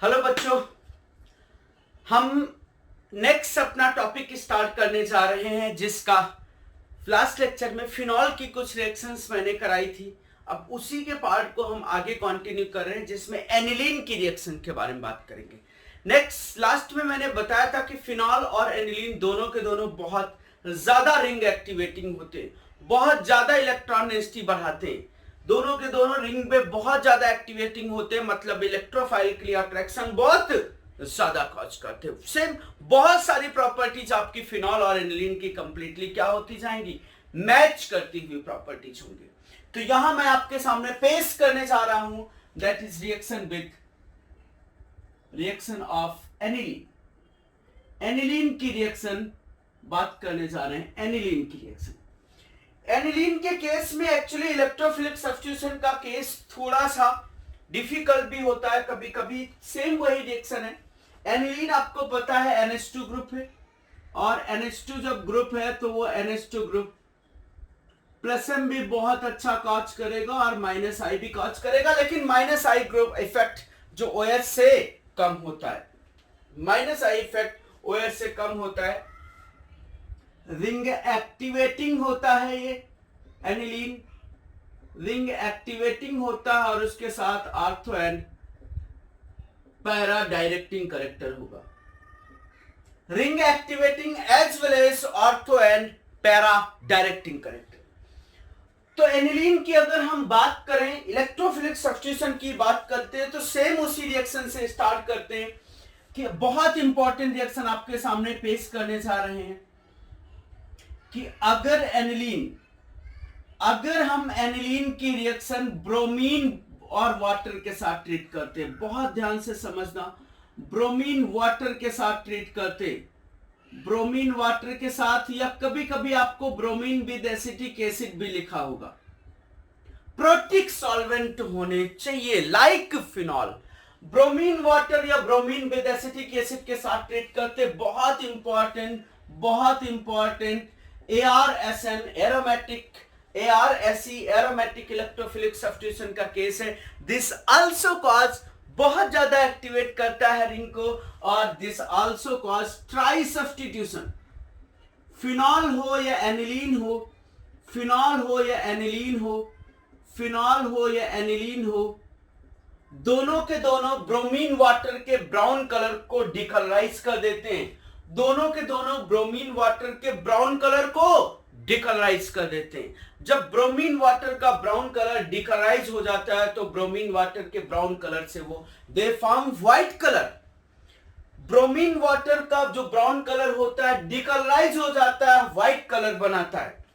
Hello बच्चों, हम next अपना टॉपिक स्टार्ट करने जा रहे हैं जिसका लास्ट लेक्चर में फिनॉल की कुछ रिएक्शंस मैंने कराई थी। अब उसी के पार्ट को हम आगे कंटिन्यू कर रहे हैं जिसमें एनिलीन की रिएक्शन के बारे में बात करेंगे। नेक्स्ट लास्ट में मैंने बताया था कि फिनॉल और एनिलीन दोनों के दोनों बहुत ज्यादा रिंग एक्टिवेटिंग होते हैं, बहुत ज्यादा इलेक्ट्रॉन डेंसिटी बढ़ाते हैं, दोनों के दोनों रिंग में बहुत ज्यादा एक्टिवेटिंग होते हैं, मतलब इलेक्ट्रोफाइल के लिए अट्रैक्शन बहुत ज्यादा कॉज करते हैं। सेम बहुत सारी प्रॉपर्टीज आपकी फिनॉल और एनिलीन की कंप्लीटली क्या होती जाएंगी, मैच करती हुई प्रॉपर्टीज होंगी। तो यहां मैं आपके सामने पेश करने जा रहा हूं that is reaction of aniline. Aniline की रिएक्शन बात करने जा रहे हैं। एनिलीन की रिएक्शन, एनिलीन के केस में एक्चुअली इलेक्ट्रोफिलिक सब्स्टिट्यूशन का केस थोड़ा सा डिफिकल्ट भी होता है, कभी कभी सेम वही रिएक्शन है। एनिलीन आपको पता है NH2 ग्रुप है, और NH2 जब ग्रुप है तो वो NH2 ग्रुप प्लस M भी बहुत अच्छा कॉज करेगा और माइनस I भी कॉज करेगा, लेकिन माइनस I ग्रुप इफेक्ट जो OH से कम होता है, माइनस I इफेक्ट OH से कम होता है। रिंग एक्टिवेटिंग होता है ये एनिलीन, रिंग एक्टिवेटिंग होता है और उसके साथ ortho and para directing character होगा। Ring activating as well as ortho and para directing character. तो एनिलीन की अगर हम बात करें, इलेक्ट्रोफिलिक सब्स्टिट्यूशन की बात करते हैं तो सेम उसी रिएक्शन से स्टार्ट करते हैं कि बहुत इंपॉर्टेंट रिएक्शन आपके सामने पेश करने जा रहे हैं कि अगर हम एनिलीन की रिएक्शन ब्रोमीन और वाटर के साथ ट्रीट करते हैं, बहुत ध्यान से समझना, ब्रोमीन वाटर के साथ ट्रीट करते, ब्रोमीन वाटर के साथ, या कभी कभी आपको ब्रोमीन विद एसिटिक एसिड भी लिखा होगा, प्रोटिक सॉल्वेंट होने चाहिए लाइक फिनॉल। ब्रोमीन वाटर या ब्रोमीन विद एसिटिक एसिड के साथ ट्रीट करते, बहुत important ARSN aromatic electrophilic substitution का केस है। दिस आल्सो कॉज बहुत ज्यादा एक्टिवेट करता है रिंग को, और this also cause tri substitution. Phenol हो या एनिलीन हो, फिनॉल हो या एनिलीन हो, फिनॉल हो या एनिलीन हो, दोनों के दोनों ब्रोमीन वाटर के ब्राउन कलर को डिकलराइज कर देते हैं, दोनों के दोनों ब्रोमीन वाटर के ब्राउन कलर को डिकलराइज कर देते हैं। जब ब्रोमीन वाटर का ब्राउन कलर डिकलराइज हो जाता है तो ब्रोमीन वाटर के ब्राउन कलर से वो they form white colour. Bromine water का जो ब्राउन कलर होता है डिकलराइज हो जाता है, व्हाइट कलर बनाता है,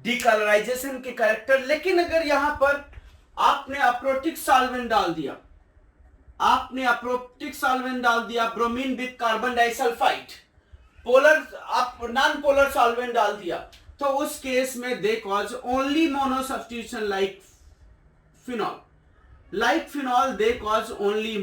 डिकलराइजेशन के कैरेक्टर। लेकिन अगर यहां पर आपने अप्रोटिक सॉल्वेंट डाल दिया, ब्रोमीन विद कार्बन डाइसल्फाइड, आप नॉन पोलर सॉल्वेंट डाल दिया, तो उस केस में they cause only mono substitution like phenol, they cause only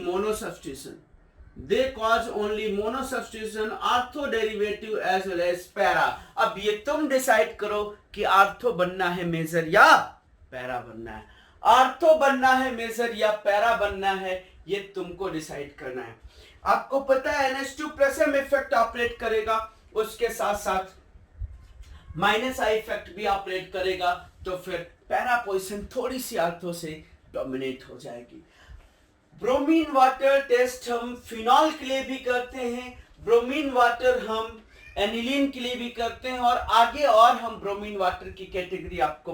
mono substitution, ortho derivative as well as para. अब ये तुम डिसाइड करो कि आर्थो बनना है मेजर या पैरा बनना है, आर्थो बनना है मेजर या पैरा बनना है, ये तुमको डिसाइड करना है। आपको पता है NH2 plus M effect operate करेगा, उसके साथ साथ माइनस I इफेक्ट भी ऑपरेट करेगा, तो फिर पैरा पोजीशन थोड़ी सी आर्थो से डोमिनेट हो जाएगी। ब्रोमीन वाटर टेस्ट हम फिनॉल के लिए भी करते हैं, ब्रोमीन वाटर हम एनिलीन के लिए भी करते हैं, और आगे और हम ब्रोमीन वाटर की कैटेगरी आपको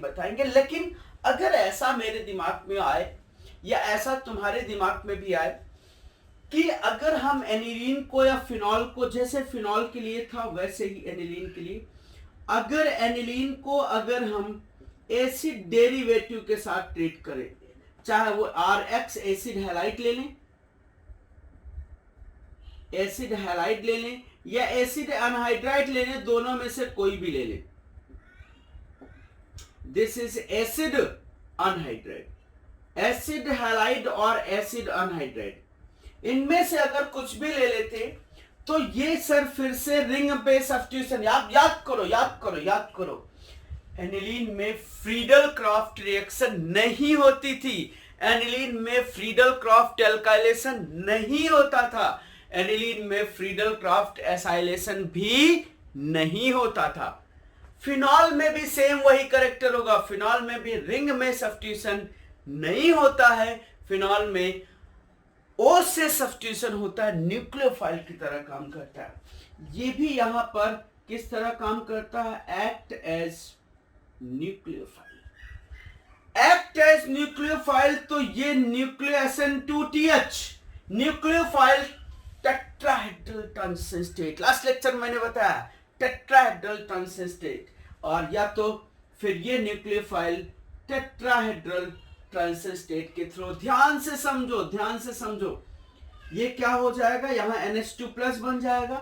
बताएंगे, लेकिन अगर ऐसा मेरे दिमाग में आए या ऐसा तुम्हारे दिमाग में भी आए कि अगर हम एनिलीन को या फिनॉल को, जैसे फिनॉल के लिए था वैसे ही एनिलीन के लिए, अगर एनिलीन को अगर हम एसिड डेरिवेटिव के साथ ट्रीट करें, चाहे वो RX एसिड हैलाइड ले लें या एसिड अनहाइड्राइड ले लें, दोनों में से कोई भी ले लें, this is acid anhydride, acid halide और एसिड अनहाइड्राइड, इनमें से अगर कुछ भी ले लेते तो ये सर फिर से रिंग पे सब्स्टिट्यूशन, याद करो, एनिलीन में फ्रीडल क्राफ्ट रिएक्शन नहीं होती थी। एनिलीन में फ्रीडल क्राफ्ट एल्काइलेशन नहीं होता था, एनिलीन में फ्रीडल क्राफ्ट एसाइलेशन भी नहीं होता था। फिनॉल में भी सेम वही करेक्टर होगा, फिनॉल में भी रिंग में सब्स्टिट्यूशन नहीं होता है, फिनॉल में ओ से सब्स्टिट्यूशन होता है, न्यूक्लियोफाइल की तरह काम करता है। ये भी यहां पर किस तरह काम करता है, act as nucleophile, act as nucleophile. तो ये न्यूक्लियोSN2TH nucleophile tetrahedral tungsten state, last lecture मैंने बताया टेट्राहेड्रल टंगस्टन स्टेट, और या तो फिर ये न्यूक्लियोफाइल टेट्राहेड्रल टंगस्टन स्टेट के थ्रू। ध्यान से समझो, ध्यान से समझो, ये क्या हो जाएगा, यहां NH2+ बन जाएगा।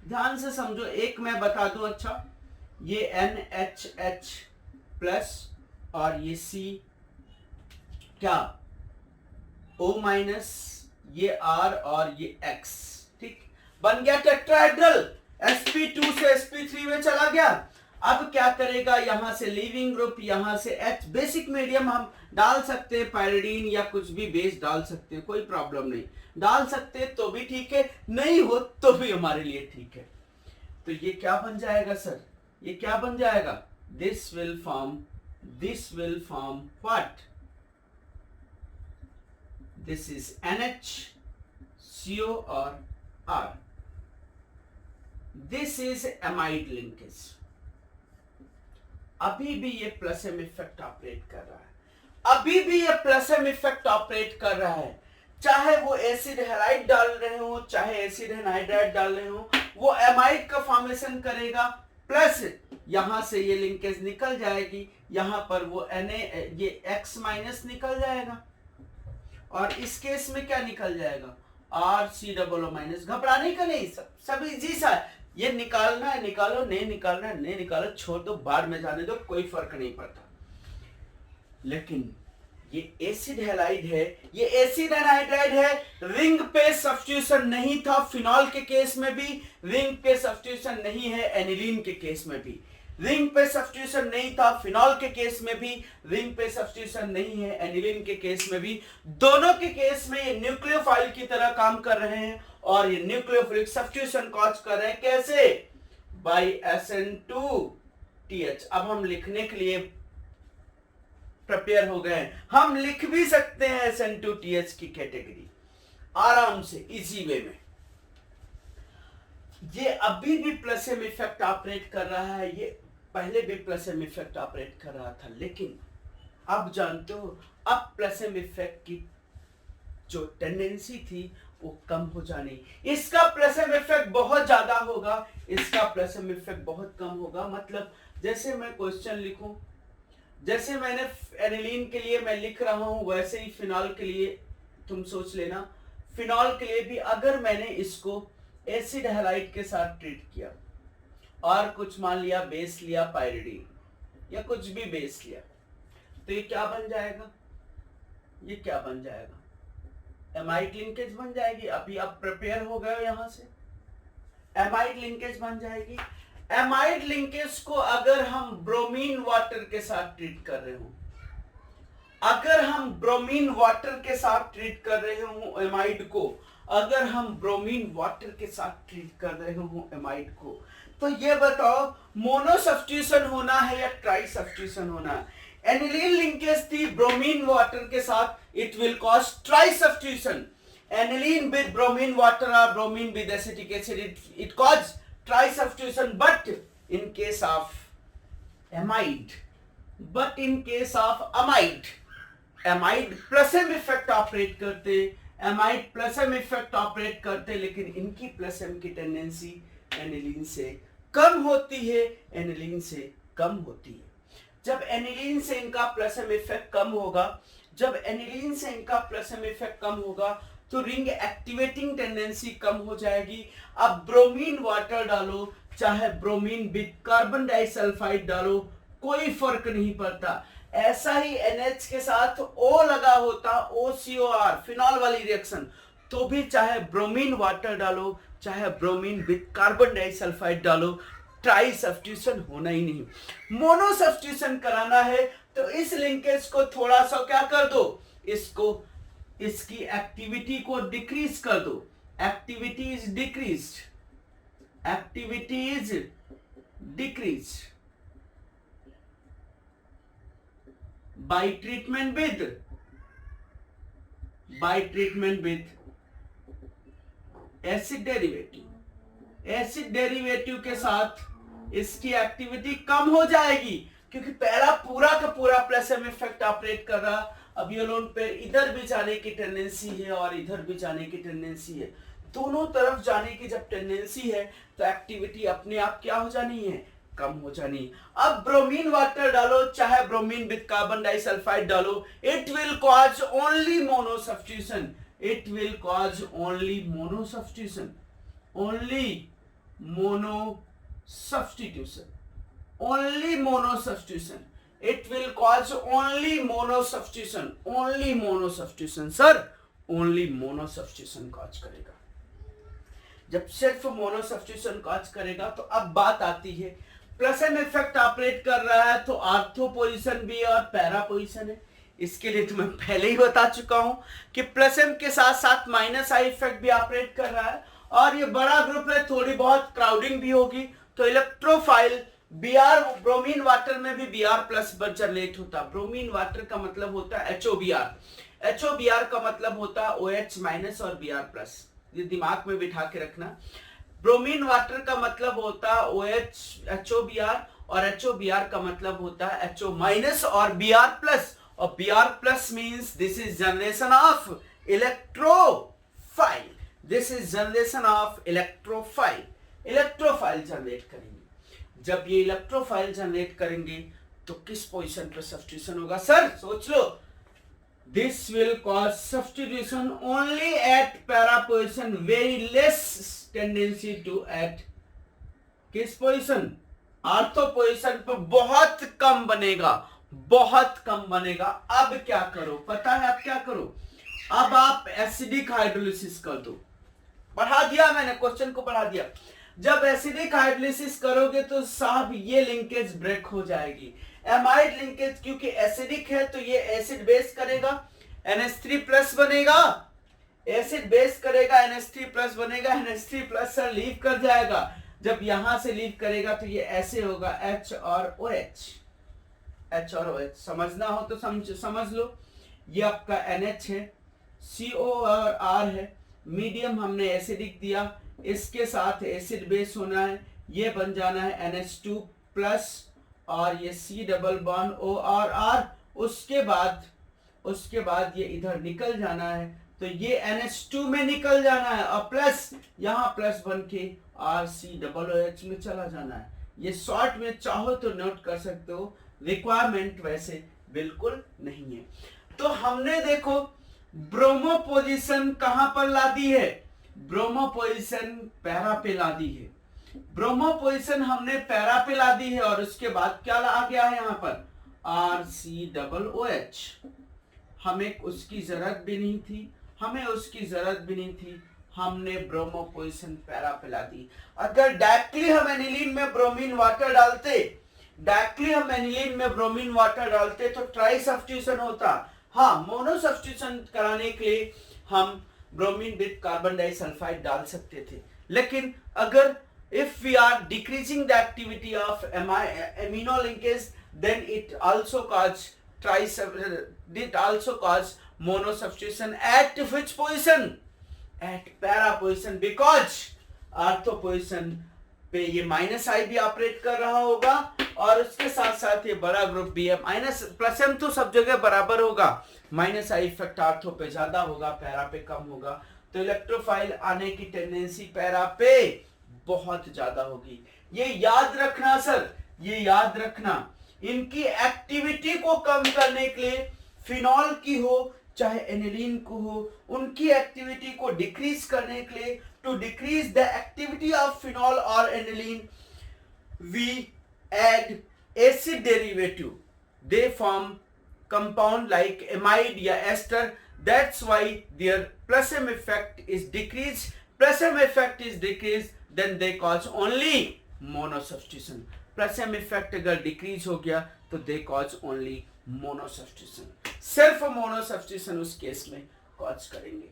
ध्यान से समझो, एक मैं बता दूं, अच्छा ये NHH+ और ये C क्या O-, ये R और ये X, ठीक, बन गया टेट्राहेड्रल। sp2 से sp3 में चला गया। अब क्या करेगा, यहां से लीविंग ग्रुप, यहां से H, बेसिक मीडियम हम डाल सकते हैं, पायरिडीन या कुछ भी बेस डाल सकते हैं, कोई प्रॉब्लम नहीं, डाल सकते हैं तो भी ठीक है, नहीं हो तो भी हमारे लिए ठीक है। तो ये क्या बन जाएगा सर, ये क्या बन जाएगा, this will form what, this is NH CO और R, this is amide linkage. अभी भी ये प्लस एम इफेक्ट ऑपरेट कर रहा है, अभी भी ये प्लस एम इफेक्ट ऑपरेट कर रहा है, चाहे वो एसिड हैलाइड डाल रहे हो, चाहे एसिड एनहाइड्राइड डाल रहे हो, वो एमाइड का फॉर्मेशन करेगा, प्लस यहां से ये लिंकेज निकल जाएगी, यहां पर वो Na ये X- निकल जाएगा, और इस केस में क्या निकल जाएगा, RCOO-। घबराने का नहीं, सब इजी सा, ये निकालना है निकालो, नहीं निकालना है नहीं निकालो, छोड़ दो, बाढ़ में जाने दो, कोई फर्क नहीं पड़ता। लेकिन ये एसिड हैलाइड है, ये एसिड एनहाइड्राइड है, रिंग पे सब्स्टिट्यूशन नहीं था, फिनॉल के केस में भी रिंग पे सब्स्टिट्यूशन नहीं है, एनिलीन के केस में भी रिंग पे सब्स्टिट्यूशन नहीं था, फिनॉल के केस में भी रिंग पे सब्स्टिट्यूशन नहीं है, एनिलीन के केस में भी। दोनों के केस में ये न्यूक्लियोफाइल की तरह काम कर रहे हैं और ये न्यूक्लियोफिलिक सब्स्टिट्यूशन कॉज कर रहे हैं, कैसे, बाय SN2TH। अब हम लिखने के लिए प्रिपेयर हो गए, हम लिख भी सकते हैं SN2TH की कैटेगरी आराम से, इजी वे में। ये अभी भी प्लस एम इफेक्ट ऑपरेट कर रहा है, ये पहले भी प्लस एम इफेक्ट ऑपरेट कर रहा था, लेकिन अब जानते हो, अब प्लस एम इफेक्ट की जो टेंडेंसी थी वो कम हो जानी, इसका प्लस एम इफेक्ट बहुत ज्यादा होगा, इसका प्लस एम इफेक्ट बहुत कम होगा। मतलब जैसे मैं क्वेश्चन लिखूं, जैसे मैंने एनिलीन के लिए मैं लिख रहा हूं, वैसे ही फिनॉल के लिए तुम सोच लेना, फिनॉल के लिए भी अगर मैंने इसको एसिड हैलाइड के साथ ट्रीट किया और कुछ मान लिया बेस लिया पायरिडीन या कुछ भी बेस लिया, तो ये क्या बन जाएगा, ये क्या बन जाएगा, एमाइड लिंकेज बन जाएगी। अभी आप प्रिपेयर हो गए हो, यहां से एमाइड लिंकेज बन जाएगी। एमाइड लिंकेज को अगर हम ब्रोमीन वाटर के साथ ट्रीट कर रहे हो, अगर हम ब्रोमीन वाटर के साथ ट्रीट कर रहे हो एमाइड को, अगर हम ब्रोमीन वाटर के साथ ट्रीट कर रहे हो एमाइड को, तो ये बताओ मोनो सब्स्टिट्यूशन होना है या ट्राई सब्स्टिट्यूशन होना है। एनिलीन लिंकेज थी ब्रोमीन वाटर के साथ, it will cause tri substitution. Aniline with bromine water और bromine with acetic acid, it cause tri substitution. But in case of amide, but in case of amide, amide plus M effect operate करते, amide plus M effect operate करते, लेकिन इनकी plus M की tendency aniline से कम होती है, aniline से कम होती है। जब एनिलीन से इनका प्लस एम इफेक्ट कम होगा, जब एनिलीन से इनका प्लस एम इफेक्ट कम होगा, तो रिंग एक्टिवेटिंग टेंडेंसी कम हो जाएगी। अब ब्रोमीन वाटर डालो, चाहे ब्रोमीन विद कार्बन डाइसल्फाइड डालो, कोई फर्क नहीं पड़ता। ऐसा ही NH के साथ O लगा होता, OCOR फिनॉल वाली रिएक्शन, तो भी चाहे ब्रोमीन वाटर डालो, चाहे ब्रोमीन विद कार्बन डाइसल्फाइड डालो, ट्राई सब्स्टिट्यूशन होना ही नहीं। मोनो सब्स्टिट्यूशन कराना है तो इस लिंकेज को थोड़ा सा क्या कर दो, इसको इसकी एक्टिविटी को डिक्रीज कर दो, activity is decreased, activity is decreased by treatment with acid derivative. Acid derivative के साथ इसकी एक्टिविटी कम हो जाएगी, क्योंकि पहला पूरा का पूरा प्लस एम इफेक्ट ऑपरेट कर रहा। अब ये लोन पेयर इधर भी जाने की टेंडेंसी है और इधर भी जाने की टेंडेंसी है, दोनों तरफ जाने की जब टेंडेंसी है तो एक्टिविटी अपने आप क्या हो जानी है, कम हो जानी। अब ब्रोमीन वाटर डालो, चाहे ब्रोमीन विद कार्बन डाइसल्फाइड डालो, it will cause only mono substitution, it will cause only mono substitution, only mono substitution, only mono substitution, it will cause only mono substitution, only mono substitution sir, only mono substitution cause करेगा। जब सिर्फ mono substitution cause करेगा तो अब बात आती है, plus M effect operate कर रहा है तो आर्थो पोजीशन भी और पैरा पोजीशन है। इसके लिए तो मैं पहले ही बता चुका हूं कि प्लस एम के साथ साथ माइनस आई इफेक्ट भी ऑपरेट कर रहा है, और ये बड़ा ग्रुप है, थोड़ी बहुत क्राउडिंग भी होगी, तो इलेक्ट्रोफाइल बीआर, ब्रोमीन वाटर में भी बीआर प्लस जनरेट होता है। ब्रोमीन वाटर का मतलब होता है एचओबीआर, एचओबीआर का मतलब होता है OH माइनस और बीआर प्लस, ये दिमाग में बिठा के रखना। ब्रोमीन वाटर का मतलब होता है OH HOBr, और HOBr का मतलब होता है HO माइनस और Br प्लस, और Br plus means this is generation of electrophile, this is generation of electrophile, electrophile generate करेंगे। जब ये इलेक्ट्रोफाइल जनरेट करेंगे तो किस पोजीशन पर सब्स्टिट्यूशन होगा सर, सोच लो। This will cause substitution only at para position, very less tendency to at किस पोजीशन, आर्थो पोजीशन पर बहुत कम बनेगा, बहुत कम बनेगा। अब क्या करो पता है, अब क्या करो, अब आप एसिडिक हाइड्रोलिसिस कर दो। बढ़ा दिया मैंने, क्वेश्चन को बढ़ा दिया। जब एसिडिक हाइड्रोलिसिस करोगे तो साहब ये लिंकेज ब्रेक हो जाएगी, एमाइड लिंकेज, क्योंकि एसिडिक है तो ये एसिड बेस करेगा, NH3 प्लस बनेगा, एसिड बेस करेगा, NH3 प्लस बनेगा, NH3 प्लस सर लीव कर जाएगा। जब यहां से लीव करेगा तो ये ऐसे होगा H और OH, H और OH। समझना हो तो समझ लो। ये आपका NH है, CO और R है, मीडियम हमने एसिडिक दिया, इसके साथ एसिड बेस होना है, ये बन जाना है NH2 प्लस और ये C डबल बॉन्ड O और R। उसके बाद ये इधर निकल जाना है, तो ये NH2 में निकल जाना है और प्लस यहाँ प्लस बन के RC OH में चला जाना है। ये शॉर्ट में चाहो तो नोट कर सकते हो, रिक्वायरमेंट वैसे बिल्कुल नहीं है। तो हमने देखो ब्रोमो पोजीशन कहां पर ला दी है, ब्रोमो पोजीशन पैरा पे ला दी है, ब्रोमो पोजीशन हमने पैरा पे ला दी है, और उसके बाद क्या आ गया है यहाँ पर RC OH। हमें उसकी जरूरत भी नहीं थी, हमने ब्रोमो पोजीशन पैरा पे ला दी। अगर डायरेक्टली हम एनिलीन में ब्रोमीन वाटर डालते, तो ट्राई सब्स्टिट्यूशन होता। हाँ, मोनो सब्स्टिट्यूशन कराने के लिए हम ब्रोमीन विद कार्बन डाइसल्फाइड डाल सकते थे, लेकिन अगर if we are decreasing the activity of amino linkage, then it also cause mono substitution at which position, at para position, because ortho position पे ये माइनस आई भी ऑपरेट कर रहा होगा, और उसके साथ साथ ये बड़ा ग्रुप भी है, माइनस प्लस एम तो सब जगह बराबर होगा, माइनस आई इफेक्ट आर्थो पे ज्यादा होगा, पैरा पे कम होगा, तो इलेक्ट्रोफाइल आने की टेंडेंसी पैरा पे बहुत ज्यादा होगी। ये याद रखना सर, ये याद रखना। इनकी एक्टिविटी को कम करने के लिए फिनॉल की हो चाहे एनिलीन को हो, उनकी एक्टिविटी को डिक्रीज करने के लिए, to decrease the activity of phenol और aniline, we add acid derivative, they form compound like amide या ester, that's why their plus M effect is decrease, plus M effect is decrease, then they cause only mono substitution। Plus M effect अगर decrease हो गया तो they cause only mono substitution। सिर्फ mono substitution उस case में cause करेंगे।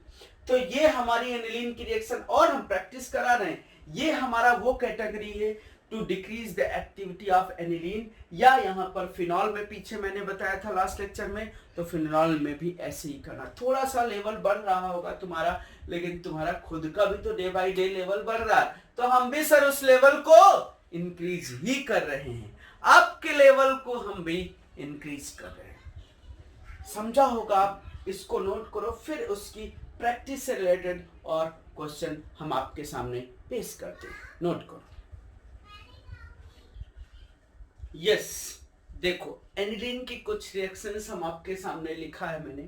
तो ये हमारी एनिलीन की रिएक्शन, और हम प्रैक्टिस करा रहे हैं, ये हमारा वो कैटेगरी है to decrease the activity of aniline, या यहाँ पर फिनॉल में पीछे मैंने बताया था लास्ट लेक्चर में, तो फिनॉल में भी ऐसे ही करना। थोड़ा सा लेवल बढ़ रहा होगा तुम्हारा, लेकिन तुम्हारा खुद का भी तो डे बाय डे लेवल बढ़ रहा है, तो हम भी सर उस लेवल को इंक्रीज ही कर रहे हैं, आपके लेवल को हम भी इंक्रीज कर रहे हैं। समझा होगा आप, इसको नोट करो, फिर उसकी प्रैक्टिस से रिलेटेड और क्वेश्चन हम आपके सामने पेश करते हैं। नोट करो। यस, देखो एनिलीन की कुछ रिएक्शंस हम आपके सामने लिखा है मैंने,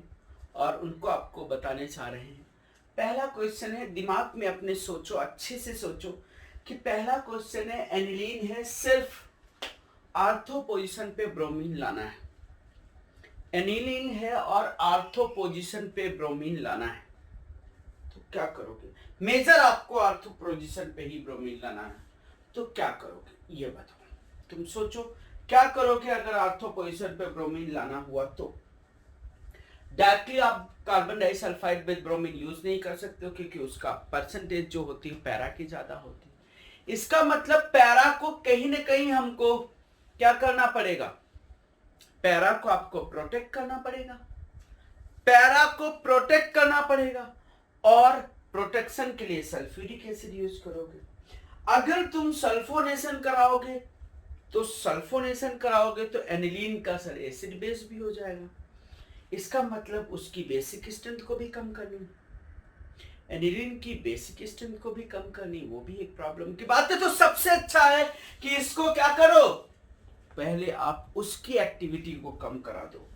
और उनको आपको बताने चाह रहे हैं। पहला क्वेश्चन है, दिमाग में अपने सोचो, अच्छे से सोचो कि पहला क्वेश्चन है, एनिलीन है, सिर्फ आर्थो पोजीशन पे ब्रोमीन लाना है। एनिलीन है और आर्थो पोजीशन पे ब्रोमीन लाना है, तो क्या करोगे? मेजर आपको आर्थो पोजीशन पे ही ब्रोमीन लाना है, तो क्या करोगे ये बताओ। तुम सोचो क्या करोगे अगर आर्थो पोजीशन पे ब्रोमीन लाना हुआ तो। डायरेक्टली आप carbon disulphide with bromine use नहीं कर सकते हो, क्योंकि उसका परसेंटेज जो होती है पैरा की ज्यादा होती है। इसका मतलब पैरा को कहीं ना कहीं हमको क्या करना पड़ेगा? पैरा को आपको प्रोटेक्ट करना पड़ेगा, पैरा को प्रोटेक्ट करना पड़ेगा, और प्रोटेक्शन के लिए सल्फ्यूरिक एसिड यूज करोगे। अगर तुम सल्फोनेशन कराओगे तो एनिलीन का सर एसिड बेस भी हो जाएगा। इसका मतलब उसकी बेसिक स्ट्रेंथ को भी कम करनी, एनिलीन की बेसिक स्ट्रेंथ को भी कम करनी, वो भी एक प्रॉब्लम की बात है। तो सबसे अच्छा है कि इसको क्या करो, पहले आप उसकी एक्टिविटी को कम करा दो।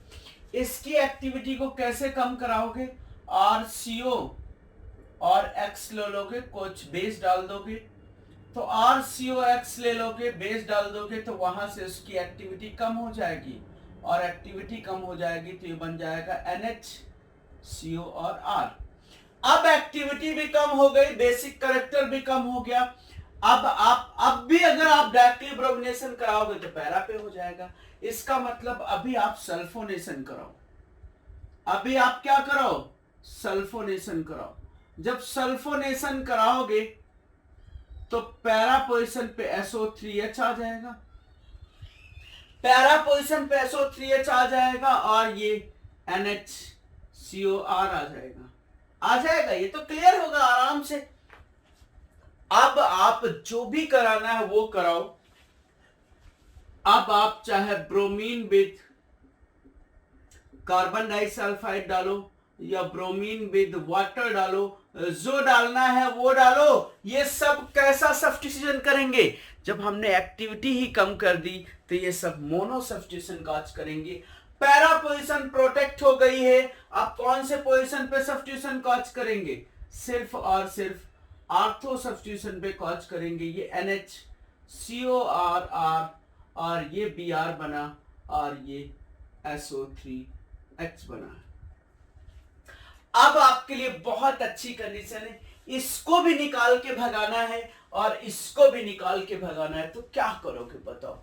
इसकी एक्टिविटी को कैसे कम कराओगे? RCO और X ले लोगे, कुछ बेस डाल दोगे, तो RCOX ले लोगे, बेस डाल दोगे, तो वहां से उसकी एक्टिविटी कम हो जाएगी, और एक्टिविटी कम हो जाएगी तो ये बन जाएगा NHCO और R। अब एक्टिविटी भी कम हो गई, बेसिक कैरेक्टर भी कम हो गया। अब भी अगर आप डायरेक्टली ब्रोमिनेशन कराओगे तो पैरा पे हो जाएगा। इसका मतलब अभी आप सल्फोनेशन कराओ, अभी आप क्या कराओ? सल्फोनेशन कराओ। जब सल्फोनेशन कराओगे तो पैरा पोजीशन पे SO3H आ जाएगा, पैरा पोजीशन पे SO3H आ जाएगा, और ये NHCOR आ जाएगा। ये तो क्लियर होगा आराम से। अब आप जो भी कराना है वो कराओ। अब आप चाहे ब्रोमीन विद कार्बन डाइसल्फाइड डालो या ब्रोमीन विद वाटर डालो, जो डालना है वो डालो। ये सब कैसा सब्स्टिट्यूशन करेंगे? जब हमने एक्टिविटी ही कम कर दी तो ये सब मोनो सब्स्टिट्यूशन काज करेंगे। पैरा पोजीशन प्रोटेक्ट हो गई है, आप कौन से पोजीशन पे सब्स्टिट्यूशन काज करेंगे? सिर्फ और सिर्फ आर्थो सब्स्टिट्यूशन पे काज करेंगे। ये NHCOR और ये Br बना और ये SO3H बना। अब आपके लिए बहुत अच्छी कंडीशन है, इसको भी निकाल के भगाना है और इसको भी निकाल के भगाना है, तो क्या करोगे बताओ?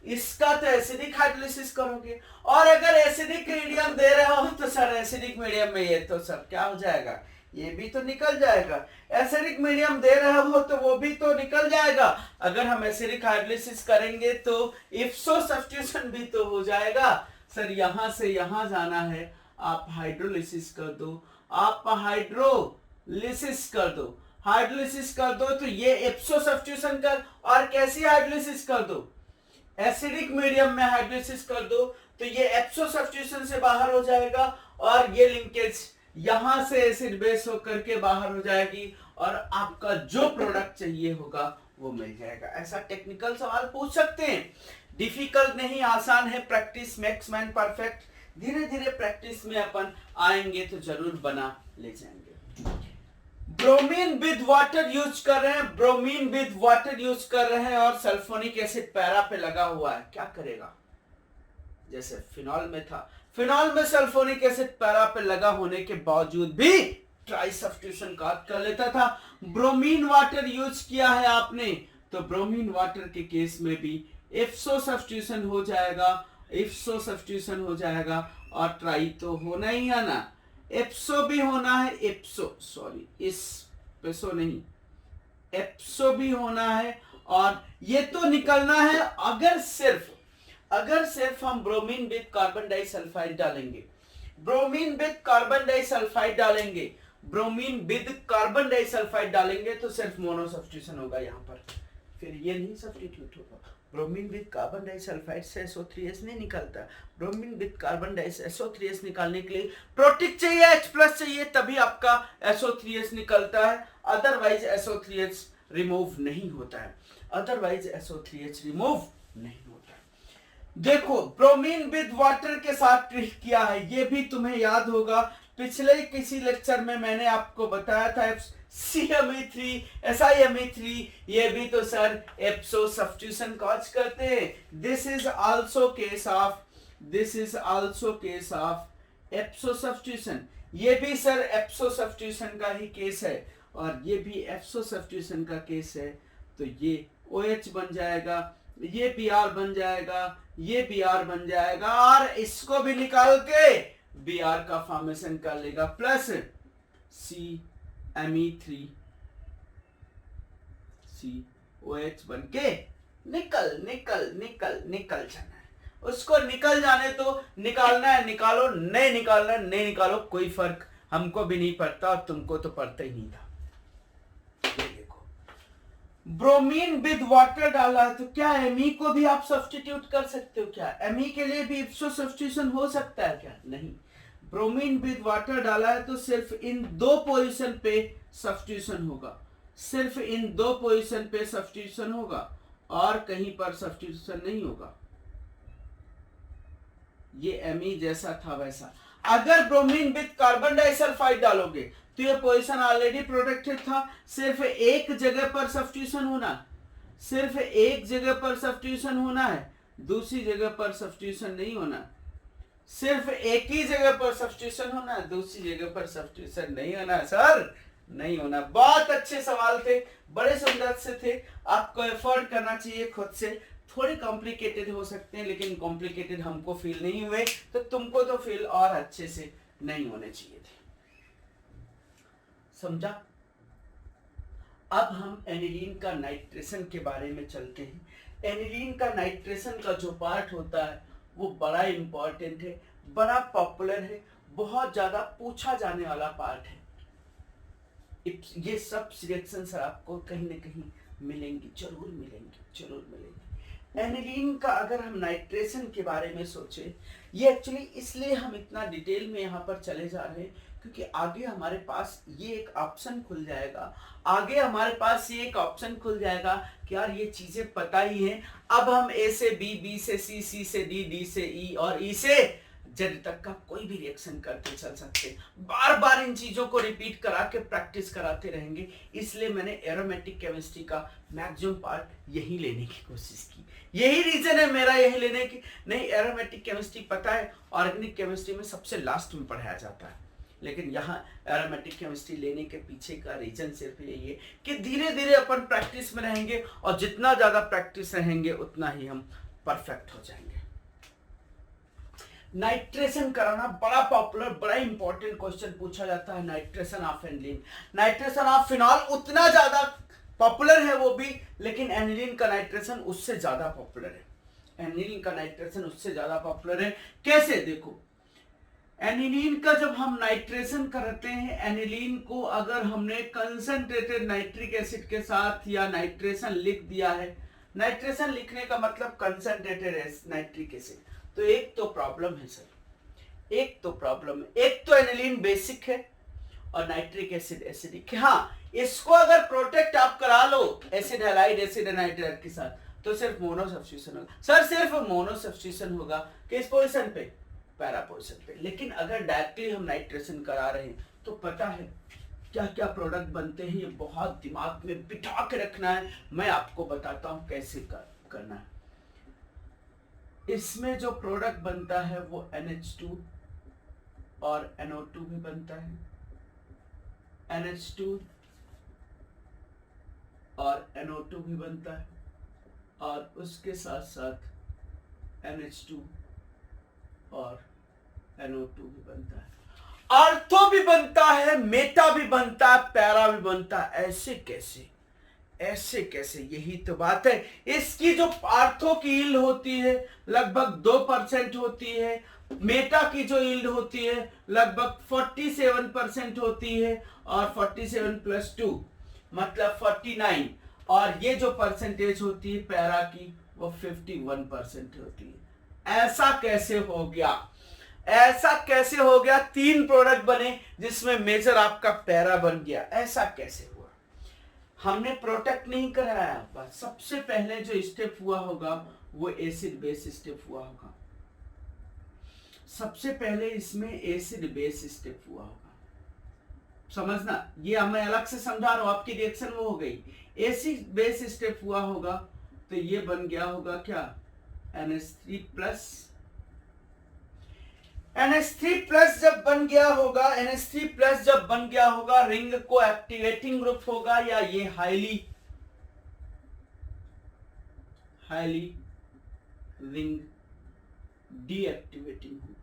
इसका तो एसिडिक हाइड्रोलिसिस करोगे, और अगर एसिडिक मीडियम दे रहे हो तो सर एसिडिक मीडियम में ये तो सर क्या हो जाएगा? ये भी तो निकल जाएगा। एसिडिक मीडियम दे रहे हो तो वो भी तो निकल जाएगा। अगर हम एसिडिक हाइड्रोलिसिस करेंगे तो इफ्सो सब्स्टिट्यूशन भी तो हो जाएगा। सर यहां से यहां जाना है, आप हाइड्रोलिसिस कर दो, आप हाइड्रोलिसिस कर दो, हाइड्रोलिसिस कर दो, तो ये इफ्सो सब्स्टिट्यूशन कर, और कैसी हाइड्रोलिसिस कर दो? एसिडिक मीडियम में हाइड्रोलिसिस कर दो, तो ये इफ्सो सब्स्टिट्यूशन से बाहर हो जाएगा, और ये लिंकेज यहां से एसिड बेस होकर के बाहर हो जाएगी, और आपका जो प्रोडक्ट चाहिए होगा वो मिल जाएगा। ऐसा टेक्निकल सवाल पूछ सकते हैं, डिफिकल्ट नहीं, आसान है। Practice makes man perfect. धीरे धीरे प्रैक्टिस में अपन आएंगे तो जरूर बना ले जाएंगे। ब्रोमीन विद वाटर यूज कर रहे हैं, ब्रोमीन विद वाटर यूज कर रहे हैं, और सल्फोनिक एसिड पैरा पे लगा हुआ है, क्या करेगा? जैसे फिनॉल में था, फिनॉल में सल्फोनिक एसिड पैरा पे लगा होने के बावजूद भी ट्राई सब्स्टिट्यूशन कर लेता था। ब्रोमीन वाटर यूज किया है आपने, तो ब्रोमीन वाटर के केस में भी इफ्सो सब्स्टिट्यूशन हो जाएगा, इप्सो सब्स्टिट्यूशन हो जाएगा, और ट्राई तो होना ही है ना, एप्सो भी होना है, एप्सो सॉरी इस पेसो नहीं, एप्सो भी होना है। और ये तो निकलना है अगर सिर्फ हम ब्रोमीन विद कार्बन डाइसल्फाइड डालेंगे, ब्रोमीन विद कार्बन डाइसल्फाइड डालेंगे, ब्रोमीन विद कार्बन डाइसल्फाइड डालेंगे तो सिर्फ मोनो सब्स्टिट्यूशन होगा यहाँ पर, फिर ये नहीं सब्स्टिट्यूट होगा। ब्रोमीन विद कार्बन डाइसल्फाइड से SO3H नहीं निकलता। ब्रोमीन विद कार्बन SO3H निकालने के लिए प्रोटिक चाहिए, H+ चाहिए, तभी आपका SO3H निकलता है, अदरवाइज SO3H रिमूव नहीं होता है, अदरवाइज SO3H रिमूव नहीं होता है। देखो ब्रोमीन विद वाटर के साथ ट्रीट किया है, ये भी तुम्हें याद होगा, पिछले किसी लेक्चर में मैंने आपको बताया था CMe3 SiMe3, ये भी तो सर एप्सो सब्स्टिट्यूशन कॉज करते हैं। This is also case of एप्सो substitution, ये भी सर एप्सो सब्स्टिट्यूशन का ही केस है, और ये भी एप्सो सब्स्टिट्यूशन का केस है। तो ये OH बन जाएगा, ये Br बन जाएगा, ये Br बन जाएगा, और इसको भी निकाल के Br का फॉर्मेशन कर लेगा, प्लस CMe3 COH बन के निकल जाना है, उसको निकल जाने तो, निकालना है निकालो, नहीं निकालना है नहीं निकालो, कोई फर्क हमको भी नहीं पड़ता और तुमको तो पड़ता ही नहीं था। ब्रोमीन विद वाटर डाला है तो क्या Me को भी आप सब्स्टिट्यूट कर सकते हो क्या? Me के लिए भी इप्सो सब्स्टिट्यूशन हो सकता है क्या? नहीं, ब्रोमीन विद वाटर डाला है तो सिर्फ इन दो पोजीशन पे सब्स्टिट्यूशन होगा, सिर्फ इन दो पोजीशन पे सब्स्टिट्यूशन होगा, और कहीं पर सब्स्टिट्यूशन नहीं होगा। ये Me जैसा था वैसा। अगर ब्रोमीन विद कार्बन डाइसल्फाइड डालोगे तो ये पोजीशन ऑलरेडी प्रोटेक्टेड था, सिर्फ एक जगह पर सब्स्टिट्यूशन होना, सिर्फ एक जगह पर सब्स्टिट्यूशन होना है, दूसरी जगह पर सब्स्टिट्यूशन नहीं होना, सिर्फ एक ही जगह पर सब्स्टिट्यूशन होना है, दूसरी जगह पर सब्स्टिट्यूशन नहीं होना सर, नहीं होना। बहुत अच्छे सवाल थे, बड़े सुंदर से थे, आपको एफर्ट करना चाहिए खुद से, थोड़े कॉम्प्लिकेटेड हो सकते हैं लेकिन कॉम्प्लिकेटेड हमको फील नहीं हुए तो तुमको तो फील और अच्छे से नहीं होने चाहिए थे, समझा? अब हम एनिलीन का नाइट्रेशन के बारे में चलते हैं। एनिलीन का नाइट्रेशन का जो पार्ट होता है वो बड़ा इंपॉर्टेंट है, बड़ा पॉपुलर है, बहुत ज्यादा पूछा जाने वाला पार्ट है। ये सब रिएक्शन सर आपको कहीं ना कहीं मिलेंगी, जरूर मिलेंगी। एनिलीन का अगर हम नाइट्रेशन के बारे में सोचे, ये एक्चुअली इसलिए हम इतना डिटेल में यहाँ पर चले जा रहे हैं क्योंकि आगे हमारे पास ये एक ऑप्शन खुल जाएगा, कि यार ये चीजें पता ही हैं, अब हम A से B, B से C, C से D, D से E और E से Z तक का कोई भी रिएक्शन करते चल सकते, बार बार इन चीजों को रिपीट करा के प्रैक्टिस कराते रहेंगे। इसलिए मैंने एरोमेटिक केमिस्ट्री का मैक्सिमम पार्ट यही लेने की कोशिश की, यही रीजन है मेरा यही लेने की। नहीं, एरोमेटिक केमिस्ट्री पता है, ऑर्गेनिक केमिस्ट्री में सबसे लास्ट में पढ़ाया जाता है, लेकिन यहाँ एरोमेटिक केमिस्ट्री लेने के पीछे का रीजन सिर्फ यही है कि धीरे धीरे अपन प्रैक्टिस में रहेंगे, और जितना ज्यादा प्रैक्टिस रहेंगे उतना ही हम परफेक्ट हो जाएंगे। नाइट्रेशन कराना बड़ा पॉपुलर, बड़ा इंपॉर्टेंट क्वेश्चन पूछा जाता है। Nitration of aniline, nitration of phenol उतना ज्यादा पॉपुलर है वो भी, लेकिन एनिलीन का नाइट्रेशन उससे ज्यादा पॉपुलर है। एनिलीन का नाइट्रेशन उससे ज्यादा पॉपुलर है। कैसे? देखो, एनिलीन का जब हम नाइट्रेशन करते हैं, एनिलीन को अगर हमने कंसंट्रेटेड नाइट्रिक एसिड के साथ या नाइट्रेशन लिख दिया है, नाइट्रेशन लिखने का मतलब कंसंट्रेटेड नाइट्रिक एसिड, तो एक तो प्रॉब्लम है सर, एक तो एनिलीन बेसिक है और नाइट्रिक एसिड एसिडिक है। हाँ, इसको अगर प्रोटेक्ट आप करा लो एसिड हैलाइड एसिड एनाइड्राइड के साथ तो सिर्फ मोनो सब्स्टिट्यूशन होगा सर, सिर्फ मोनो सब्स्टिट्यूशन होगा किस पोजीशन पे? पैरा पोजीशन पे। लेकिन अगर डायरेक्टली हम नाइट्रेशन करा रहे हैं तो पता है क्या क्या प्रोडक्ट बनते हैं, ये बहुत दिमाग में बिठा के रखना है। मैं आपको बताता हूं कैसे करना है। इसमें जो प्रोडक्ट बनता है वो NH2 और NO2 भी बनता है, NH2 और NO2 भी बनता है, और उसके साथ साथ NH2 और NO2 भी बनता है, आर्थो भी बनता है, मेटा भी बनता है, पैरा भी बनता है। ऐसे कैसे, ऐसे कैसे? यही तो बात है। इसकी जो आर्थो की यील्ड होती है लगभग 2% होती है, मेटा की जो यील्ड होती है लगभग 47% होती है, और 47 प्लस 2 मतलब 49, और ये जो परसेंटेज होती है पैरा की वो 51% होती है। ऐसा कैसे हो गया? ऐसा कैसे हो गया? 3 प्रोडक्ट बने जिसमें मेजर आपका पैरा बन गया, ऐसा कैसे हुआ? हमने प्रोटेक्ट नहीं कराया। बस सबसे पहले जो स्टेप हुआ होगा वो एसिड बेस स्टेप हुआ होगा। सबसे पहले इसमें एसिड बेस स्टेप हुआ होगा, समझना, ये मैं अलग से समझा रहा हूं, आपकी रिएक्शन वो हो गई। एसिड बेस स्टेप हुआ होगा तो ये बन गया होगा क्या, NH3 प्लस। NH3 प्लस जब बन गया होगा, NH3 प्लस जब बन गया होगा, रिंग को एक्टिवेटिंग ग्रुप होगा, या ये हाईली रिंग डीएक्टिवेटिंग होगा।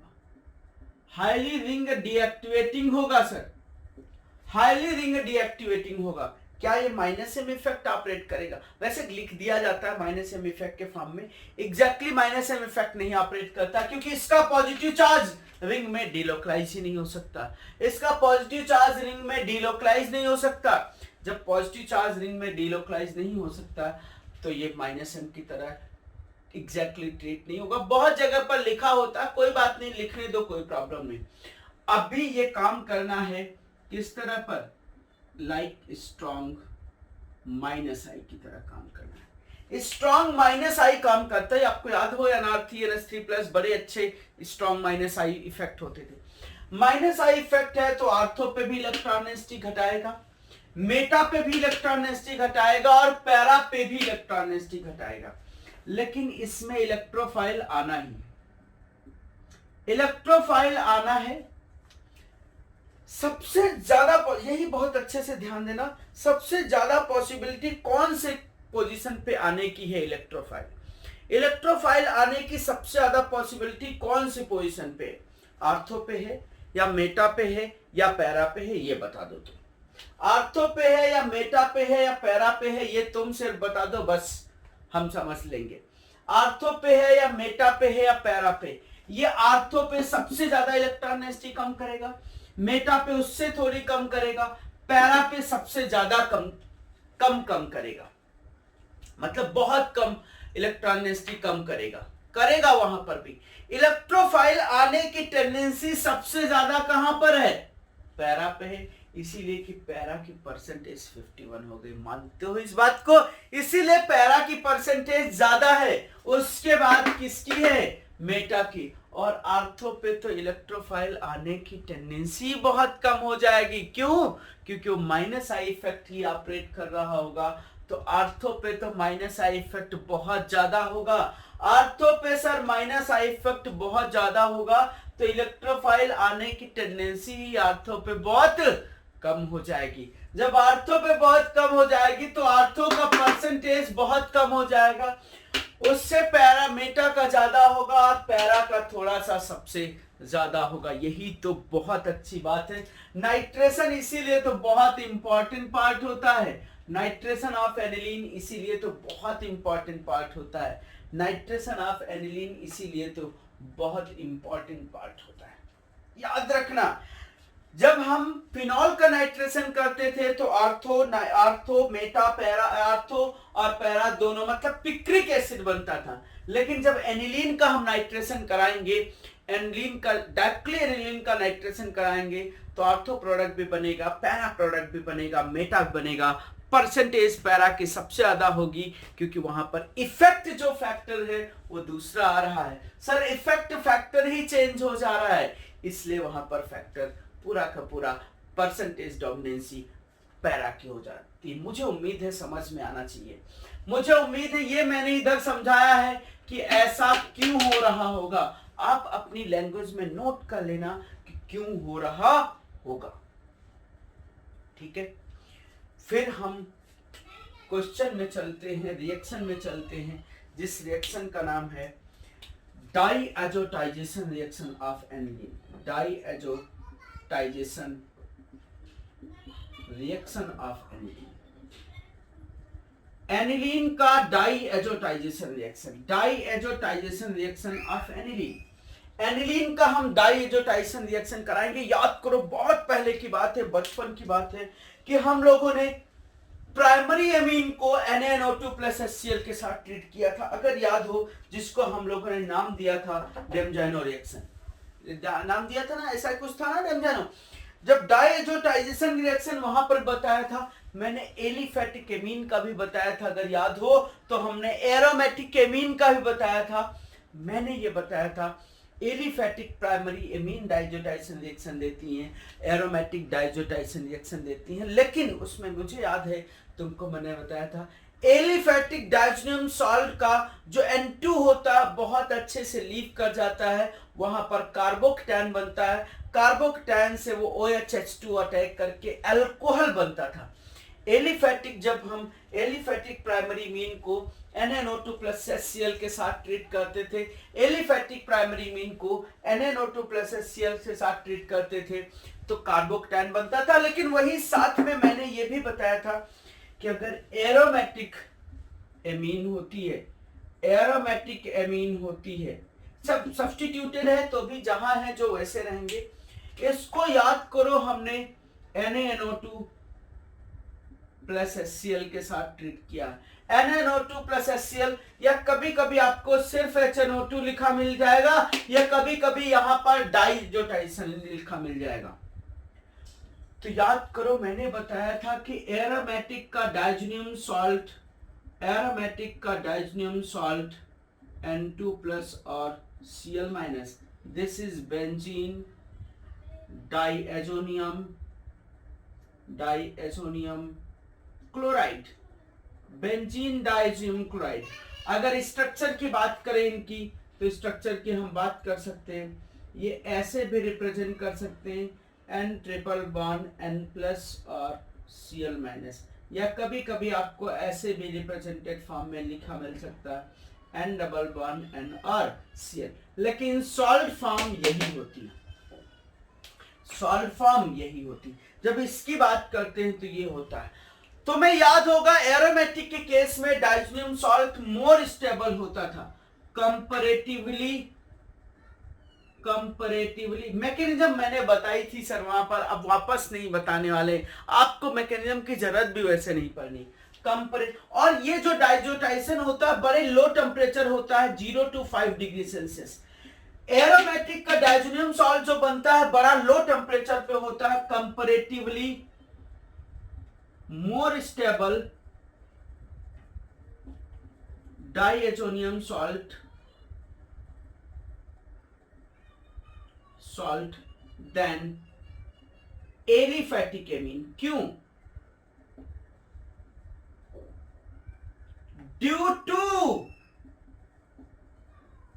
हाईली रिंग डीएक्टिवेटिंग होगा सर, हाईली रिंग डीएक्टिवेटिंग होगा। क्या ये माइनस एम इफेक्ट ऑपरेट करेगा? वैसे लिख दिया जाता है माइनस एम इफेक्ट के फॉर्म में, एग्जैक्टली माइनस एम इफेक्ट नहीं ऑपरेट करता, क्योंकि इसका पॉजिटिव चार्ज रिंग में डिलोकलाइज ही नहीं हो सकता। इसका पॉजिटिव चार्ज रिंग में डिलोकलाइज नहीं हो सकता। जब पॉजिटिव चार्ज रिंग में डिलोकलाइज नहीं हो सकता तो ये माइनस एम की तरह एग्जैक्टली ट्रीट नहीं होगा। बहुत जगह पर लिखा होता, कोई बात नहीं, लिखने दो, कोई प्रॉब्लम नहीं। अभी ये काम करना है किस तरह पर, लाइक स्ट्रॉन्ग माइनस आई की तरह काम करना है। स्ट्रॉन्ग माइनस आई काम करता है, आपको याद हो या नार्थी NH3 प्लस बड़े अच्छे स्ट्रॉन्ग माइनस आई इफेक्ट होते थे। माइनस आई इफेक्ट है तो आर्थो पे भी इलेक्ट्रॉन डेंसिटी घटाएगा, मेटा पे भी इलेक्ट्रॉन डेंसिटी घटाएगा, और पैरा पे भी इलेक्ट्रॉन डेंसिटी घटाएगा। लेकिन इसमें इलेक्ट्रोफाइल आना ही, इलेक्ट्रोफाइल आना है सबसे ज्यादा। यही बहुत अच्छे से ध्यान देना, सबसे ज्यादा पॉसिबिलिटी कौन से पोजीशन पे आने की है? इलेक्ट्रोफाइल। इलेक्ट्रोफाइल आने की सबसे ज्यादा पॉसिबिलिटी कौन से पोजीशन पे? आर्थो पे है, या मेटा पे है, या पैरा पे है? ये बता दो तुम। आर्थो पे है, या मेटा पे है, या पैरा पे है? ये तुम सिर्फ बता दो, बस हम समझ लेंगे। आर्थो पे है, या मेटा पे है, या पैरा पे? ये आर्थो पे सबसे ज्यादा इलेक्ट्रॉन डेंसिटी कम करेगा, मेटा पे उससे थोड़ी कम करेगा, पैरा पे सबसे ज्यादा कम करेगा, मतलब बहुत कम इलेक्ट्रॉन डेंसिटी कम करेगा वहां पर भी। इलेक्ट्रोफाइल आने की टेंडेंसी सबसे ज्यादा कहां पर है? पैरा पे है, इसीलिए कि पैरा की परसेंटेज 51 हो गई। मानते हो इस बात को? इसीलिए पैरा की परसेंटेज ज्यादा है, उसके बाद किसकी है? मेटा की। और आर्थो पे तो इलेक्ट्रोफाइल आने की टेंडेंसी बहुत कम हो जाएगी। क्यों? क्योंकि वो minus I effect he operate कर रहा होगा, तो आर्थो पे तो माइनस आई इफेक्ट बहुत ज्यादा होगा। आर्थो पे सर माइनस आई इफेक्ट बहुत ज्यादा होगा, तो इलेक्ट्रोफाइल आने की टेंडेंसी ही आर्थो पे बहुत कम हो जाएगी। जब आर्थो पे बहुत कम हो जाएगी तो आर्थो का परसेंटेज बहुत कम हो जाएगा, उससे पैरा मेटा का ज्यादा होगा, और पैरा का थोड़ा सा सबसे ज्यादा होगा। यही तो बहुत अच्छी बात है। नाइट्रेशन इसीलिए तो बहुत इंपॉर्टेंट पार्ट होता है। नाइट्रेशन ऑफ एनिलीन इसीलिए तो बहुत इंपॉर्टेंट पार्ट होता है। नाइट्रेशन ऑफ एनिलीन इसीलिए तो बहुत इंपॉर्टेंट पार्ट होता है। याद रखना, जब हम फिनॉल का नाइट्रेशन करते थे तो आर्थो मेटा पैरा, आर्थो और पैरा दोनों मतलब पिक्रिक एसिड बनता था। लेकिन जब एनिलीन का हम नाइट्रेशन कराएंगे, एनिलीन का डायरेक्टली एनिलीन का नाइट्रेशन कराएंगे तो आर्थो प्रोडक्ट भी बनेगा, पैरा प्रोडक्ट भी बनेगा, मेटा भी बनेगा। परसेंटेज पैरा की सबसे ज्यादा होगी, क्योंकि वहां पर इफेक्ट जो फैक्टर है वो दूसरा आ रहा है। सर इफेक्ट फैक्टर ही चेंज हो जा रहा है, इसलिए वहां पर फैक्टर पूरा का पूरा परसेंटेज डोमिनेंसी पैरा की हो जाती है। मुझे उम्मीद है समझ में आना चाहिए। मुझे उम्मीद है ये मैंने इधर समझाया है कि ऐसा क्यों हो रहा होगा। आप अपनी लैंग्वेज में नोट कर लेना कि क्यों हो रहा होगा, ठीक है। फिर हम क्वेश्चन में चलते हैं, रिएक्शन में चलते हैं, जिस रिएक्शन का नाम है diazotization reaction of aniline, diazotization reaction of aniline, aniline का diazotization reaction, diazotization reaction of aniline, aniline का हम डाईएजोटाइजेशन रिएक्शन कराएंगे। याद करो बहुत पहले की बात है, बचपन की बात है कि हम लोगों ने प्राइमरी एमीन को NaNO2 प्लस HCl के साथ ट्रीट किया था, अगर याद हो, जिसको हम लोगों ने नाम दिया था डेमजाइनो रिएक्शन, नाम दिया था ना, ऐसा कुछ था ना डेमजाइनो। जब डाईएजोटाइजेशन रिएक्शन वहां पर बताया था, मैंने एलिफेटिक एमीन का भी बताया था, अगर याद हो तो हमने एरोमेटिक एमीन का भी बताया था। मैंने ये बताया था aliphatic primary amine diazotization reaction देती हैं, एरोमेटिक डाइजोटाइजेशन रिएक्शन देती हैं, लेकिन उसमें मुझे याद है तुमको मैंने बताया था एलिफेटिक डाइजोनियम सॉल्ट का जो N2 होता है बहुत अच्छे से लीव कर जाता है, वहां पर कार्बोक्टेन बनता है, कार्बोक्टेन से वो OHH2 अटैक करके अल्कोहल बनता था। एलिफेटिक, जब हम एलिफेटिक प्राइमरी मीन को NaNO2 प्लस HCl के साथ ट्रीट करते थे, एलिफेटिक प्राइमरी मीन को NaNO2 प्लस HCl के साथ ट्रीट करते थे तो कार्बोक्टेन बनता था। लेकिन वही साथ में मैंने ये भी बताया था कि अगर एरोमेटिक एमीन होती है, एरोमेटिक एमीन होती है, सब सब्स्टिट्यूटेड है तो भी जहां है जो वैसे रहेंगे। इसको याद करो, हमने NaNO2 प्लस HCl के साथ ट्रीट किया। NaNO2 प्लस HCl, या कभी कभी आपको सिर्फ HNO2 लिखा मिल जाएगा, या कभी कभी यहां पर डाइजोटाइजेशन लिखा मिल जाएगा। तो याद करो मैंने बताया था कि एरोमेटिक का डाइजोनियम सॉल्ट, एरोमेटिक का डाइजोनियम सॉल्ट N2 प्लस और Cl minus, this is benzene diazonium, diazonium chloride, benzene diazonium chloride. अगर स्ट्रक्चर की बात करें इनकी, तो स्ट्रक्चर की हम बात कर सकते हैं, ये ऐसे भी रिप्रेजेंट कर सकते हैं N triple bond N plus और Cl माइनस, या कभी कभी आपको ऐसे भी रिप्रेजेंटेड फॉर्म में लिखा मिल सकता है N डबल बॉन्ड N और Cl, लेकिन सॉल्ट फॉर्म यही होती है, सॉल्ट फॉर्म यही होती। जब इसकी बात करते हैं तो ये होता है। तुम्हें याद होगा एरोमेटिक के केस में डाइजोनियम सॉल्ट मोर स्टेबल होता था कंपैरेटिवली, कंपैरेटिवली। मैकेनिज्म मैंने बताई थी सर वहां पर, अब वापस नहीं बताने वाले, आपको मैकेनिज्म की जरूरत भी वैसे नहीं पड़नी। और ये जो डाइजोटाइजेशन होता है बड़े लो टेम्परेचर होता है, 0 to 5 डिग्री सेल्सियस। एरोमेटिक का डाइजोनियम सॉल्ट जो बनता है बड़ा लो टेम्परेचर पे होता है, comparatively more stable diazonium salt than aliphatic amine. क्यों? Due to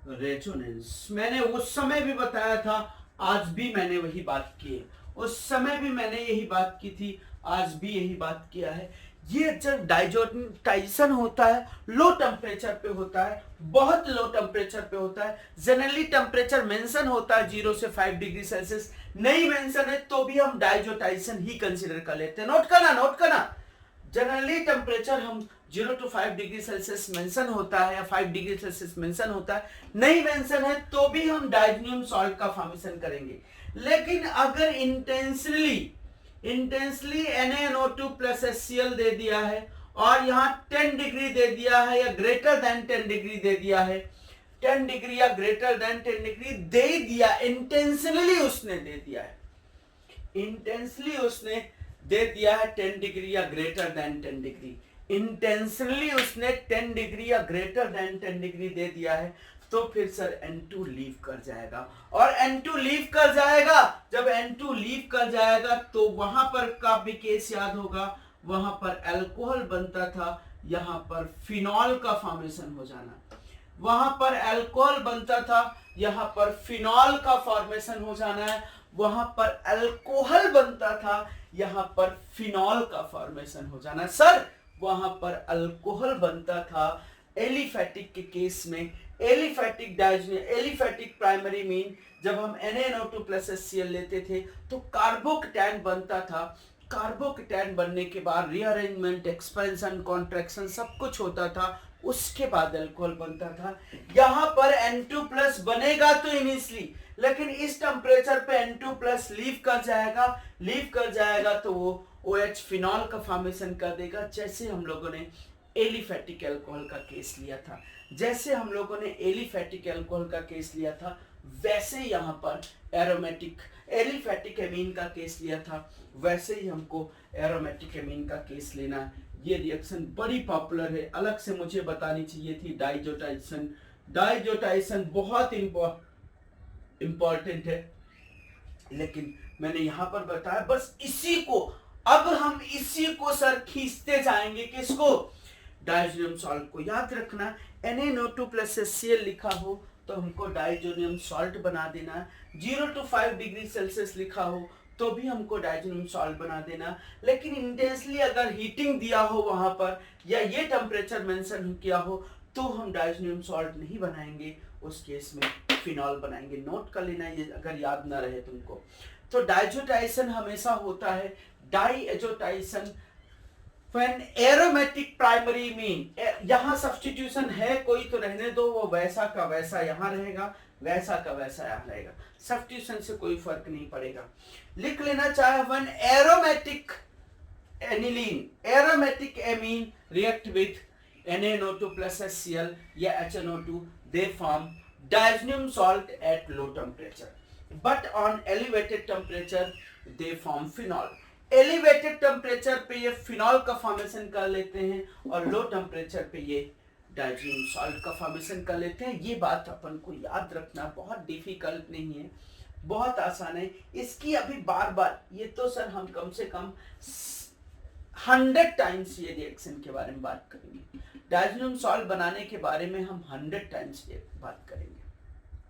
resonance. मैंने उस समय भी बताया था, आज भी मैंने वही बात की है, उस समय भी मैंने यही बात की थी, आज भी यही बात किया है। ये जब डाइजोटाइजेशन होता है लो टेम्परेचर पे होता है, बहुत लो टेम्परेचर पे होता है। जनरली टेम्परेचर मेंशन होता है 0 से 5 डिग्री सेल्सियस, नहीं मेंशन है तो भी हम डाइजोटाइजेशन ही कंसीडर कर लेते हैं। नोट करना, नोट करना, जनरली टेम्परेचर हम 0 to 5 डिग्री सेल्सियस मेंशन होता है या 5 डिग्री सेल्सियस मेंशन होता है, नहीं मेंशन है तो भी हम डाइजोनियम सॉल्ट का फॉर्मेशन करेंगे। लेकिन अगर इंटेंसली NaNO2 प्लस HCl दे दिया है और यहाँ 10 डिग्री दे दिया है या ग्रेटर देन 10 डिग्री दे दिया है, 10 डिग्री या ग्रेटर देन 10 डिग्री दे दिया, इंटेंशनली उसने दे दिया है, इंटेंशनली उसने दे दिया है 10 डिग्री या ग्रेटर देन 10 डिग्री, इंटेंशनली उसने 10 डिग्री या ग्रेटर देन 10 डिग्री दे दिया है, तो फिर सर N2 लीव कर जाएगा। और N2 लीव कर जाएगा, जब N2 लीव कर जाएगा तो वहां पर का भी केस याद होगा, वहां पर अल्कोहल बनता था, यहां पर फिनॉल का फॉर्मेशन हो जाना, वहां पर अल्कोहल बनता था, यहां पर फिनॉल का फॉर्मेशन हो जाना है, वहां पर अल्कोहल बनता था, यहां पर फिनॉल का फॉर्मेशन हो जाना। सर वहां पर अल्कोहल बनता था एलिफेटिक के केस में, एलिफेटिक प्राइमरी मीन, जब हम NaNO2 प्लस HCl लेते थे तो कार्बोकेटायन बनता था। कार्बोकेटायन बनने के बाद रीअरेंजमेंट, एक्सपेंशन, कॉन्ट्रैक्शन सब कुछ होता था, उसके बाद अल्कोहल बनता था। यहाँ पर N2 प्लस बनेगा तो इनिशियली, लेकिन इस टेम्परेचर पे N2 प्लस लीव कर जाएगा तो वो OH फिनॉल का फॉर्मेशन कर देगा। जैसे हम लोगों ने एलिफेटिक अल्कोहल का केस लिया था, वैसे यहाँ पर एलिफेटिक एमीन का केस लिया था, वैसे ही हमको एरोमेटिक एमीन का केस लेना है। ये रिएक्शन बड़ी पॉपुलर है, अलग से मुझे बतानी चाहिए थी। डाइजोटाइसन बहुत इंपॉर्टेंट है, लेकिन मैंने यहाँ पर बताया बस इसी को। अब हम इसी को सर खींचते जाएंगे, किसको? डाइजोनियम सॉल्ट को। याद रखना NaNO2 प्लस HCl लिखा हो तो हमको डाइजोनियम सॉल्ट बना देना। 0 to 5 डिग्री सेल्सियस लिखा हो तो भी हमको डाइजोनियम सॉल्ट बना देना। लेकिन इंटेंसली अगर हीटिंग दिया हो वहां पर, या ये टेम्परेचर मेंशन किया हो, तो हम डाइजोनियम सॉल्ट नहीं बनाएंगे, उस केस में फिनॉल बनाएंगे। नोट कर लेना ये, अगर याद ना रहे तुमको। तो डाइजोटाइसन हमेशा होता है डाइएजोटाइसन when aromatic primary mean, यहाँ सब्स्टिट्यूशन है कोई तो रहने दो, वो वैसा का वैसा यहाँ रहेगा, वैसा का वैसा यहाँ रहेगा, सब्स्टिट्यूशन से कोई फर्क नहीं पड़ेगा। लिख लेना चाहे when aromatic amine react with NaNO2 plus HCl या HNO2, they form diazonium salt at low temperature, but on elevated temperature they form phenol। Elevated temperature पे ये फिनॉल का फॉर्मेशन कर लेते हैं और लो टेम्परेचर पे ये डाइजोनियम सॉल्ट का फॉर्मेशन कर लेते हैं। ये बात अपन को याद रखना, बहुत डिफिकल्ट नहीं है, बहुत आसान है। इसकी अभी बार बार, ये तो सर हम कम से कम 100 टाइम्स ये रिएक्शन के बारे में बात करेंगे। डाइजोनियम सॉल्ट बनाने के बारे में हम 100 टाइम्स ये बात करेंगे,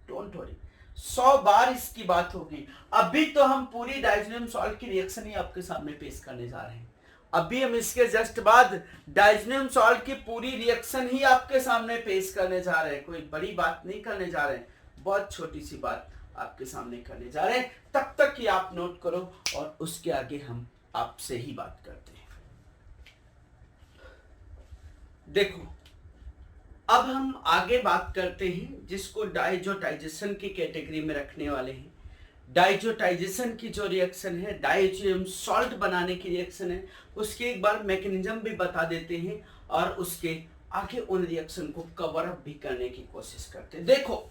डोंट वरी। 100 बार इसकी बात होगी। अभी तो हम पूरी डाइजोनियम सॉल्ट की रिएक्शन ही आपके सामने पेश करने जा रहे हैं। अभी हम इसके जस्ट बाद डाइजोनियम सॉल्ट की पूरी रिएक्शन ही आपके सामने पेश करने जा रहे हैं। कोई बड़ी बात नहीं करने जा रहे हैं, बहुत छोटी सी बात आपके सामने करने जा रहे हैं। तब तक ही आप नोट करो और उसके आगे हम आपसे ही बात करते हैं। देखो, अब हम आगे बात करते हैं जिसको डाइजोटाइजेशन की कैटेगरी में रखने वाले हैं। डाइजोटाइजेशन की जो रिएक्शन है, डाइजोनियम सॉल्ट बनाने की रिएक्शन है, उसके एक बार मैकेनिज्म भी बता देते हैं और उसके आगे उन रिएक्शन को कवर अप भी करने की कोशिश करते हैं। देखो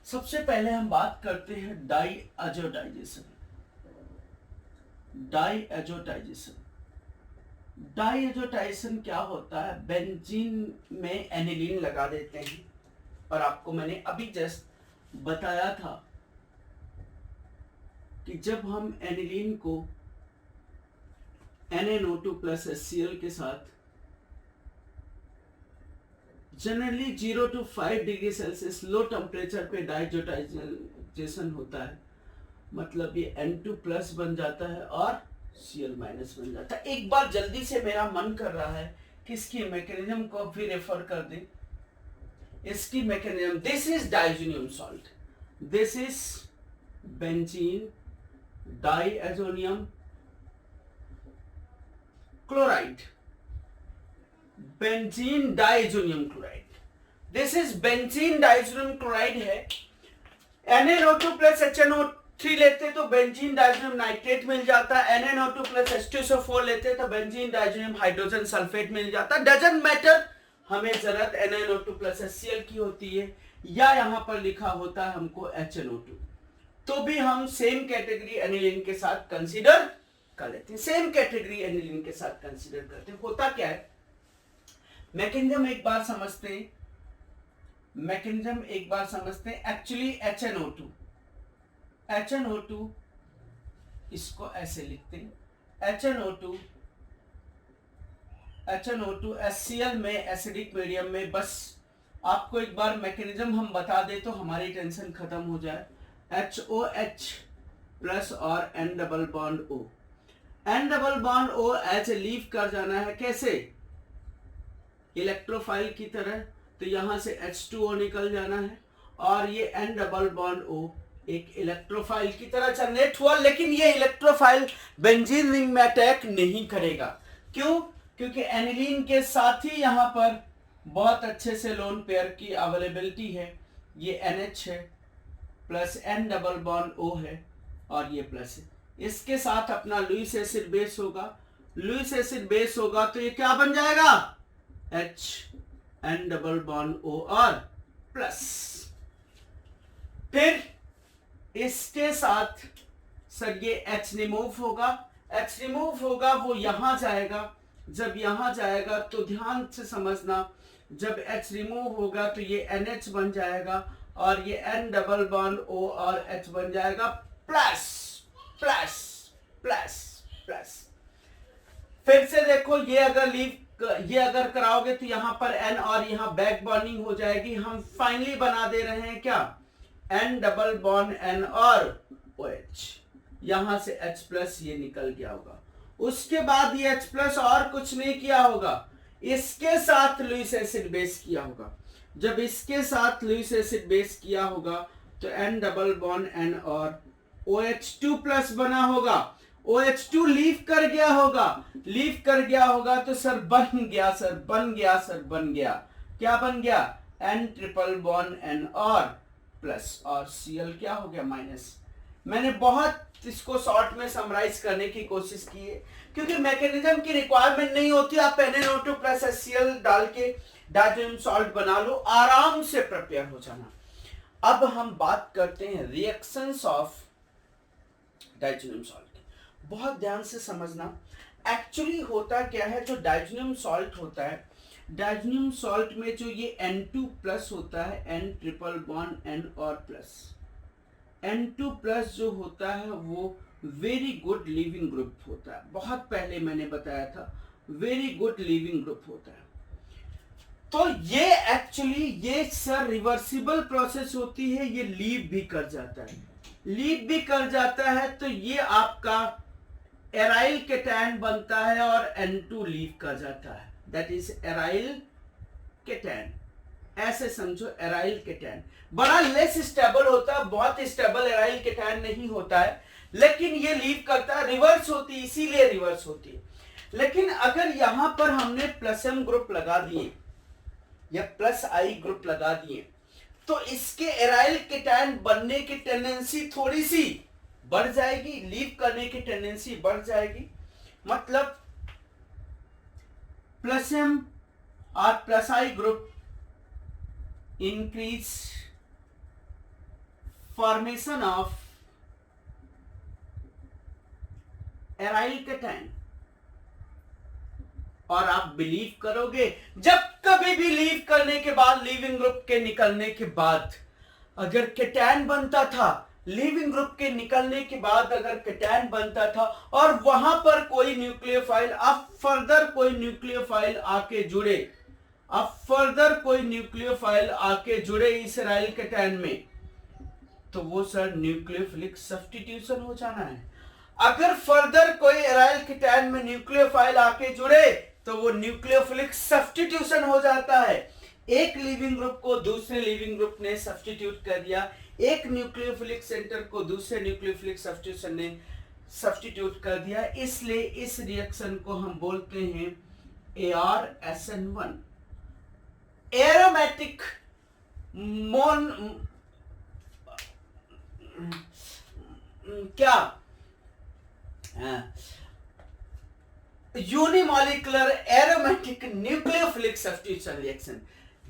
सबसे पहले हम बात करते हैं डाइएजोटाइजेशन क्या होता है? बेंजीन में एनिलीन लगा देते हैं, और आपको मैंने अभी जस्ट बताया था कि जब हम एनिलीन को NaNO2 प्लस HCl के साथ generally 0 to 5 degree Celsius low temperature पे डाइजोटाइजेशन होता है, मतलब ये N2 प्लस बन जाता है और Cl माइनस बन जाता है। एक बार जल्दी से मेरा मन कर रहा है कि इसकी मैकेनिज्म को भी रेफर कर दें। इसकी mechanism, this is diazonium salt, this is benzene diazonium chloride, benzene diazonium chloride, this is benzene diazonium chloride है। NaNO2 प्लस HNO3 लेते तो बेंजीन डाइएजोनियम नाइट्रेट मिल जाता है, NaNO2 प्लस H2SO4 लेते तो बेंजीन डाइएजोनियम हाइड्रोजन सल्फेट मिल जाता। Doesn't matter, हमें जरूरत NaNO2 प्लस HCl की होती है, या यहाँ पर लिखा होता है हमको HNO2, तो भी हम सेम कैटेगरी एनिलीन के साथ कंसीडर कर लेते हैं। सेम कैटेगरी एनिलीन के साथ कंसीडर करते हैं। होता क्या है, मैकेनिज्म एक बार समझते हैं। एक्चुअली HNO2 इसको ऐसे लिखते हैं, HNO2 HCl में एसिडिक मीडियम में। बस आपको एक बार मैकेनिज्म हम बता दे तो हमारी टेंशन खत्म हो जाए। HOH प्लस और N double bond O H leave कर जाना है। कैसे? इलेक्ट्रोफाइल की तरह तो यहां से H2O निकल जाना है और ये N डबल बॉन्ड O एक इलेक्ट्रोफाइल की तरह जनरेट हुआ, लेकिन ये इलेक्ट्रोफाइल बेंजीन रिंग में अटैक नहीं करेगा। क्यों? क्योंकि एनिलीन के साथ ही यहां पर बहुत अच्छे से लोन पेयर की अवेलेबिलिटी है। ये NH है plus N double bond O है और ये प्लस है। इसके साथ अपना लुईस एसिड बेस होगा। लुईस एसिड बेस होगा तो ये क्या बन जाएगा? H N double bond O और प्लस। फिर इसके साथ सर ये H रिमूव होगा। H रिमूव होगा वो यहां जाएगा। जब यहां जाएगा तो ध्यान से समझना, जब H रिमूव होगा तो ये NH बन जाएगा और ये N डबल बॉन्ड O और H बन जाएगा प्लस प्लस प्लस प्लस। फिर से देखो, ये अगर कराओगे तो यहां पर N और यहां बैक बॉन्डिंग हो जाएगी। हम फाइनली बना दे रहे हैं क्या? N डबल बॉन्ड N और OH। यहां से H प्लस ये निकल गया होगा। उसके बाद ये H प्लस और कुछ नहीं किया होगा, इसके साथ लुईस एसिड बेस किया होगा। जब इसके साथ लुईस एसिड बेस किया होगा तो N डबल बॉन्ड N और OH2 प्लस बना होगा। OH2 लीव कर गया होगा। लीव कर गया होगा तो सर बन गया, सर बन गया, सर बन गया। क्या बन गया? N ट्रिपल बॉन्ड N और प्लस और Cl क्या हो गया? माइनस। मैंने बहुत इसको शॉर्ट में समराइज करने की कोशिश की है क्योंकि मैकेनिज्म की रिक्वायरमेंट नहीं होती। आप NaNO2 प्लस HCl डाल के डाइज़ोनियम सॉल्ट बना लो, आराम से प्रिपेयर हो जाना। अब हम बात करते हैं रिएक्शंस ऑफ डाइज़ोनियम सॉल्ट की। बहुत ध्यान से समझना, एक्चुअली होता क्या है, जो डाइज़ोनियम सॉल्ट होता है, डाइज़ोनियम सॉल्ट में जो ये N2 प्लस होता है, N ट्रिपल बॉन्ड N और प्लस, N2 प्लस जो होता है वो वेरी गुड लीविंग ग्रुप होता है। बहुत पहले मैंने बताया था, वेरी गुड लीविंग ग्रुप होता है। तो ये एक्चुअली ये सर रिवर्सिबल प्रोसेस होती है। ये लीव भी कर जाता है, लीव भी कर जाता है तो ये आपका एराइल केटैन बनता है और N2 लीव कर जाता है, दैट इज एराइल केटैन। ऐसे समझो, एराइल केटैन बड़ा लेस स्टेबल होता है, बहुत स्टेबल एराइल केटैन नहीं होता है, लेकिन ये लीव करता है, रिवर्स होती है, इसीलिए रिवर्स होती है। लेकिन अगर यहां पर हमने प्लस M ग्रुप लगा दिए या प्लस I ग्रुप लगा दिए तो इसके एराइल केटैन बनने की टेंडेंसी थोड़ी सी बढ़ जाएगी, लीव करने की टेंडेंसी बढ़ जाएगी। मतलब प्लस M और plus I group increase formation of aryl cation. और आप बिलीव करोगे, जब कभी भी लीव करने के बाद, लीविंग ग्रुप के निकलने के बाद अगर केटैन बनता था, लीविंग ग्रुप के निकलने के बाद अगर केटैन बनता था और वहां पर कोई न्यूक्लियोफाइल, अब फर्दर कोई न्यूक्लियोफाइल आके जुड़े, अब फर्दर कोई न्यूक्लियोफाइल आके जुड़े इस एराइल केटैन में, तो वो सर न्यूक्लियोफिलिक सब्स्टिट्यूशन हो जाना है। अगर फर्दर कोई एराइल केटैन में न्यूक्लियोफाइल आके जुड़े तो वो न्यूक्लियोफिलिक सब्स्टिट्यूशन हो जाता है। एक लिविंग ग्रुप को दूसरे लिविंग ग्रुप ने सब्स्टिट्यूट कर दिया, एक न्यूक्लियोफिलिक सेंटर को दूसरे न्यूक्लियोफिलिक सब्स्टिट्यूशन ने सब्स्टिट्यूट कर दिया। इसलिए इस रिएक्शन को हम बोलते हैं ArSN1, aromatic unimolecular aromatic nucleophilic substitution reaction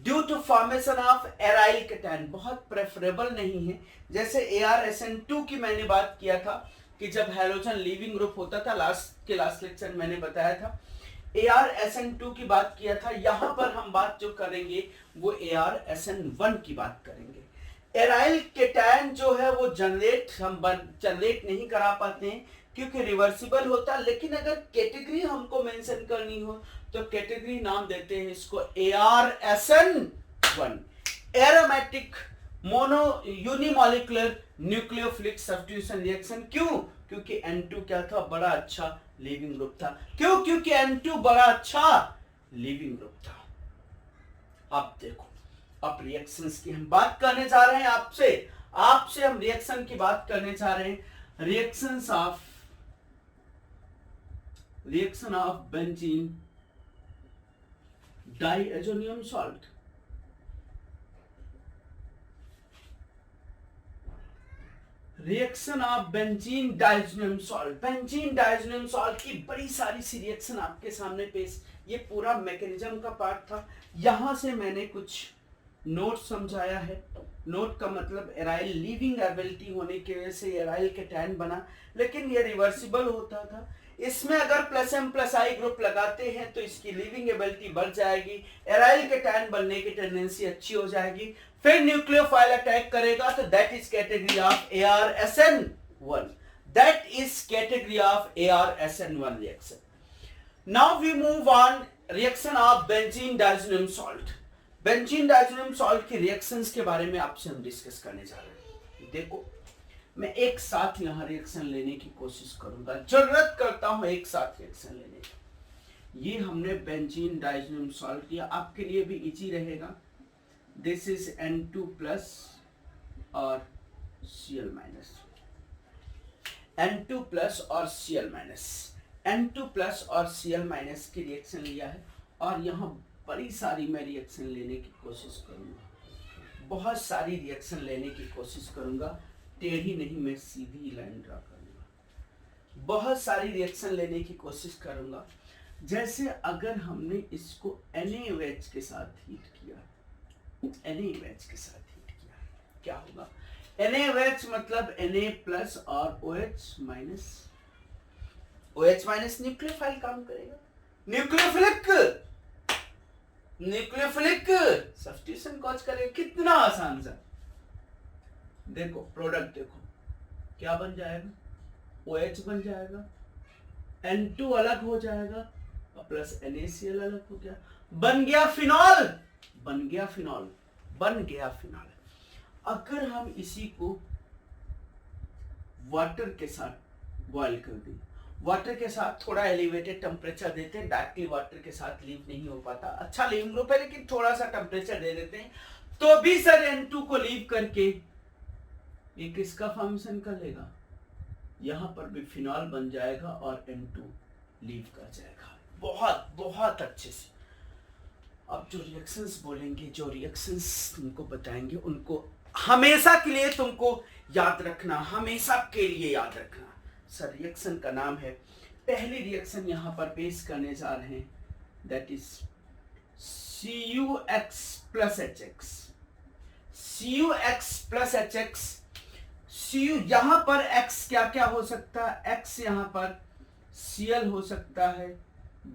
due to formation of aryl cation। बहुत प्रेफरेबल नहीं है। जैसे ArSN2 की मैंने बात किया था कि जब हैलोजन लीविंग ग्रुप होता था, लास्ट लेक्चर मैंने बताया था, ArSN2 की बात किया था। यहां पर हम बात जो करेंगे वो ArSN1 की बात करेंगे। एराइल केटैन जो है वो जनरेट नहीं करा पाते हैं क्योंकि रिवर्सिबल होता, लेकिन अगर कैटेगरी हमको मेंशन करनी हो तो कैटेगरी नाम देते हैं इसको ArSN1, aromatic mono unimolecular nucleophilic substitution reaction. क्यों? क्योंकि N2 क्या था? बड़ा अच्छा लीविंग ग्रुप था। क्यों? क्योंकि N2 बड़ा अच्छा लीविंग ग्रुप था। अब देखो अब रिएक्शंस की हम बात करने जा रहे हैं आपसे हम रिएक्शन की बात करने जा रहे हैं। Reaction of benzene diazonium salt. Reaction of benzene diazonium salt. Benzene diazonium salt की बड़ी सारी सी रिएक्शन आपके सामने पेश, ये पूरा मैकेनिज्म का पार्ट था। यहां से मैंने कुछ नोट समझाया है। नोट का मतलब एराइल लीविंग एबिलिटी होने की वजह से एराइल केटायन बना, लेकिन ये रिवर्सिबल होता था। इसमें अगर प्लस एम प्लस आई ग्रुप लगाते हैं तो इसकी लीविंग एबिलिटी बढ़ जाएगी, एराइल केटायन बनने की टेंडेंसी अच्छी हो जाएगी। फिर न्यूक्लियोफाइल अटैक करेगा तो that is category of ArSN1। That is category of ArSN1 reaction. Now we move on reaction of benzene diazonium salt. Benzene diazonium salt की रिएक्शंस के बारे में आपसे हम डिस्कस करने जा रहे हैं। देखो, मैं एक साथ यहां रिएक्शन लेने की कोशिश करूंगा, जरूरत करता हूं एक साथ रिएक्शन लेने की। ये हमने बेंजीन डाइएजोनियम सॉल्ट किया, आपके लिए भी इजी रहेगा। दिस इज N2 प्लस और Cl माइनस, N2 प्लस और Cl माइनस, N2 प्लस और Cl माइनस की रिएक्शन लिया है और यहाँ बड़ी सारी मैं रिएक्शन लेने की कोशिश करूंगा, बहुत सारी रिएक्शन लेने की कोशिश करूंगा। टेढ़ी नहीं, मैं सीधी लाइन ड्रा करूंगा, बहुत सारी रिएक्शन लेने की कोशिश करूंगा। जैसे अगर हमने इसको NaOH के साथ हीट किया, NaOH के साथ हीट किया, क्या होगा? NaOH मतलब Na प्लस और OH minus. OH minus nucleophile काम करेगा, न्यूक्लियोफिलिक सब्स्टिट्यूशन कॉज करेगा। कितना आसान सा। देखो प्रोडक्ट, देखो क्या बन जाएगा, OH बन जाएगा, N2 अलग हो जाएगा और प्लस NaCl अलग हो गया, बन गया फिनॉल। अगर हम इसी को वाटर के साथ बॉयल कर दें, वाटर के साथ थोड़ा एलिवेटेड टेम्परेचर देते हैं, डायरेक्टली वाटर के साथ लीव नहीं हो पाता, अच्छा लीविंग ग्रुप है लेकिन थोड़ा सा टेम्परेचर दे देते हैं, तो भी सर N2 को लीव करके ये किसका फॉर्मेशन कर लेगा, यहां पर भी फिनॉल बन जाएगा और N2 लीव कर जाएगा। बहुत बहुत अच्छे से। अब जो रिएक्शंस बोलेंगे, जो रिएक्शंस तुमको बताएंगे, उनको हमेशा के लिए तुमको याद रखना, हमेशा के लिए याद रखना। सर रिएक्शन का नाम है, पहली रिएक्शन यहां पर पेश करने जा रहे हैं, that is CuX plus HX। CuX plus HX, Cu यहां पर X क्या क्या हो सकता है, X यहां पर Cl हो सकता है,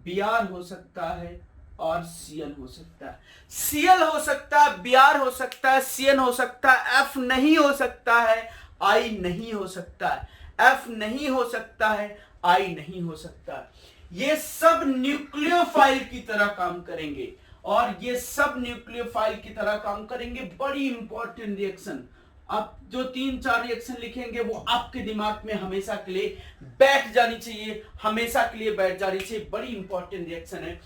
Br हो सकता है और Cn हो सकता है। Cl हो सकता है, Br हो सकता है, Cn हो सकता है, F नहीं हो सकता है, I नहीं हो सकता है, F नहीं हो सकता है, I नहीं हो सकता है। ये सब न्यूक्लियोफाइल की तरह काम करेंगे और ये सब न्यूक्लियोफाइल की तरह काम करेंगे। बड़ी इंपॉर्टेंट रिएक्शन। अब जो 3-4 रिएक्शन लिखेंगे वो आपके दिमाग में हमेशा के लिए बैठ जानी चाहिए, हमेशा के लिए बैठ जानी चाहिए। बड़ी इंपॉर्टेंट रिएक्शन है।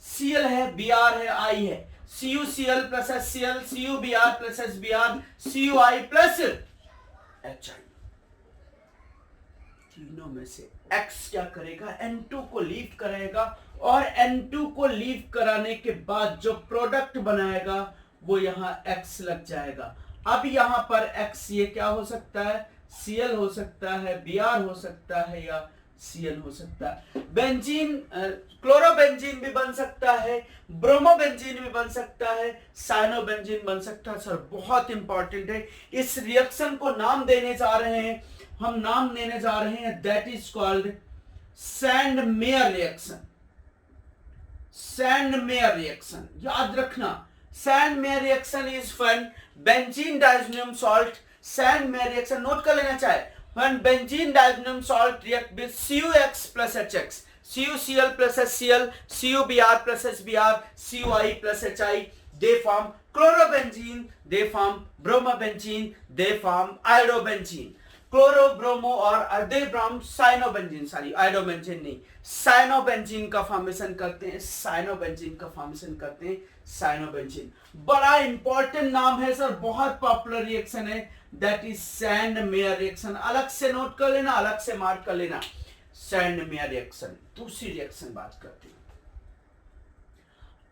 Cl है, Br है, I है, CuCl plus HCl, CuBr plus HBr, CuI plus HI। तीनों में से X क्या करेगा, N2 को लीव कराएगा और N2 को लीव कराने के बाद जो प्रोडक्ट बनाएगा वो यहां X लग जाएगा। अब यहां पर X ये क्या हो सकता है, Cl हो सकता है, Br हो सकता है या Cn हो सकता है। बेंजीन, क्लोरोबेंजीन भी बन सकता है, ब्रोमोबेंजीन भी बन सकता है, साइनोबेंजीन बन सकता है। सर बहुत इंपॉर्टेंट है। इस रिएक्शन को नाम देने जा रहे हैं, हम नाम देने जा रहे हैं, that is called Sandmeyer reaction. Sandmeyer reaction याद रखना। Sandmeyer reaction is when benzene diazonium salt, Sandmeyer reaction note कर लेना चाहे, when benzene diazoxide salt react with CuX plus HX, CuCl plus HCl, CuBr plus HBr, CuI plus HI, they form chlorobenzene, they form bromobenzene, they form iodobenzene. क्लोरोब्रोमो और अर्धेब्रोम cyanobenzene, sorry iodobenzene नहीं, cyanobenzene का formation करते हैं, cyanobenzene का formation करते हैं, cyanobenzene. बड़ा important नाम है सर, बहुत पॉपुलर रिएक्शन है, that is sand mayor reaction. अलग से नोट कर लेना, अलग से मार्क कर लेना, सैंड मेयर रिएक्शन। दूसरी रिएक्शन बात करते हैं,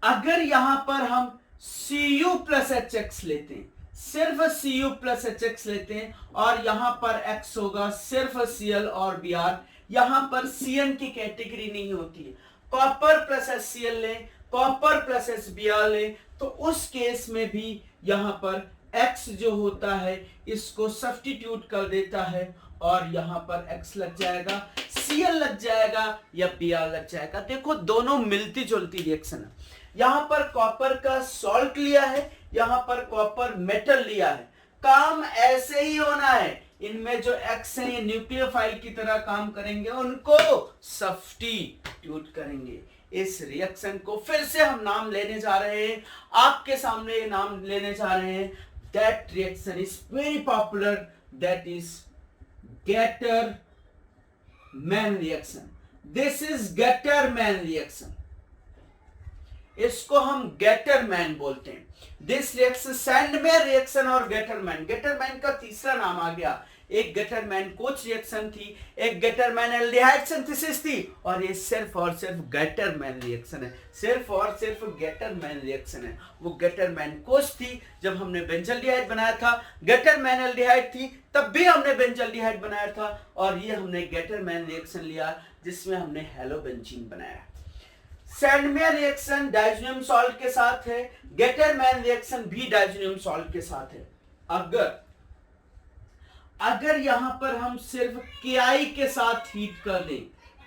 अगर यहां पर हम Cu प्लस HX लेते हैं, सिर्फ Cu प्लस HX लेते हैं, और यहां पर X होगा सिर्फ Cl और Br, यहां पर Cn की कैटेगरी नहीं होती है। कॉपर प्लस HCl लें, कॉपर प्लस HBr लें, तो उस केस में भी यहां पर X जो होता है इसको सब्स्टिट्यूट कर देता है, और यहां पर X लग जाएगा, Cl लग जाएगा या Br लग जाएगा। देखो दोनों मिलती जुलती रिएक्शन है। यहां पर कॉपर का सॉल्ट लिया है, यहां पर कॉपर मेटल लिया है, काम ऐसे ही होना है। इनमें जो एक्स है ये न्यूक्लियोफाइल की तरह काम करेंगे, उनको सब्स्टिट्यूट करेंगे। इस रिएक्शन को फिर से हम नाम लेने जा रहे हैं, आपके सामने ये नाम लेने जा रहे हैं। That reaction is very popular, that is Gattermann reaction. This is Gattermann reaction, इसको हम गेटरमैन बोलते हैं। दिस रिएक्शन सैंडमेयर रिएक्शन और गेटरमैन, गेटरमैन का तीसरा नाम आ गया। एक गेटरमैन कोच रिएक्शन थी, एक गेटरमैन एल्डिहाइड सिंथेसिस थी, और ये सिर्फ और सिर्फ गेटरमैन रिएक्शन है, सिर्फ और सिर्फ गेटरमैन रिएक्शन है। वो गेटरमैन कोच थी जब हमने बेंजल्डिहाइड बनाया था, गेटरमैन एल्डिहाइड थी तब भी हमने बेंजल्डिहाइड बनाया था, और ये हमने गेटरमैन रिएक्शन लिया जिसमें हमने हैलोबेंजीन बनाया। सैंडमेयर रिएक्शन डाइज़ोनियम सॉल्ट के साथ है, गेटरमैन रिएक्शन भी डाइज़ोनियम सॉल्ट के साथ है। अगर यहां पर हम सिर्फ KI के साथ हीट कर दें,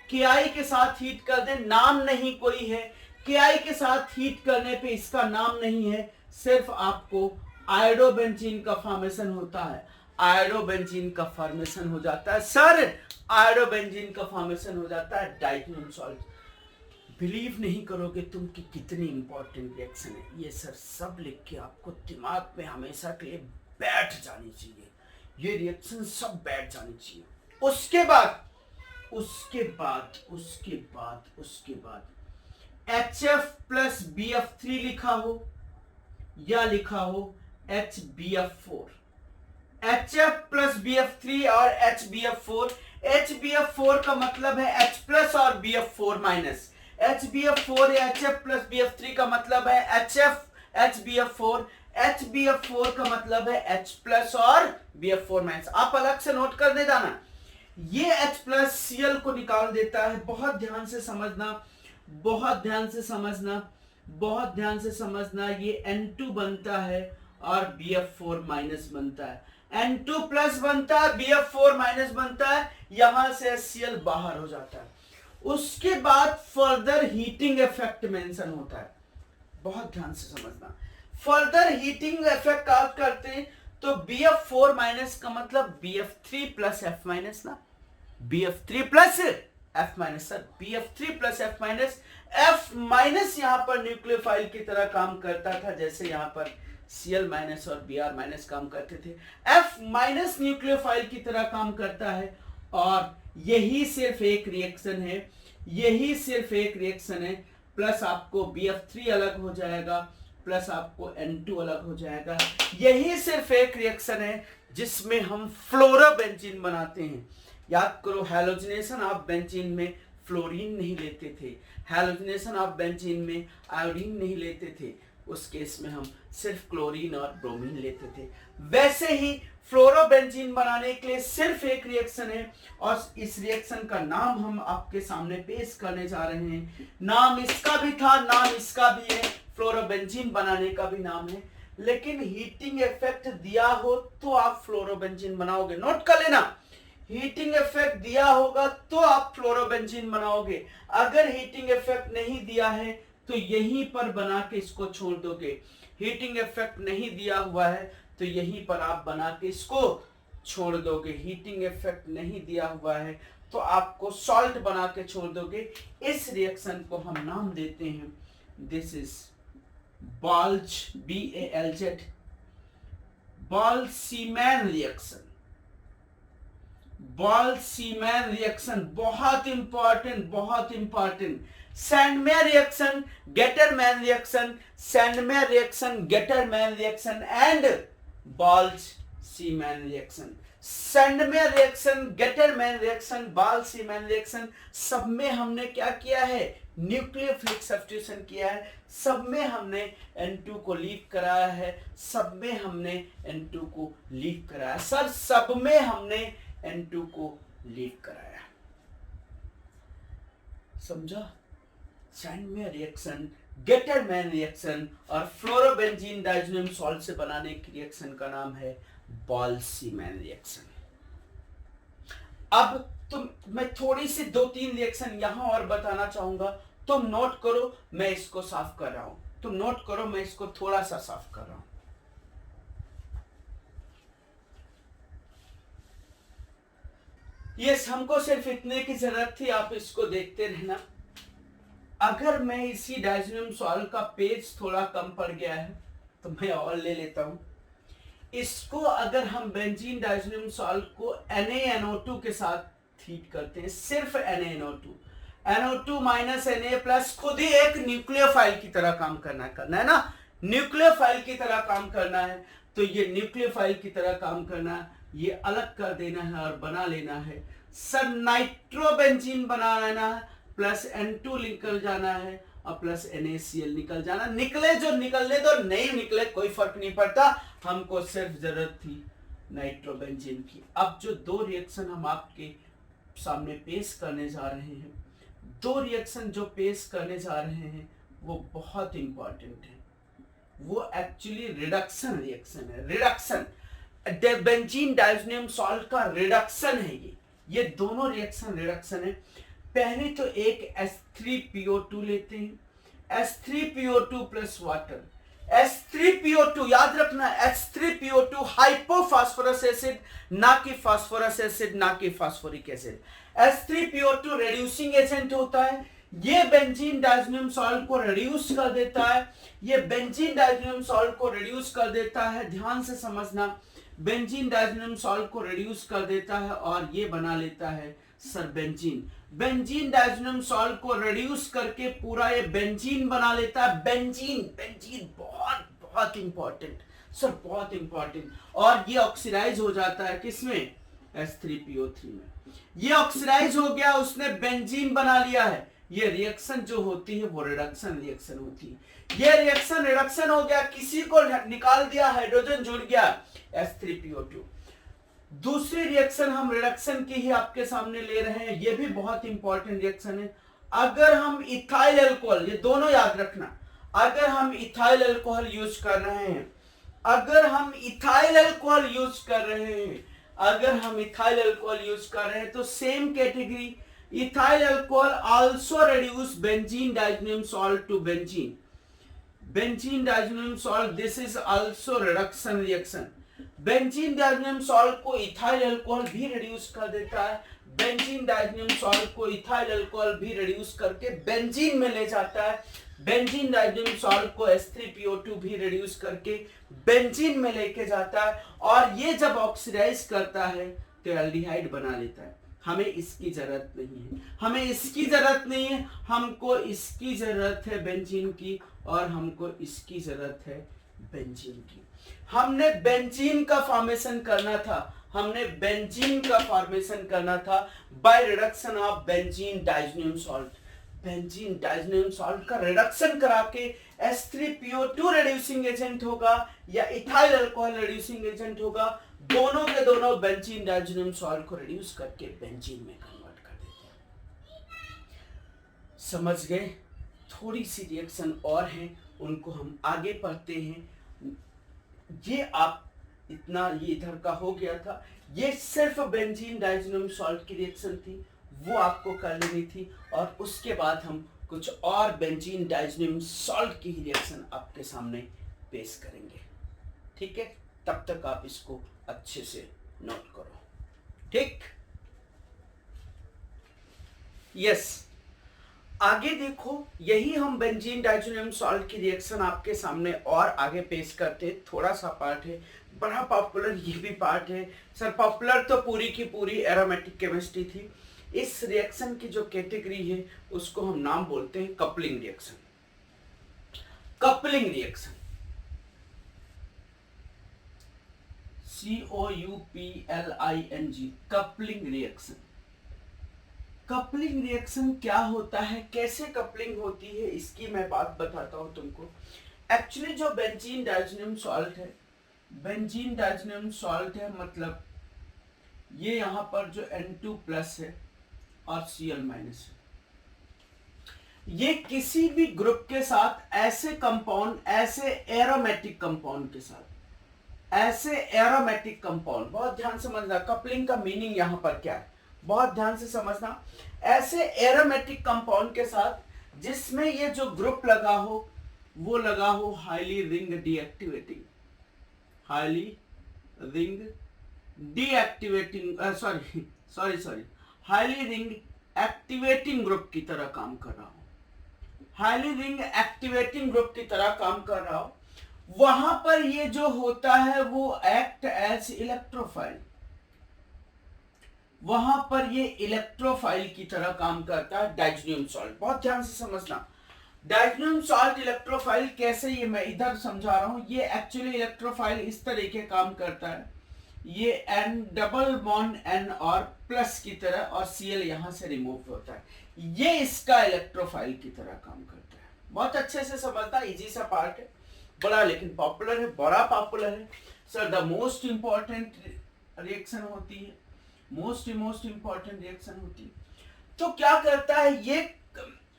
KI के साथ हीट कर दें, नाम नहीं कोई है, KI के साथ हीट करने पे इसका नाम नहीं है, सिर्फ आपको आयोडोबेंजीन का फॉर्मेशन होता है, आयोडोबेंजीन का फॉर्मेशन हो जाता है सर, आयोडोबेंजीन का फॉर्मेशन हो जाता है डाइज़ोनियम सॉल्ट। बिलीव नहीं करोगे तुम कि कितनी इंपॉर्टेंट रिएक्शन है ये सर, सब लिख के आपको दिमाग में हमेशा के लिए बैठ जानी चाहिए, ये रिएक्शन सब बैठ जानी चाहिए। उसके बाद HF प्लस BF3 लिखा हो या लिखा हो HBF4, HF प्लस BF3 और HBF4, HBF4 का मतलब है H प्लस और BF4 माइनस, HBF4 या HF प्लस BF3 का मतलब है HF HBF4, HBF4 का मतलब है H प्लस और BF4 माइनस। आप अलग से नोट कर दे जाना, ये H प्लस Cl को निकाल देता है। बहुत ध्यान से समझना, बहुत ध्यान से समझना, बहुत ध्यान से समझना, ये N2 बनता है और BF4 माइनस बनता है, N2 प्लस बनता है, BF4 माइनस बनता है, यहां से Cl बाहर हो जाता है। उसके बाद फर्दर हीटिंग इफेक्ट मेंशन होता है, बहुत ध्यान से समझना। फर्दर हीटिंग इफेक्ट आप करते हैं तो BF4 माइनस का मतलब BF3 प्लस F माइनस ना, BF3 plus F minus sir, BF3 plus F minus, F minus यहां पर न्यूक्लियोफाइल की तरह काम करता था, जैसे यहां पर Cl माइनस और Br माइनस काम करते थे, F माइनस न्यूक्लियोफाइल की तरह काम करता है। और यही सिर्फ एक रिएक्शन है, यही सिर्फ एक रिएक्शन है, प्लस आपको BF3 अलग हो जाएगा, प्लस आपको N2 अलग हो जाएगा। यही सिर्फ एक रिएक्शन है जिसमें हम फ्लोरोबेंजीन बनाते हैं। याद करो, हैलोजिनेशन ऑफ बेंजीन में फ्लोरीन नहीं लेते थे, हैलोजिनेशन ऑफ बेंजीन में आयोडीन नहीं लेते थे, उस केस में हम सिर्फ क्लोरीन और ब्रोमीन लेते थे। वैसे ही फ्लोरोबेंजीन बनाने के लिए सिर्फ एक रिएक्शन है, और इस रिएक्शन का नाम हम आपके सामने पेश करने जा रहे हैं। नाम इसका भी था, नाम इसका भी है, फ्लोरोबेंजीन बनाने का भी नाम है, लेकिन हीटिंग इफेक्ट दिया हो तो आप फ्लोरोबेंजीन बनाओगे। नोट कर लेना, हीटिंग इफेक्ट दिया होगा तो आप फ्लोरोबेंजीन बनाओगे, अगर हीटिंग इफेक्ट नहीं दिया है तो यहीं पर बना के इसको छोड़ दोगे। हीटिंग इफेक्ट नहीं दिया हुआ है तो यहीं पर आप बना के इसको छोड़ दोगे। हीटिंग इफेक्ट नहीं दिया हुआ है तो आपको सॉल्ट बना के छोड़ दोगे। इस रिएक्शन को हम नाम देते हैं, this is Balz, BALZ, Balz Schiemann reaction. Boltzmann reaction, बहुत important. Sandmeyer reaction, Gattermann reaction, Sandmeyer reaction, Gattermann reaction and Boltzmann reaction. Sandmeyer reaction, Gattermann reaction, Boltzmann reaction, सब में हमने क्या किया है? न्यूक्लियोफिलिक सब्स्टिट्यूशन किया है। सब में हमने N2 को लीव कराया है, सब में हमने N2 को लीव कराया। सर सब में हमने N2 को लीव कराया, समझा? सैंडमेयर रिएक्शन, गेटरमैन रिएक्शन और फ्लोरोबेंजीन डाइज़ोनियम सॉल्ट से बनाने की रिएक्शन का नाम है बोल्ट्जमैन रिएक्शन। अब मैं थोड़ी सी 2-3 रिएक्शन यहां और बताना चाहूंगा, तुम नोट करो, मैं इसको साफ कर रहा हूं। तुम नोट करो, मैं इसको थोड़ा सा साफ कर रहा हूं। यस, हमको सिर्फ इतने की जरूरत थी, आप इसको देखते रहना। अगर मैं इसी डाइज़ोनियम सॉल्ट का पेज थोड़ा कम पड़ गया है तो मैं और ले लेता हूं। इसको अगर हम बेंजीन डाइज़ोनियम सॉल्ट को NaNO2 के साथ हीट करते हैं, सिर्फ NaNO2, NO2 माइनस Na खुद ही एक न्यूक्लियोफाइल की तरह काम करना है ना, न्यूक्लियोफाइल की तरह काम करना है। तो ये न्यूक्लियोफाइल की तरह काम करना है, ये अलग कर देना है और बना लेना है। सर नाइट्रोबेंजीन बना लेना है, प्लस N2 निकल जाना है और प्लस NaCl निकल जाना। निकले जो निकलने दो, नहीं निकले कोई फर्क नहीं पड़ता, हमको सिर्फ जरूरत थी नाइट्रोबेंजीन की। अब जो 2 रिएक्शन हम आपके सामने पेश करने जा रहे हैं, 2 रिएक्शन जो पेश करने जा रहे हैं वो बहुत इंपॉर्टेंट है। वो एक्चुअली रिडक्शन रिएक्शन है। रिडक्शन, बेंजीन डाइज़ोनियम सॉल्ट का रिडक्शन है ये दोनों रिएक्शन रिडक्शन है। पहले तो एक H3PO2 लेते हैं, H3PO2 प्लस वाटर। H3PO2 याद रखना, H3PO2 हाइपोफॉस्फोरस एसिड, ना कि फास्फोरस एसिड, ना कि phosphoric acid. H3PO2 reducing agent होता है, ये बेंजीन डाइज़ोनियम सॉल्ट को रिड्यूस कर देता है। ये बेंजीन डाइज़ोनियम सॉल्ट को रिड्यूस कर देता है, ध्यान से समझना, बेंजीन डाइज़ोनियम सॉल्ट को रिड्यूस कर देता है और ये बना लेता है sir benzene. Benzene diazonium salt को रिड्यूस करके पूरा ये बेंजीन बना लेता है। बेंजीन बहुत इंपॉर्टेंट सर, बहुत इंपॉर्टेंट। और ये ऑक्सीडाइज हो जाता है किसमें? H3PO3 में। ये ऑक्सीडाइज हो गया, उसने बेंजीन बना लिया है। ये रिएक्शन जो होती है वो रिडक्शन रिएक्शन होती है। ये रिएक्शन रिडक्शन हो गया, किसी को निकाल दिया, हाइड्रोजन जुड़ गया H3PO2। दूसरी रिएक्शन हम रिडक्शन की ही आपके सामने ले रहे हैं, ये भी बहुत इंपॉर्टेंट रिएक्शन है। अगर हम इथाइल अल्कोहल, ये दोनों याद रखना, अगर हम इथाइल अल्कोहल यूज कर रहे हैं, अगर हम इथाइल अल्कोहल यूज कर रहे हैं, अगर हम इथाइल अल्कोहल यूज कर रहे हैं तो same category, ethyl alcohol also reduce benzene diazonium salt to benzene. Benzene diazonium salt, this is also reduction reaction. Benzene diazonium salt को इथाइल अल्कोहल भी रिड्यूस कर देता है, बेंजीन डाइज़ोनियम सॉल्ट को इथाइल अल्कोहल भी रिड्यूस करके benzene में ले जाता है, बेंजीन डाइज़ोनियम सॉल्ट को H3PO2 भी रिड्यूस करके बेंजीन में लेके जाता है, और ये जब ऑक्सीडाइज करता है तो एल्डिहाइड बना लेता है। हमें इसकी जरूरत नहीं है, हमें इसकी जरूरत नहीं है, हमको इसकी जरूरत है बेंजीन की, और हमको इसकी जरूरत है बेंजीन की। हमने बेंजीन का फॉर्मेशन करना था, हमने बेंजीन का फॉर्मेशन करना था by reduction of benzene diazonium salt. Benzene diazonium salt का रिडक्शन करा के H3PO2 रिड्यूसिंग एजेंट होगा या इथाइल अल्कोहल रिड्यूसिंग एजेंट होगा, दोनों के दोनों बेंजीन डाइज़ोनियम सॉल्ट को रिड्यूस करके बेंजीन में कन्वर्ट कर देते हैं। समझ गए? थोड़ी सी रिएक्शन और हैं, उनको हम आगे पढ़ते हैं। ये आप इतना, ये इधर का हो गया था, ये सिर्फ बेंजीन डाइज़ोनियम सॉल्ट की रिएक्शन थी, वो आपको कर लेनी थी, और उसके बाद हम कुछ और बेंजीन डाइज़ोनियम सॉल्ट की रिएक्शन आपके सामने पेश करेंगे। ठीक है, तब तक आप इसको अच्छे से नोट करो। ठीक, यस। आगे देखो, यही हम बेंजीन डाइज़ोनियम सॉल्ट की रिएक्शन आपके सामने और आगे पेश करते हैं। थोड़ा सा पार्ट है, बड़ा पॉपुलर ये भी पार्ट है सर। पॉपुलर तो पूरी की पूरी एरोमेटिक केमिस्ट्री थी। इस रिएक्शन की जो कैटेगरी है उसको हम नाम बोलते हैं coupling reaction. Coupling reaction, COUPLING, coupling reaction. Coupling reaction क्या होता है, कैसे कपलिंग होती है, इसकी मैं बात बताता हूं तुमको। एक्चुअली जो बेंजीन डाइज़ोनियम सॉल्ट है, बेंजीन डाइज़ोनियम सॉल्ट है, मतलब ये यहां पर जो N2 प्लस है और Cl माइनस है, ये किसी भी ग्रुप के साथ ऐसे कंपाउंड, ऐसे एरोमेटिक कंपाउंड के साथ, ऐसे एरोमेटिक कंपाउंड, बहुत ध्यान से समझना कपलिंग का मीनिंग यहां पर क्या है, बहुत ध्यान से समझना। ऐसे एरोमेटिक कंपाउंड के साथ जिसमें ये जो ग्रुप लगा हो वो लगा हो highly ring deactivating, highly ring deactivating, sorry highly ring activating group की तरह काम कर रहा हो, हाईली रिंग एक्टिवेटिंग ग्रुप की तरह काम कर रहा हो, वहां पर ये जो होता है वो एक्ट एज इलेक्ट्रोफाइल, वहां पर ये इलेक्ट्रोफाइल की तरह काम करता है डाइज़ोनियम सॉल्ट। बहुत ध्यान से समझना, डाइज़ोनियम सॉल्ट इलेक्ट्रोफाइल कैसे, ये मैं इधर समझा रहा हूं। ये एक्चुअली इलेक्ट्रोफाइल इस तरीके काम करता है, ये N डबल बॉन्ड N और प्लस की तरह, और Cl यहां से रिमूव होता है, ये इसका इलेक्ट्रोफाइल की तरह काम करता है। बहुत अच्छे से समझना, इजी सा पार्ट है, बड़ा लेकिन पॉपुलर है, बड़ा पॉपुलर है sir. The most important reaction होती है, मोस्ट इंपॉर्टेंट रिएक्शन होती है। तो क्या करता है, ये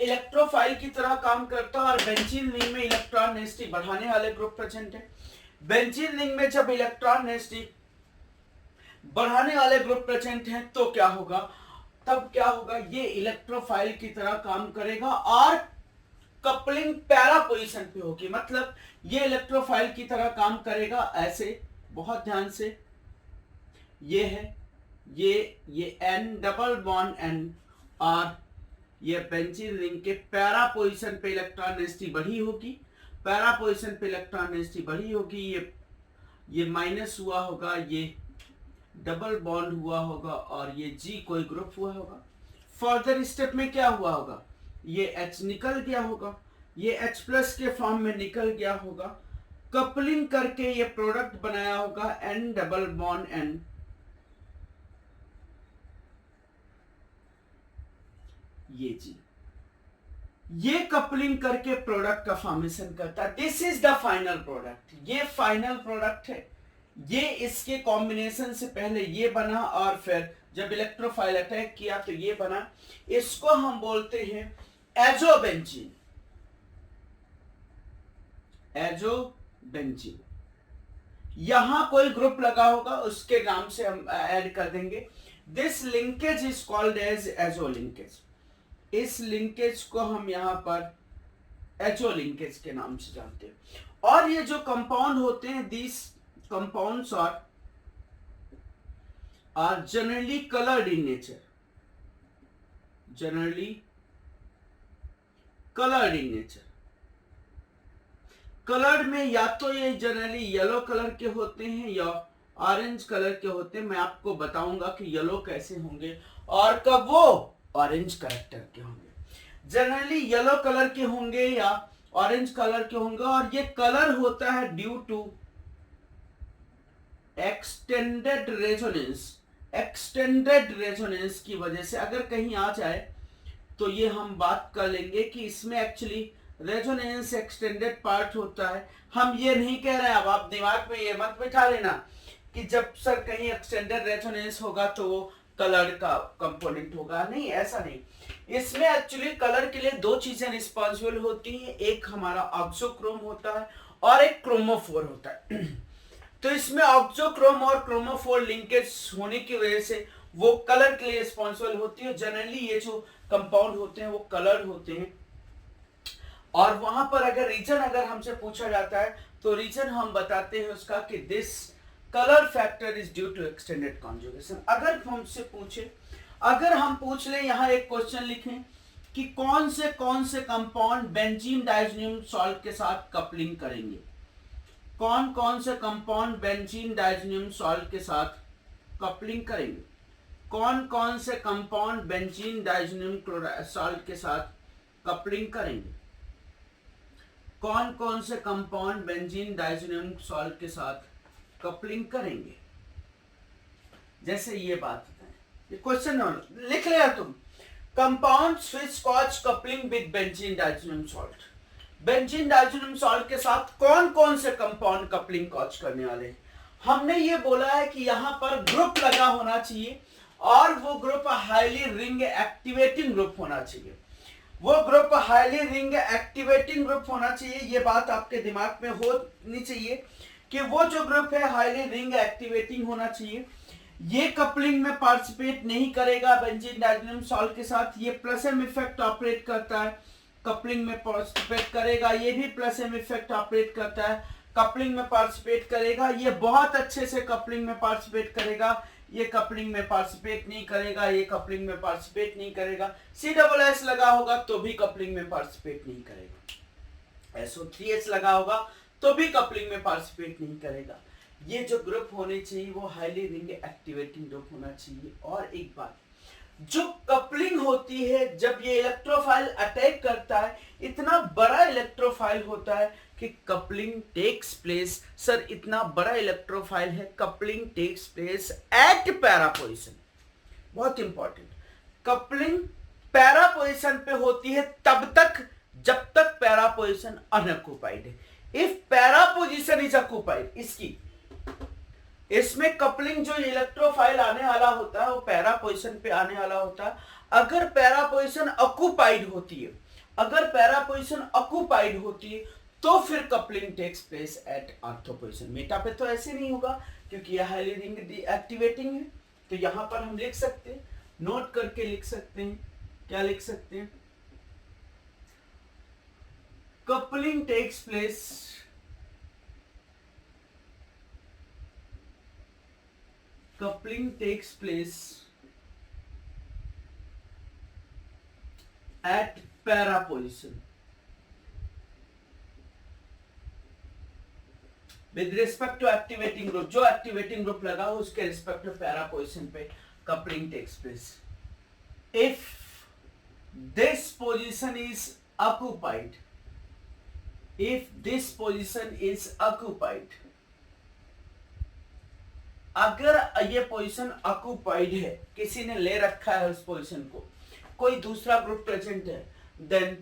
इलेक्ट्रोफाइल की तरह काम करता है, और बेंजीन रिंग में इलेक्ट्रॉन डेंसिटी बढ़ाने वाले ग्रुप प्रेजेंट है। बेंजीन रिंग में जब इलेक्ट्रॉन डेंसिटी बढ़ाने वाले ग्रुप प्रेजेंट हैं तो क्या होगा, तब क्या होगा, ये इलेक्ट्रोफाइल की तरह काम करेगा और कपलिंग पैरा पोजीशन पे होगी, मतलब ये इलेक्ट्रोफाइल की तरह काम करेगा ऐसे। बहुत ध्यान से, ये है ये N डबल बॉन्ड N और ये बेंजीन रिंग के पैरा पोजीशन पे इलेक्ट्रॉन डेंसिटी बढ़ी होगी, पैरा पोजीशन पे इलेक्ट्रॉन डेंसिटी बढ़ी होगी, ये माइनस हुआ होगा, ये डबल बॉन्ड हुआ होगा, और ये G कोई ग्रुप हुआ होगा। फर्दर स्टेप में क्या हुआ होगा, ये H निकल गया होगा, ये H प्लस के फॉर्म में निकल गया होगा, कपलिंग करके ये प्रोडक्ट बनाया होगा N डबल बॉन्ड N, ये G, ये कपलिंग करके प्रोडक्ट का फॉर्मेशन करता है। This is the final product, ये फाइनल प्रोडक्ट है। ये इसके कॉम्बिनेशन से पहले ये बना, और फिर जब इलेक्ट्रोफाइल अटैक किया तो ये बना। इसको हम बोलते हैं एजोबेंजीन, एजोबेंजीन। यहां कोई ग्रुप लगा होगा, उसके नाम से हम ऐड कर देंगे। This linkage is called as azo linkage, इस लिंकेज को हम यहां पर एजो लिंकेज के नाम से जानते हैं। और ये जो कंपाउंड होते हैं, this compounds are generally coloured in nature, generally coloured in nature. Coloured में या तो ये जनरली येलो कलर के होते हैं या ऑरेंज कलर के होते हैं। मैं आपको बताऊंगा कि येलो कैसे होंगे और कब वो ऑरेंज करेक्टर के होंगे। जनरली येलो कलर के होंगे या ऑरेंज कलर के होंगे, और ये कलर होता है due to extended resonance, extended resonance की वजह से। अगर कहीं आ जाए तो ये हम बात कर लेंगे कि इसमें एक्चुअली रेजोनेंस एक्सटेंडेड पार्ट होता है। हम ये नहीं कह रहे हैं, अब आप दिमाग में ये मत बिठा लेना कि जब सर कहीं एक्सटेंडेड रेजोनेंस होगा तो वो कलर का कंपोनेंट होगा, नहीं, ऐसा नहीं। इसमें एक्चुअली कलर के लिए दो चीजें रिस्पॉन्सिबल होती हैं, एक हमारा ऑक्सोक्रोम होता है और एक क्रोमोफोर होता है। तो इसमें ऑक्सोक्रोम और क्रोमोफोर लिंकेज होने की वजह से वो कलर के लिए रिस्पॉन्सिबल होती है। जनरली ये जो कंपाउंड होते हैं वो कलर होते हैं, और वहां पर अगर रीजन अगर हमसे पूछा जाता है तो रीजन हम बताते हैं उसका कि this colour factor is due to extended conjugation. अगर हमसे पूछे, अगर हम पूछ लें, यहाँ एक क्वेश्चन लिखें कि कौन से कंपाउंड बेंजीन डाइज़ोनियम सॉल्ट के साथ कपलिंग करेंगे, कौन कौन से कंपाउंड बेंजीन डाइज़ोनियम सॉल्ट के साथ कपलिंग करेंगे? कौन कौन से कंपाउंड बेंजीन डाइज़ोनियम सॉल्ट के साथ कपलिंग करेंगे? कौन कौन से कंपाउंड बेंजीन डाइज़ोनियम सॉल्ट के साथ कपलिंग करेंगे? जैसे ये बात है, ये क्वेश्चन लिख लिया तुम। Compounds which cause coupling with benzene diazonium salt. Benzene diazonium salt के साथ कौन कौन से कंपाउंड कपलिंग कॉज करने वाले हैं? हमने ये बोला है कि यहां पर ग्रुप लगा होना चाहिए और वो group highly ring activating group होना चाहिए। वो group highly ring activating group होना चाहिए। ये बात आपके दिमाग में होनी चाहिए कि वो जो ग्रुप है हाईली रिंग एक्टिवेटिंग होना चाहिए। ये कपलिंग में पार्टिसिपेट नहीं करेगा बेंजीन डाइज़ोनियम सॉल्ट के साथ। ये प्लस एम इफेक्ट ऑपरेट करता है, कपलिंग में पार्टिसिपेट करेगा। ये भी प्लस एम इफेक्ट ऑपरेट करता है, कपलिंग में पार्टिसिपेट करेगा। ये बहुत अच्छे से कपलिंग में पार्टिसिपेट करेगा। ये कपलिंग में पार्टिसिपेट नहीं करेगा, ये कपलिंग में पार्टिसिपेट नहीं करेगा। CSS लगा होगा तो भी कपलिंग में पार्टिसिपेट नहीं करेगा। SO3H लगा होगा तो भी कपलिंग में पार्टिसिपेट नहीं करेगा। ये जो ग्रुप होने चाहिए वो हाईली रिंग एक्टिवेटिंग ग्रुप होना चाहिए। और एक बात, जो कपलिंग होती है जब ये इलेक्ट्रोफाइल अटैक करता है, इतना बड़ा इलेक्ट्रोफाइल होता है कि कपलिंग टेक्स प्लेस। सर इतना बड़ा इलेक्ट्रोफाइल है, coupling takes place at para position. बहुत इंपॉर्टेंट, कपलिंग पैरा पोजीशन पे होती है तब तक जब तक पैरा पोजीशन अनऑक्युपाइड है। If para position is occupied, इसमें कपलिंग जो इलेक्ट्रोफाइल आने वाला होता है वो पैरा पोजीशन पे आने वाला होता है। अगर पैरा पोजीशन ऑक्युपाइड होती है, अगर पैरा पोजीशन ऑक्युपाइड होती है तो फिर coupling takes place at ortho position. Meta पे तो ऐसे नहीं होगा क्योंकि यह हाईली रिंग एक्टिवेटिंग है। तो यहां पर हम लिख सकते हैं, नोट करके लिख सकते हैं। क्या लिख सकते हैं? Coupling takes place at para position with respect to activating group। जो activating group लगा हो उसके रिस्पेक्ट टू पैरा पोजीशन पे coupling takes place. If this position is occupied, if this position is occupied, अगर ये पोजीशन ऑक्युपाइड है, किसी ने ले रखा है उस पोजीशन को, कोई दूसरा ग्रुप प्रेजेंट है, then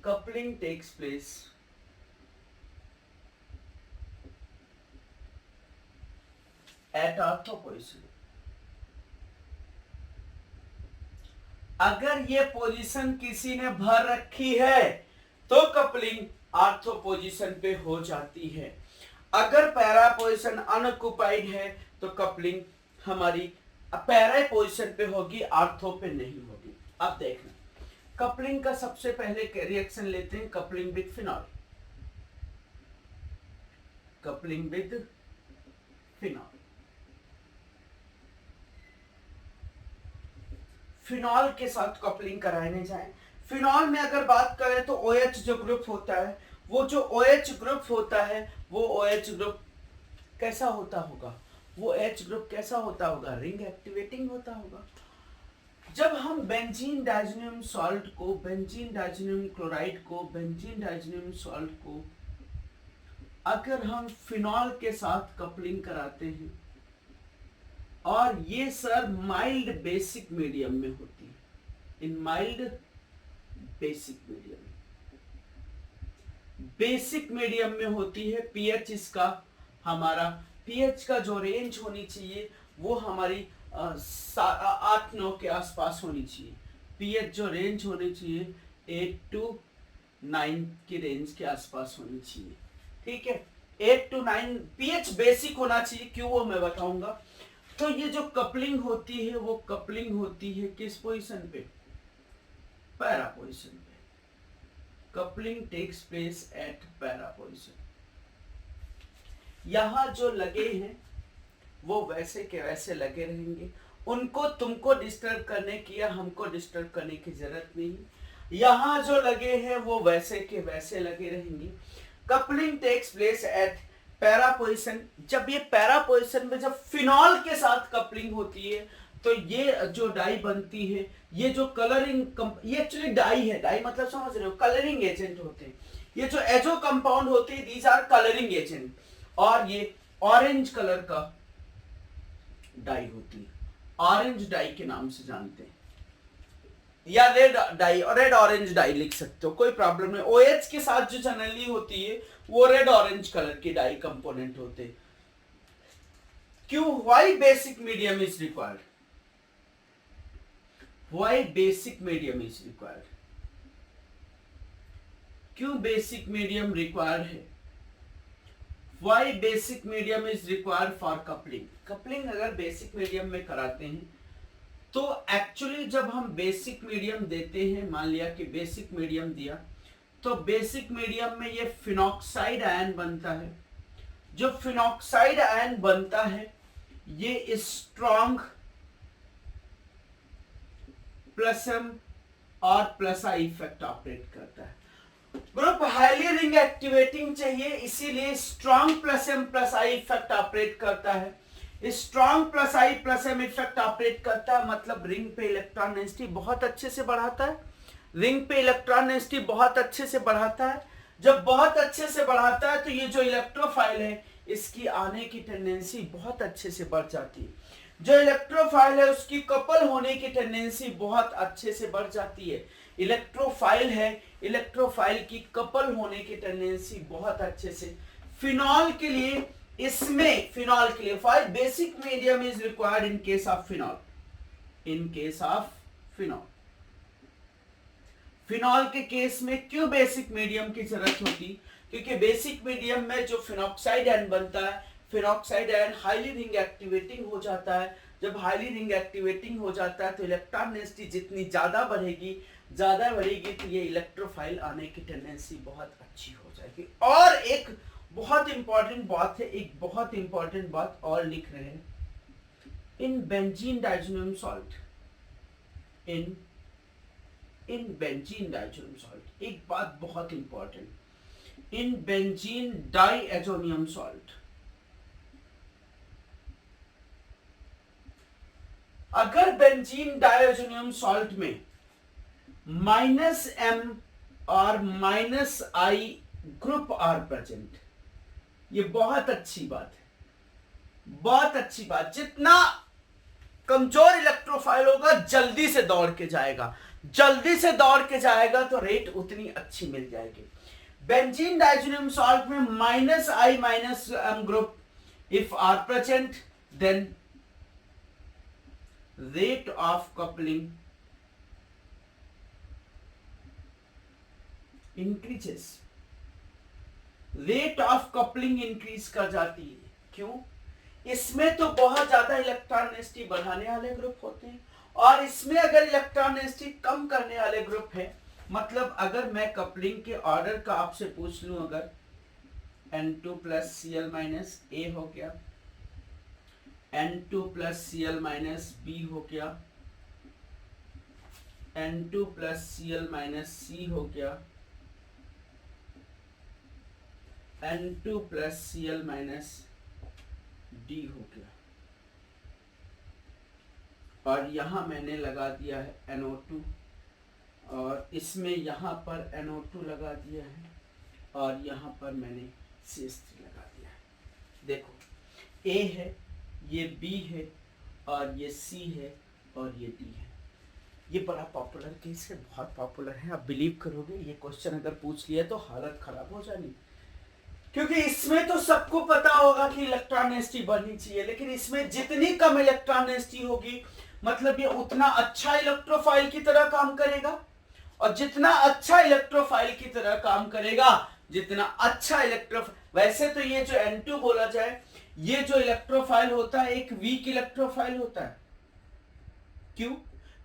coupling takes place at ortho position. अगर ये पोजीशन किसी ने भर रखी है तो कपलिंग ऑर्थो पोजीशन पे हो जाती है। अगर पैरा पोजीशन अनऑक्युपाइड है तो कपलिंग हमारी पैरा पोजीशन पे होगी, ऑर्थो पे नहीं होगी। अब देखना, कपलिंग का सबसे पहले रिएक्शन लेते हैं, coupling with phenol. Coupling with phenol, phenol के साथ कपलिंग कराने जाए। फिनॉल में अगर बात करें तो OH जो ग्रुप होता है, वो जो OH ग्रुप होता है वो OH ग्रुप कैसा होता होगा? वो H ग्रुप कैसा होता होगा? रिंग एक्टिवेटिंग होता होगा। जब हम बेंजीन डाइज़ोनियम सॉल्ट को, बेंजीन डाइज़ोनियम क्लोराइड को, बेंजीन डाइज़ोनियम सॉल्ट को अगर हम फिनॉल के साथ कपलिंग कराते हैं, और ये सर माइल्ड बेसिक मीडियम में होती है, in mild basic medium, basic medium में होती है। पीएच इसका, हमारा पीएच का जो रेंज होनी चाहिए वो हमारी 8-9 के आसपास होनी चाहिए। पीएच जो रेंज होनी चाहिए 8 to 9 की रेंज के आसपास होनी चाहिए। ठीक है, 8 to 9 पीएच बेसिक होना चाहिए। क्यों, वो मैं बताऊंगा। तो ये जो कपलिंग होती है वो कपलिंग होती है किस पोजीशन पे? पैरा पोजीशन पे। Coupling takes place at para position. यहां जो लगे हैं वो वैसे के वैसे लगे रहेंगे, उनको तुमको डिस्टर्ब करने की या हमको डिस्टर्ब करने की जरूरत नहीं। यहां जो लगे हैं वो वैसे के वैसे लगे रहेंगे। Coupling takes place at para position. जब ये पैरा पोजिशन में जब फिनॉल के साथ कपलिंग होती है तो ये जो डाई बनती है, ये जो ये एक्चुअली डाई है, डाई मतलब समझ रहे हो, कलरिंग एजेंट होते हैं। ये जो एजो कंपाउंड होते हैं दीज आर कलरिंग एजेंट, और ये ऑरेंज कलर का डाई होती है, ऑरेंज डाई के नाम से जानते हैं, या रेड डाई और रेड ऑरेंज डाई लिख सकते हो, कोई प्रॉब्लम नहीं। OH के साथ जो जनरली होती है वो रेड ऑरेंज कलर की डाई कंपोनेंट होते हैं। क्यों? Why basic medium is required? Why basic medium is required? क्यों बेसिक मीडियम रिक्वायर्ड है? Why basic medium is required for coupling? Coupling अगर बेसिक मीडियम में कराते हैं तो एक्चुअली जब हम बेसिक मीडियम देते हैं, मान लिया कि बेसिक मीडियम दिया, तो बेसिक मीडियम में ये फिनॉक्साइड आयन बनता है। जो फिनॉक्साइड आयन बनता है ये स्ट्रॉन्ग प्लस एम और प्लस आई इफेक्ट ऑपरेट करता है। ग्रुप हाईली रिंग एक्टिवेटिंग चाहिए, इसीलिए strong plus M plus I effect operate करता है। Strong plus I plus M effect operate करता है मतलब रिंग पे इलेक्ट्रॉन डेंसिटी बहुत अच्छे से बढ़ाता है। रिंग पे इलेक्ट्रॉन डेंसिटी बहुत अच्छे से बढ़ाता है। जब बहुत अच्छे से बढ़ाता है तो ये जो इलेक्ट्रोफाइल है इसकी आने की टेंडेंसी बहुत अच्छे से बढ़ जाती है। जो इलेक्ट्रोफाइल है उसकी कपल होने की टेंडेंसी बहुत अच्छे से बढ़ जाती है। इलेक्ट्रोफाइल है, इलेक्ट्रोफाइल की कपल होने की टेंडेंसी बहुत अच्छे से। फिनॉल के लिए, इसमें फिनॉल के लिए five basic medium is required in case of phenol. In case of phenol, phenol के केस में क्यों बेसिक मीडियम की जरूरत होती? क्योंकि बेसिक मीडियम में जो फिनॉक्साइड आयन बनता है, phenoxide ion highly ring activating हो जाता है। जब हाईली रिंग एक्टिवेटिंग हो जाता है तो इलेक्ट्रॉन डेंसिटी जितनी ज्यादा बढ़ेगी तो ये इलेक्ट्रोफाइल आने की टेंडेंसी बहुत अच्छी हो जाएगी। और एक बहुत इंपॉर्टेंट बात है, एक बहुत इंपॉर्टेंट बात और लिख रहे हैं, in benzene diazonium salt, in benzene diazonium salt, एक बात बहुत important, in benzene diazonium salt, अगर बेंजीन डाइएजोनियम सॉल्ट में -M और -I ग्रुप आर प्रेजेंट, ये बहुत अच्छी बात है, बहुत अच्छी बात। जितना कमजोर इलेक्ट्रोफाइल होगा जल्दी से दौड़ के जाएगा, जल्दी से दौड़ के जाएगा तो रेट उतनी अच्छी मिल जाएगी। बेंजीन डाइज़ोनियम सॉल्ट में -I -M group if are present then rate of coupling increases, rate of coupling increase कर जाती है। क्यों? इसमें तो बहुत ज्यादा इलेक्ट्रॉन डेंसिटी बढ़ाने वाले ग्रुप होते हैं और इसमें अगर इलेक्ट्रॉन डेंसिटी कम करने वाले ग्रुप है, मतलब अगर मैं कपलिंग के ऑर्डर का आपसे पूछ लूं, अगर N2 + Cl - A हो गया, N2 + Cl - B हो गया, N2 + Cl - C हो गया, N2 + Cl - D हो गया, और यहां मैंने लगा दिया है NO2 और इसमें यहां पर NO2 लगा दिया है और यहां पर मैंने CH3 लगा दिया है। देखो A है, ये B है और ये C है और ये D है। ये बड़ा पॉपुलर केस है, बहुत पॉपुलर है। आप बिलीव करोगे ये क्वेश्चन अगर पूछ लिया तो हालत खराब हो जानी, क्योंकि इसमें तो सबको पता होगा कि इलेक्ट्रॉन डेंसिटी बढ़नी चाहिए, लेकिन इसमें जितनी कम इलेक्ट्रॉन डेंसिटी होगी मतलब ये उतना अच्छा इलेक्ट्रोफाइल की तरह काम करेगा, और जितना अच्छा इलेक्ट्रोफाइल की तरह काम करेगा, जितना अच्छा वैसे तो ये जो N2 बोला जाए, ये जो इलेक्ट्रोफाइल होता है एक वीक इलेक्ट्रोफाइल होता है। क्यों?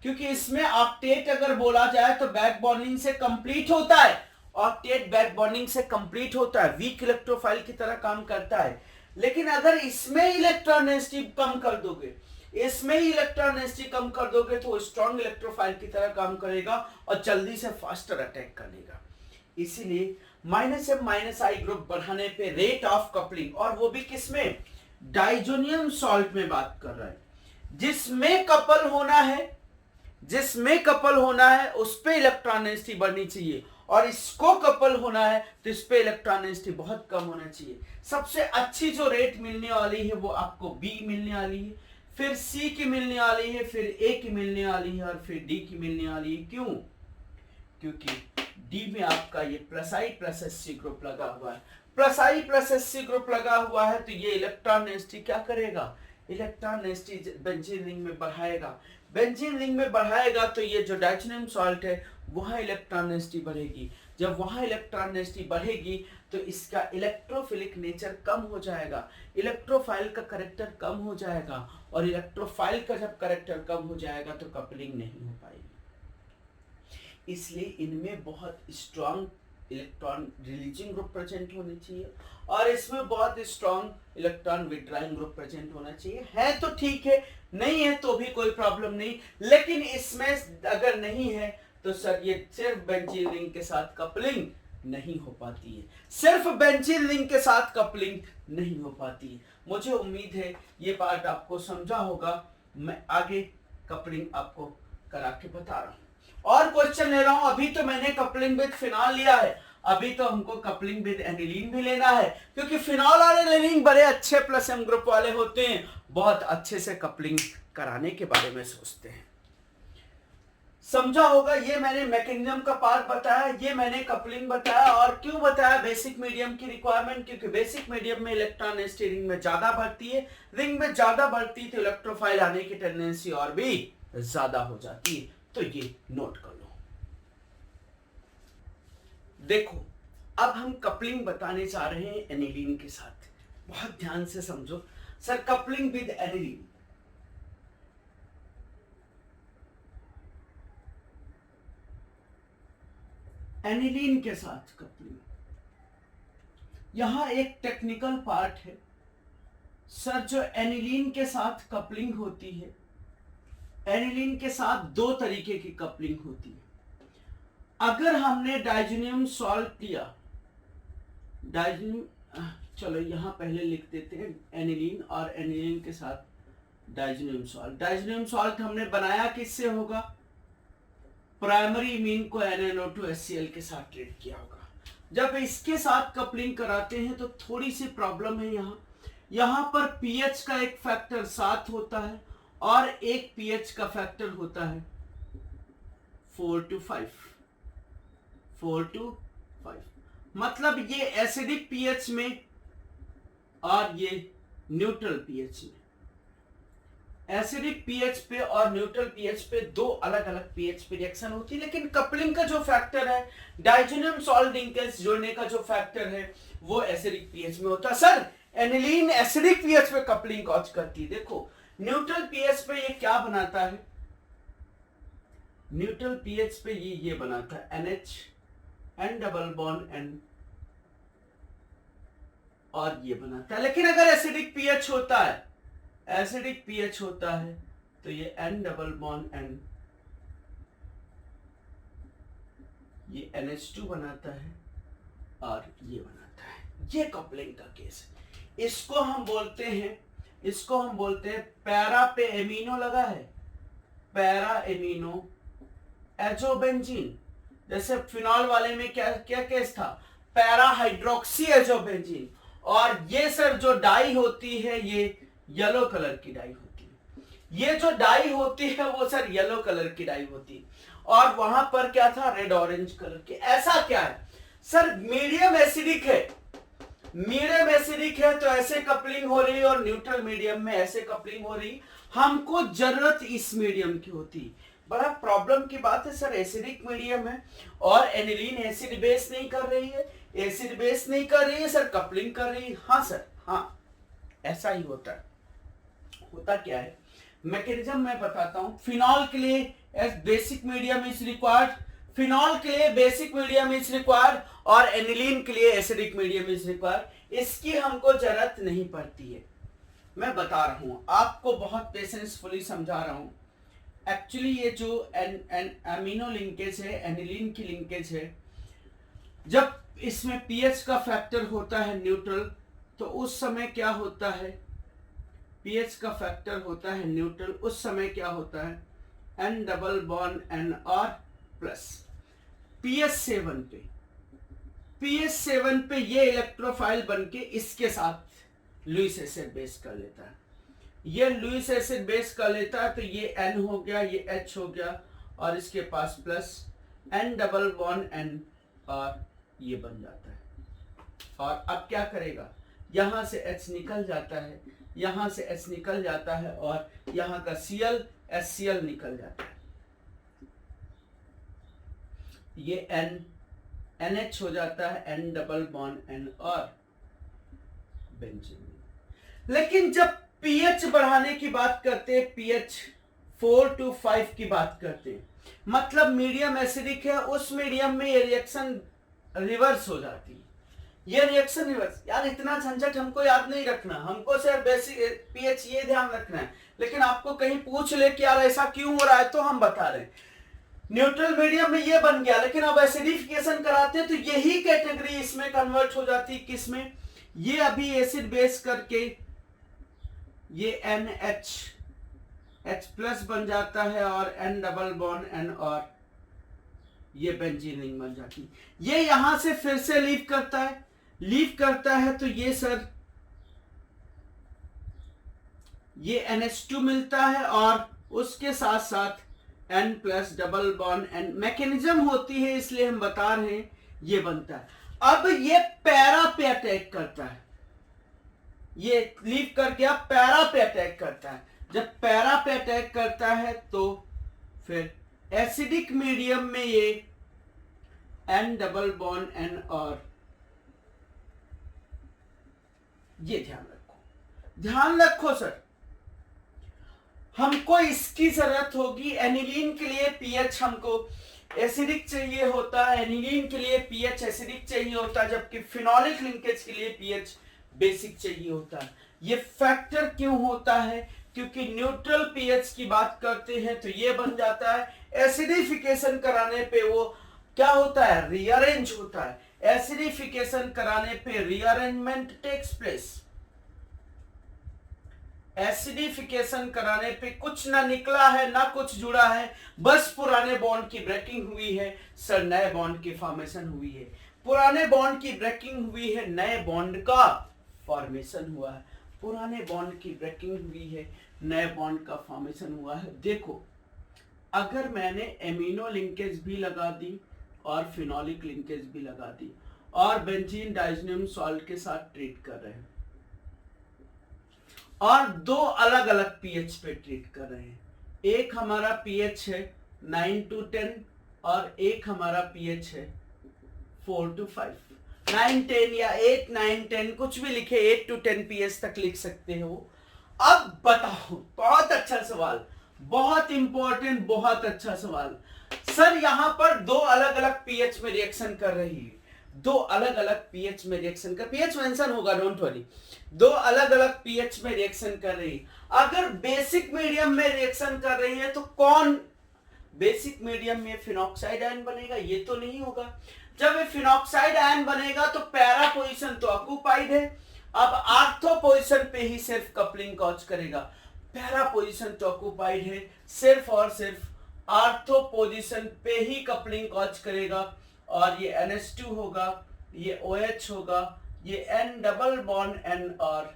क्योंकि इसमें ऑक्टेट अगर बोला जाए तो बैक बॉन्डिंग से कंप्लीट होता है, ऑक्टेट बैक बॉन्डिंग से कंप्लीट होता है, वीक इलेक्ट्रोफाइल की तरह काम करता है। लेकिन अगर इसमें इलेक्ट्रॉन डेंसिटी कम कर दोगे, इसमें ही इलेक्ट्रॉन डेंसिटी कम कर दोगे तो वो स्ट्रॉन्ग इलेक्ट्रोफाइल की तरह काम करेगा और जल्दी से फास्टर अटैक करेगा। इसीलिए -M-I ग्रुप बढ़ाने पे रेट ऑफ कपलिंग, और वो भी किसमें, डाइजोनियम सॉल्ट में बात कर रहा है, जिसमें कपल होना है उस पे इलेक्ट्रॉन डेंसिटी बढ़नी चाहिए, और इसको कपल होना है तो इस पे इलेक्ट्रॉन डेंसिटी बहुत कम होना चाहिए। सबसे अच्छी जो रेट मिलने वाली है वो आपको B मिलने वाली है, फिर C की मिलने वाली है, फिर A की मिलने वाली है, और फिर D की मिलने वाली है। क्यों? क्योंकि D में आपका ये +I+SC ग्रुप लगा हुआ है। +I+SC ग्रुप लगा हुआ है तो ये इलेक्ट्रॉन डेंसिटी क्या करेगा, इलेक्ट्रॉन डेंसिटी बेंजीन रिंग में बढ़ाएगा। बेंजीन रिंग में बढ़ाएगा तो ये जो डाइजोनियम सॉल्ट है वहां इलेक्ट्रॉन डेंसिटी बढ़ेगी। जब वहां इलेक्ट्रॉन डेंसिटी बढ़ेगी तो इसका इलेक्ट्रोफिलिक नेचर कम हो जाएगा, इलेक्ट्रोफाइल का कैरेक्टर कम हो जाएगा, और इलेक्ट्रोफाइल का जब कैरेक्टर कम हो जाएगा तो कपलिंग नहीं हो पाएगी। इसलिए इनमें बहुत strong electron releasing group present होने चाहिए, और इसमें बहुत strong electron withdrawing group present होना चाहिए। है तो ठीक है, नहीं है तो भी कोई प्रॉब्लम नहीं, लेकिन इसमें अगर नहीं है तो सर ये सिर्फ बेंजीन रिंग के साथ कपलिंग नहीं हो पाती है, सिर्फ बेंजीन रिंग के साथ कपलिंग नहीं हो पाती है। मुझे उम्मीद है ये पार्ट आपको समझा होगा। मैं आगे कपलिंग आपको करा के बता रहा हूं और क्वेश्चन ले रहा हूं। अभी तो मैंने कपलिंग विद फिनॉल लिया है, अभी तो हमको कपलिंग विद एनिलीन भी लेना है, क्योंकि फिनॉल और एनिलीन बड़े अच्छे +M ग्रुप वाले होते हैं, बहुत अच्छे से कपलिंग कराने के बारे में सोचते हैं। समझा होगा, ये मैंने मैकेनिज्म का पार्ट बताया, ये मैंने कपलिंग बताया। और क्यों बताया, बेसिक मीडियम की रिक्वायरमेंट, क्योंकि बेसिक मीडियम में इलेक्ट्रॉन डेंसिटी रिंग में ज्यादा बढ़ती है, रिंग में ज्यादा बढ़ती तो इलेक्ट्रोफाइल आने की टेंडेंसी और भी ज्यादा हो जाती है। तो ये नोट कर लो। देखो अब हम कपलिंग बताने जा रहे हैं एनिलीन के साथ, बहुत ध्यान से समझो। Sir coupling with aniline, aniline के साथ कपलिंग, यहां एक टेक्निकल पार्ट है। सर जो एनिलीन के साथ कपलिंग होती है, एनिलीन के साथ दो तरीके की कपलिंग होती है। अगर हमने डाइजोनियम सॉल्ट लिया, चलो यहां पहले लिख देते हैं एनिलीन, और एनिलीन के साथ डाइजोनियम सॉल्ट। डाइजोनियम सॉल्ट हमने बनाया किससे होगा, प्राइमरी इमीन को NaNO2HCl के साथ ट्रीट किया होगा। जब इसके साथ कपलिंग कराते हैं तो थोड़ी सी प्रॉब्लम है। यहां पर पीएच का एक फैक्टर 7 होता है और एक पीएच का फैक्टर होता है 4 to 5। मतलब ये एसिडिक पीएच में और ये न्यूट्रल पीएच में, एसिडिक पीएच पे और न्यूट्रल पीएच पे दो अलग अलग पीएच पे रिएक्शन होती है। लेकिन कपलिंग का जो फैक्टर है, डाइजोनियम सॉल्ट लिंकेज जोड़ने का जो फैक्टर है, वो एसिडिक पीएच में होता है। सर एनिलीन एसिडिक पीएच पे कपलिंग कॉज करती है। देखो न्यूट्रल पीएच पे ये क्या बनाता है, न्यूट्रल पीएच पे ये बनाता है NH N double bond N, और ये बनाता है। लेकिन अगर एसिडिक पीएच होता है, एसिडिक पीएच होता है तो ये N डबल बॉन्ड N, ये NH2 बनाता है और ये बनाता है। ये कपलिंग का केस है। इसको हम बोलते हैं पैरा पे एमिनो लगा है, पैरा एमिनो एजोबेंजीन। जैसे फिनॉल वाले में क्या केस था, पैरा हाइड्रोक्सी एजोबेंजीन। और ये सर जो डाई होती है ये येलो कलर की डाई होती है। ये जो डाई होती है वो सर येलो कलर की डाई होती है, और वहां पर क्या था, रेड ऑरेंज कलर की। ऐसा क्या है सर, मीडियम एसिडिक है, मीडियम एसिडिक है तो ऐसे कपलिंग हो रही है, और न्यूट्रल मीडियम में ऐसे कपलिंग हो रही। हमको जरूरत इस मीडियम की होती। बड़ा प्रॉब्लम की बात है सर, एसिडिक मीडियम है और एनिलीन एसिड बेस नहीं कर रही है, एसिड बेस नहीं कर रही है सर, कपलिंग कर रही है। हाँ सर, हाँ ऐसा ही होता है। होता क्या है, मैकेनिज्म मैं बताता हूं। फिनॉल के लिए basic medium is required, phenol के लिए बेसिक मीडियम इज रिक्वायर्ड, और एनिलीन के लिए एसिडिक मीडियम इज रिक्वायर्ड। इसकी हमको जरूरत नहीं पड़ती है। मैं बता रहा हूं आपको, बहुत पेशेंसफुली समझा रहा हूं। एक्चुअली ये जो एमिनो लिंकेज है, एनिलीन की लिंकेज है, जब इसमें पीएच का फैक्टर होता है न्यूट्रल, तो उस समय क्या होता है, पीएच का फैक्टर होता है न्यूट्रल, उस समय क्या होता है, N double bond N R plus pH 7 पे ये इलेक्ट्रोफाइल बन के इसके साथ लुईस एसिड बेस कर लेता है। ये लुईस एसिड बेस कर लेता है तो ये N हो गया, ये H हो गया, और इसके पास plus N double bond N और ये बन जाता है। और अब क्या करेगा, यहां से H निकल जाता है, यहां से H निकल जाता है, और यहां का Cl HCl निकल जाता है। ये NH हो जाता है, N डबल बॉन्ड N और बेंजीन। लेकिन जब पीएच बढ़ाने की बात करते हैं, पीएच 4 to 5 की बात करते हैं, मतलब मीडियम एसिडिक है, उस मीडियम में ये रिएक्शन रिवर्स हो जाती है। ये रिएक्शन रिवर्स, यार इतना झंझट हमको याद नहीं रखना, हमको सिर्फ बेसिक पीएच ये ध्यान रखना है। लेकिन आपको कहीं पूछ ले कि यार ऐसा क्यों हो रहा है, तो हम बता रहे हैं न्यूट्रल मीडियम में ये बन गया, लेकिन अब एसिडिफिकेशन कराते हैं तो यही कैटेगरी इसमें कन्वर्ट हो जाती है। किसमें, ये अभी एसिड बेस करके ये NH H प्लस बन जाता है, और N डबल बॉन्ड N और ये बेंजीन रिंग बन जाती है। ये यहां से फिर से लीव करता है, तो ये सर ये NH2 मिलता है, और उसके साथ साथ N plus double bond N, mechanism होती है इसलिए हम बता रहे हैं, ये बनता है। अब ये पैरा पे अटैक करता है, ये लीव कर गया, पैरा पे अटैक करता है। जब पैरा पे अटैक करता है तो फिर एसिडिक मीडियम में ये N डबल बॉन्ड N और ये ध्यान रखो सर, हमको इसकी जरूरत होगी। एनिलीन के लिए पीएच हमको एसिडिक चाहिए होता है, एनिलीन के लिए पीएच एसिडिक चाहिए होता है, जबकि फिनोलिक लिंकेज के लिए पीएच बेसिक चाहिए होता है। ये फैक्टर क्यों होता है, क्योंकि न्यूट्रल पीएच की बात करते हैं तो ये बन जाता है, एसिडिफिकेशन कराने पे वो क्या होता है, रीअरेंज होता है। एसिडिफिकेशन कराने पे रीअरेंजमेंट टेक्स प्लेस, एसिडिफिकेशन कराने पे कुछ ना निकला है ना कुछ जुड़ा है, बस पुराने बॉन्ड की ब्रेकिंग हुई है सर, नए बॉन्ड की फॉर्मेशन हुई है। पुराने बॉन्ड की ब्रेकिंग हुई है, नए बॉन्ड का फॉर्मेशन हुआ है। पुराने बॉन्ड की ब्रेकिंग हुई है, नए बॉन्ड का फॉर्मेशन हुआ है। देखो, अगर मैंने एमिनो लिंकेज भी लगा दी और फिनोलिक लिंकेज भी लगा दी और बेंजीन डाइज़ोनियम सॉल्ट के साथ ट्रीट कर रहे हैं, और दो अलग अलग पीएच पे ट्रीट कर रहे हैं, एक हमारा पीएच है 9 to 10 और एक हमारा पीएच है 4 to 5, 9 10 या 8 9 10 कुछ भी लिखे, 8 to 10 पीएच तक लिख सकते हो। अब बताओ, बहुत अच्छा सवाल, बहुत इंपॉर्टेंट, बहुत अच्छा सवाल सर। यहां पर दो अलग अलग पीएच में रिएक्शन कर रही है, दो अलग अलग पीएच में रिएक्शन कर, पीएच मेंशन होगा, डोंट वरी, दो अलग अलग पीएच में रिएक्शन कर रही है। अगर बेसिक मीडियम में रिएक्शन कर रही है तो कौन, बेसिक मीडियम में फिनॉक्साइड आयन बनेगा, ये तो नहीं होगा। जब ये फिनॉक्साइड आयन बनेगा तो पैरा पोजीशन तो ऑक्युपाइड है, अब आर्थो पोजीशन पे ही सिर्फ कपलिंग कॉज करेगा। पैरा पोजीशन तो ऑक्युपाइड है, सिर्फ और सिर्फ आर्थो पोजीशन पे ही कपलिंग कॉज करेगा, और ये NH2 होगा, ये OH होगा, ये N डबल बॉन्ड N और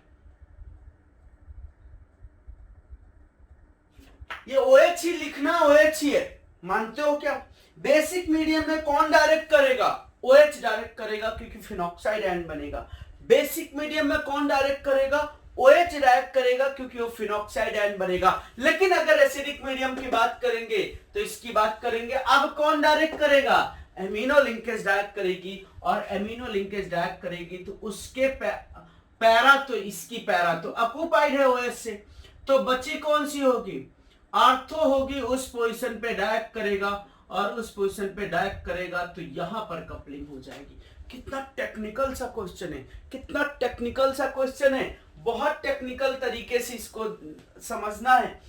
ये OH ही लिखना, OH ही है, मानते हो क्या? बेसिक मीडियम में कौन डायरेक्ट करेगा? OH डायरेक्ट करेगा क्योंकि फिनॉक्साइड आयन बनेगा। बेसिक मीडियम में कौन डायरेक्ट करेगा? OH डायरेक्ट करेगा क्योंकि वो फिनॉक्साइड आयन बनेगा। लेकिन अगर एसिडिक मीडियम की बात करेंगे तो इसकी बात करेंगे, अब कौन डायरेक्ट करेगा? एमिनो लिंकेज डायरेक्ट करेगी, और एमिनो लिंकेज डायरेक्ट करेगी तो उसके पैरा तो इसकी पैरा तो ऑक्युपाइड है OH से, तो बची कौन सी होगी? आर्थो होगी, उस पोजीशन पे डायरेक्ट करेगा, और उस पोजीशन पे डायरेक्ट करेगा तो यहां पर कपलिंग हो जाएगी। कितना टेक्निकल सा क्वेश्चन है, कितना टेक्निकल सा क्वेश्चन है। बहुत टेक्निकल तरीके से इसको समझना है,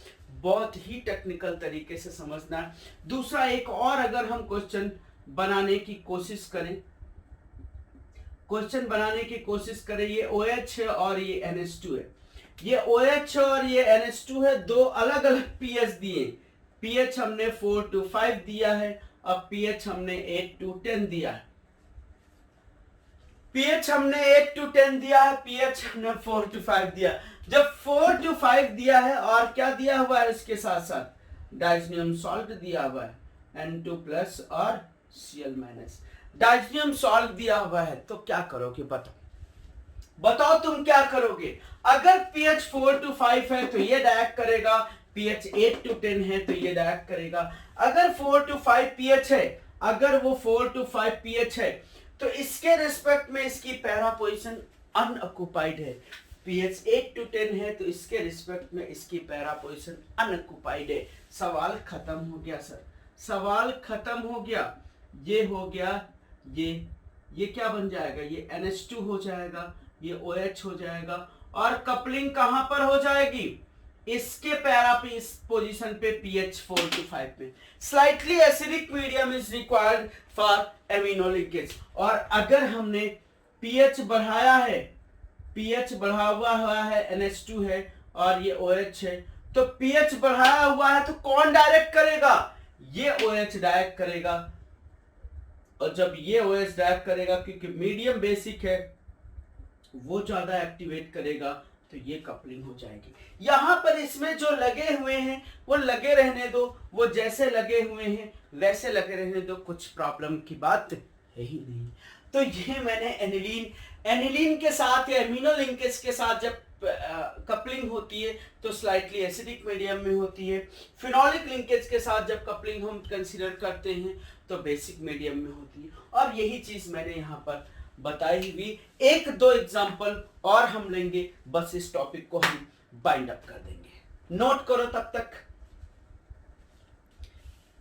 बहुत ही टेक्निकल तरीके से समझना है। दूसरा एक और अगर हम क्वेश्चन बनाने की कोशिश करें, ये OH है और ये NH2 है। ये OH और ये NH2 है, दो अलग अलग pH दिए। pH हमने 4 to 5 दिया है, अब pH हमने 8 to 10 दिया है। pH हमने 8 to 10 दिया है, pH हमने 4 to 5 दिया। जब 4 to 5 दिया है और क्या दिया हुआ है इसके साथ साथ डाइज़ोनियम सॉल्ट दिया हुआ है, N2 प्लस और Cl माइनस। डाइज़ोनियम सॉल्ट दिया हुआ है तो क्या करोगे बताओ तुम क्या करोगे? अगर pH 4 to 5 है तो ये डायरेक्ट करेगा, pH 8 to 10 है तो ये डायरेक्ट करेगा। अगर 4 to 5 pH है, अगर वो 4 to 5 pH है तो इसके रिस्पेक्ट में इसकी पैरा पोजीशन अनऑक्युपाइड है। pH 8 to 10 है तो इसके रिस्पेक्ट में इसकी पैरा पोजीशन अनऑक्युपाइड है। सवाल खत्म हो गया सर, सवाल खत्म हो गया। ये हो गया, ये क्या बन जाएगा? ये NH2 हो जाएगा, ये OH हो जाएगा और कपलिंग कहां पर हो जाएगी? इसके पैरा पे, इस पोजीशन पे pH 4 to 5 पे। Slightly acidic medium is required for amino linkage. और अगर हमने pH बढ़ाया है, pH बढ़ा हुआ है, NH2 है और ये OH है, तो pH बढ़ाया हुआ है तो कौन डायरेक्ट करेगा? ये OH डायरेक्ट करेगा। और जब ये OH डायरेक्ट करेगा, क्योंकि मीडियम बेसिक है, वो ज्यादा एक्टिवेट करेगा तो ये कपलिंग हो जाएगी। यहां पर इसमें जो लगे हुए हैं वो लगे रहने दो, वो जैसे लगे हुए हैं वैसे लगे रहने दो, कुछ प्रॉब्लम की बात है ही नहीं। तो ये मैंने एनिलीन के साथ या एमिनो लिंकेज के साथ जब कपलिंग होती है तो स्लाइटली एसिडिक मीडियम में होती है। फिनोलिक लिंकेज के साथ जब कपलिंग हम कंसीडर करते हैं तो बेसिक मीडियम में होती है। और यही चीज मैंने यहाँ पर बताई हुई। एक दो एग्जांपल और हम लेंगे, बस इस टॉपिक को हम बाइंड अप कर देंगे। नोट करो तब तक।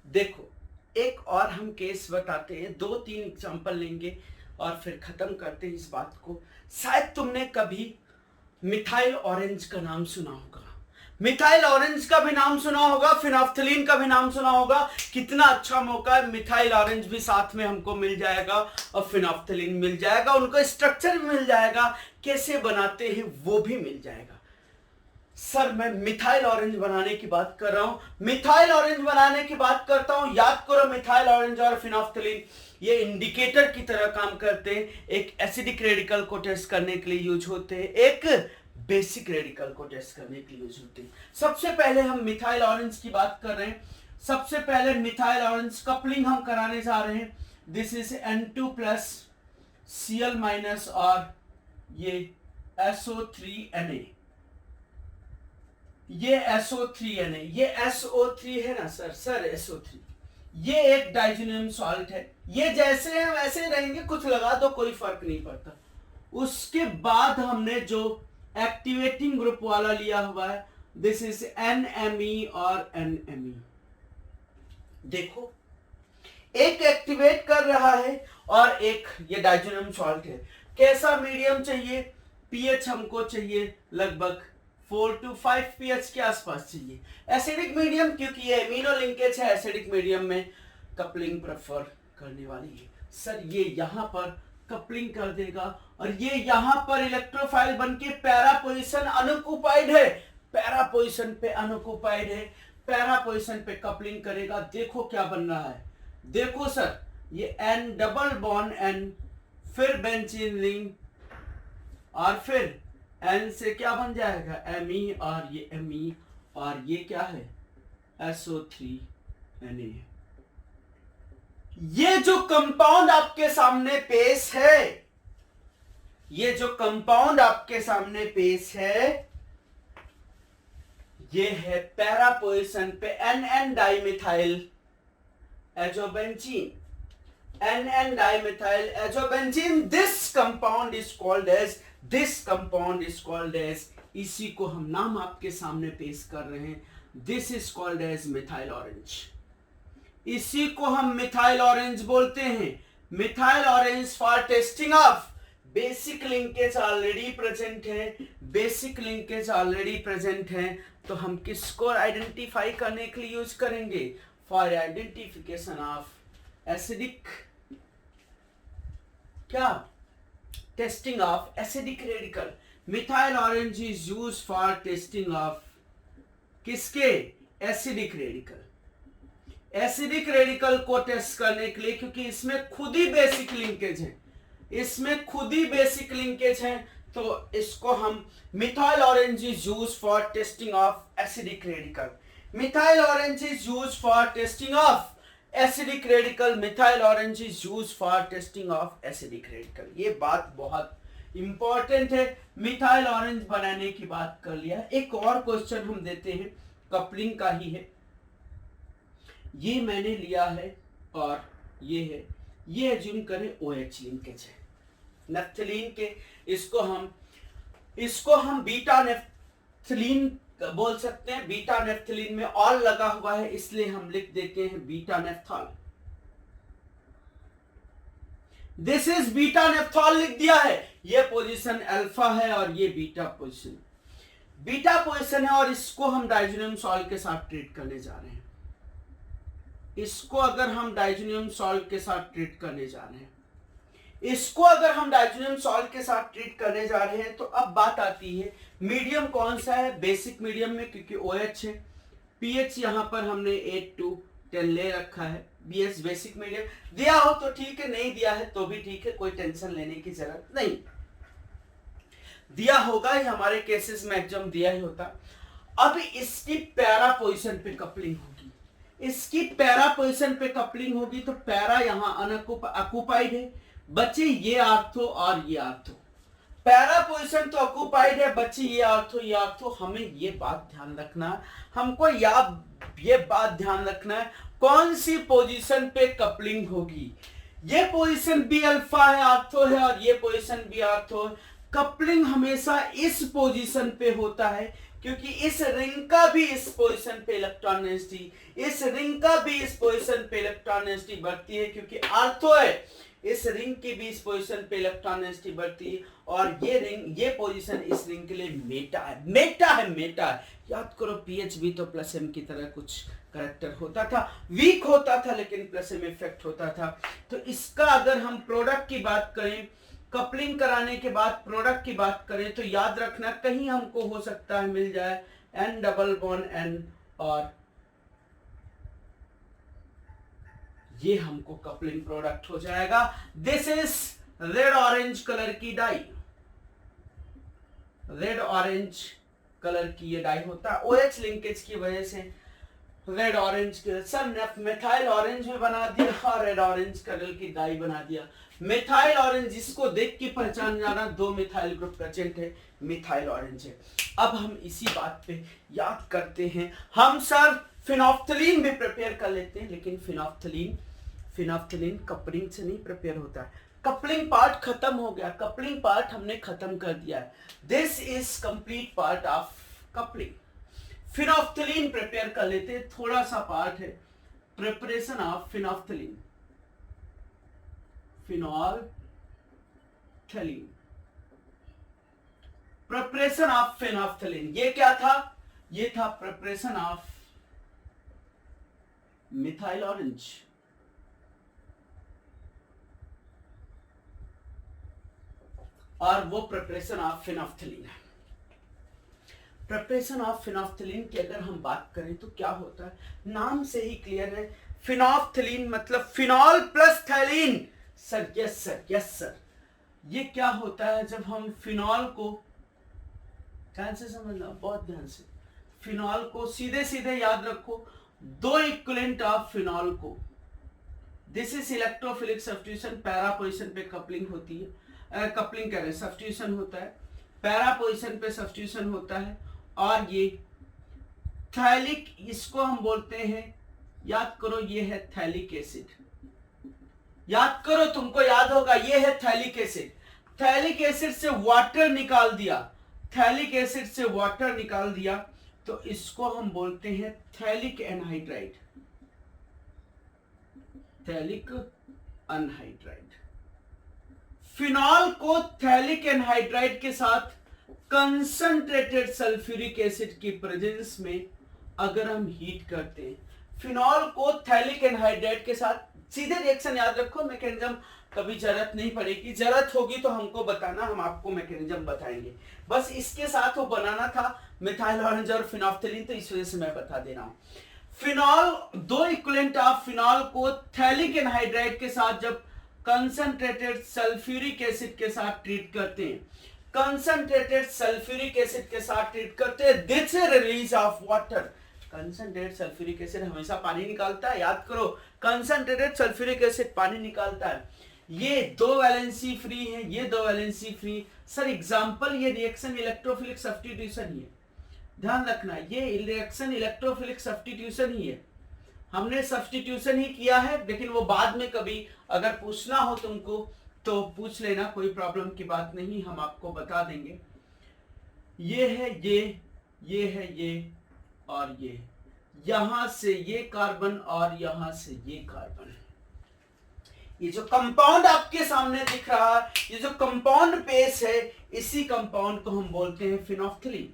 देखो एक और हम केस बताते हैं, 2-3 एग्जांपल लेंगे और फिर खत्म करते हैं इस बात को। शायद तुमने कभी मिथाइल ऑरेंज का नाम सुना होगा, मिथाइल ऑरेंज का भी नाम सुना होगा, फिनोफ्थलीन का भी नाम सुना होगा। कितना अच्छा मौका है, मिथाइल ऑरेंज भी साथ में हमको मिल जाएगा और फिनोफ्थलीन मिल जाएगा, उनको स्ट्रक्चर भी मिल जाएगा, कैसे बनाते हैं वो भी मिल जाएगा। सर मैं मिथाइल ऑरेंज बनाने की बात कर रहा हूं, मिथाइल ऑरेंज बनाने की बात करता हूं। याद करो मिथाइल ऑरेंज और फिनोफ्थलीन ये इंडिकेटर की तरह काम करते हैं। एक एसिडिक रेडिकल को टेस्ट करने के लिए यूज होते हैं, एक बेसिक रेडिकल को टेस्ट करने के लिए यूज होते हैं। सबसे पहले हम मिथाइल ऑरेंज की बात कर रहे हैं। सबसे पहले मिथाइल ऑरेंज कपलिंग हम कराने जा रहे हैं। This is N2 plus Cl minus और ये SO3Na, ये SO3Na, ये SO3 है ना सर SO3, ये एक डाइज़ोनियम सॉल्ट है। ये जैसे हैं वैसे रहेंगे, कुछ लगा दो कोई फर्क नहीं पड़ता। उसके बाद हमने जो एक्टिवेटिंग ग्रुप वाला लिया हुआ है, दिस इज NMe और NMe। देखो एक एक्टिवेट कर रहा है और एक ये डाइज़ोनियम सॉल्ट है। कैसा मीडियम चाहिए? pH हमको चाहिए लगभग 4 to 5 pH के आसपास चाहिए। एसिडिक मीडियम, क्योंकि ये एमिनो लिंकेज है, एसिडिक मीडियम में कपलिंग प्रेफर करने वाली है। सर ये यहां पर कपलिंग कर देगा और ये यहां पर इलेक्ट्रोफाइल बनके पैरा पोजीशन अनऑक्युपाइड है, पैरा पोजीशन पे अनऑक्युपाइड है, पैरा पोजीशन पे कपलिंग करेगा। देखो क्या बन रहा है, देखो सर ये N डबल बॉन्ड N, फिर बेंजीन रिंग और फिर N से क्या बन जाएगा Me और ये Me और ये क्या है SO3Na। ये जो कंपाउंड आपके सामने पेश है, ये जो कंपाउंड आपके सामने पेश है, ये है पैरा पोजीशन पे NN dimethyl azobenzene, NN dimethyl azobenzene. This compound is called as, इसी को हम नाम आपके सामने पेश कर रहे हैं, this is called as methyl orange. इसी को हम मिथाइल ऑरेंज बोलते हैं। Methyl orange for testing of basic linkage already present है, बेसिक लिंकेज ऑलरेडी प्रेजेंट है, तो हम किसको आइडेंटिफाई करने के लिए यूज करेंगे? फॉर आइडेंटिफिकेशन ऑफ एसिडिक, क्या? Testing of acidic radical. Methyl orange is use for testing of किसके? Acidic radical. एसिडिक रेडिकल को टेस्ट करने के लिए, क्योंकि इसमें खुद ही बेसिक लिंकेज है, इसमें खुद ही बेसिक लिंकेज है, तो इसको हम methyl orange is use for testing of acidic radical. Methyl orange is use for testing of acidic radical. Methyl orange is use for testing of acidic radical. ये बात बहुत इंपॉर्टेंट है। मिथाइल ऑरेंज बनाने की बात कर लिया। एक और क्वेश्चन हम देते हैं, कपलिंग का ही है। ये मैंने लिया है और ये है, ये एज्यूम करें OH लिंकेज है नेफ्थलीन के, इसको हम बीटा नेफ्थलीन बोल सकते हैं। बीटा नेफ्थलीन में ऑल लगा हुआ है, इसलिए हम लिख देते हैं beta naphthol. This is beta naphthol लिख दिया है। ये पोजीशन अल्फा है और ये बीटा पोजीशन, बीटा पोजीशन है, और इसको हम डाइजोनियम सॉल्ट के साथ ट्रीट करने जा रहे हैं। इसको अगर हम डाइजोनियम सॉल्ट के साथ ट्रीट करने जा रहे हैं, इसको अगर हम डाइजोनियम सॉल्ट के साथ ट्रीट करने जा रहे हैं, तो अब बात आती है मीडियम कौन सा है? बेसिक मीडियम में, क्योंकि OH है। pH यहां पर हमने 8 to 10 ले रखा है। BS बेसिक मीडियम दिया हो तो ठीक है, नहीं दिया है तो भी ठीक है, कोई टेंशन लेने की जरूरत नहीं। दिया होगा ही, हमारे केसेस में एग्जाम दिया ही होता। अब इसकी पैरा पोजीशन पे कपलिंग होगी, इसकी पैरा पोजीशन पे कपलिंग होगी, तो पैरा यहां अनऑक्युपाइड है, बच्चे ये आर्थो और ये आर्थो। पैरा पोजीशन तो ऑक्युपाइड है, बच्चे ये आर्थो ये आर्थो। हमें ये बात ध्यान रखना है, हमको ये बात ध्यान रखना है कौन सी पोजीशन पे कपलिंग होगी। ये पोजीशन भी अल्फा है, आर्थो है, और ये पोजीशन भी आर्थो है। कपलिंग हमेशा इस पोजीशन पे होता है, क्योंकि इस रिंग का भी इस पोजीशन पे इलेक्ट्रॉन डेंसिटी, इस रिंग का भी इस पोजीशन पे इलेक्ट्रॉन डेंसिटी बढ़ती है, क्योंकि आर्थो है। इस रिंग की भी इस पोजीशन पे इलेक्ट्रॉन डेंसिटी बढ़ती है, और ये रिंग, ये पोजीशन इस रिंग के लिए मेटा है, मेटा है, मेटा है। याद करो pH भी तो प्लस m की तरह कुछ करेक्टर होता था, वीक होता था लेकिन प्लस m इफेक्ट होता था। तो इसका अगर हम प्रोडक्ट की बात करें, कपलिंग कराने के बाद प्रोडक्ट की बात करें, तो याद रखना कहीं हमको हो सकता है मिल जाए N डबल बॉन्ड N, और ये हमको कपलिंग प्रोडक्ट हो जाएगा। This is red orange colour की डाई, रेड ऑरेंज कलर की ये डाई होता है। OH लिंकेज की वजह से रेड ऑरेंज के सर मिथाइल ऑरेंज में बना दिया और रेड ऑरेंज कलर की डाई बना दिया। मिथाइल ऑरेंज, जिसको देख के पहचान जाना 2 मिथाइल ग्रुप प्रेजेंट है, मिथाइल ऑरेंज है। अब हम इसी बात पे याद करते हैं, हम सर फिनोफ्थलीन भी प्रिपेयर कर लेते हैं, लेकिन फिनोफ्थलीन कपलिंग से नहीं प्रिपेयर होता है। कपलिंग पार्ट खत्म हो गया, कपलिंग पार्ट हमने खत्म कर दिया है। This is complete part of coupling. Phenolphthalein prepare कर लेते हैं, थोड़ा सा पार्ट है preparation of phenolphthalein. Phenolphthalein, preparation of phenolphthalein. ये क्या था? ये था प्रिपरेशन ऑफ मिथाइल ऑरेंज, और वो प्रिपरेशन ऑफ फिनोफ्थलीन है। प्रिपरेशन ऑफ फिनोफ्थलीन की अगर हम बात करें तो क्या होता है, नाम से ही क्लियर है। फिनोफ्थलीन मतलब phenol plus phthalein. Sir yes sir, yes sir. ये क्या होता है, जब हम फिनॉल को, ध्यान से समझना, बहुत ध्यान से, फिनॉल को सीधे सीधे याद रखो, 2 इक्विवेलेंट ऑफ फिनॉल को, this is electrophilic substitution, para position पे कपलिंग होती है, कपलिंग कह रहे हैं, सब्स्टिट्यूशन होता है, पैरा पोजीशन पे सब्स्टिट्यूशन होता है, और ये थैलिक, इसको हम बोलते हैं, याद करो ये है थैलिक एसिड। याद करो, तुमको याद होगा, ये है थैलिक एसिड। थैलिक एसिड से वाटर निकाल दिया, थैलिक एसिड से वाटर निकाल दिया, तो इसको हम बोलते हैं phthalic anhydride, phthalic anhydride. Phenol को थैलिक एनहाइड्राइड के साथ कंसंट्रेटेड सल्फ्यूरिक एसिड की प्रेजेंस में अगर हम हीट करते हैं, फिनॉल को थैलिक एनहाइड्राइड के साथ, सीधे रिएक्शन याद रखो, मैकेनिज्म कभी जरूरत नहीं पड़ेगी, जरूरत होगी तो हमको बताना, हम आपको मैकेनिज्म बताएंगे। बस इसके साथ वो बनाना था मिथाइल ऑरेंज और फिनोफ्थलीन, तो इस वजह से मैं बता दे रहा हूं। फिनॉल, दो इक्विवेलेंट ऑफ फिनॉल को थैलिक एनहाइड्राइड के साथ जब कंसंट्रेटेड सल्फ्यूरिक एसिड के साथ ट्रीट करते हैं, कंसंट्रेटेड सल्फ्यूरिक एसिड के साथ ट्रीट करते हैं, this release of water. Concentrated sulphuric acid हमेशा पानी निकालता है, याद करो, कंसंट्रेटेड सल्फ्यूरिक एसिड पानी निकालता है। ये दो वैलेंसी फ्री है, ये दो वैलेंसी फ्री। सर एग्जांपल, ये रिएक्शन इलेक्ट्रोफिलिक सब्स्टिट्यूशन ही है, ध्यान रखना, ये रिएक्शन इलेक्ट्रोफिलिक सब्स्टिट्यूशन ही है, हमने सब्स्टिट्यूशन ही किया है, लेकिन वो बाद में कभी अगर पूछना हो तुमको तो पूछ लेना, कोई प्रॉब्लम की बात नहीं, हम आपको बता देंगे। ये है ये है ये और ये, यहां से ये कार्बन और यहां से ये कार्बन। ये जो कंपाउंड आपके सामने दिख रहा है, ये जो कंपाउंड बेस है, इसी कंपाउंड को हम बोलते हैं फिनोफ्थलीन।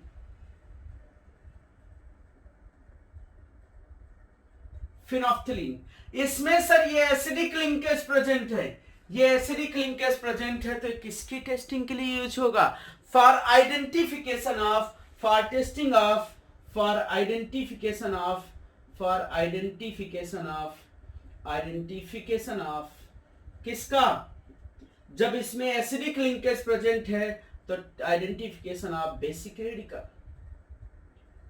फिनोफ्थलीन, इसमें सर ये एसिडिक लिंकेज प्रेजेंट है, ये एसिडिक लिंकेज प्रेजेंट है, तो किसकी टेस्टिंग के लिए यूज होगा? For identification of, for testing of, for identification of, for identification of, identification of किसका? जब इसमें एसिडिक लिंकेज प्रेजेंट है तो identification of basic radical.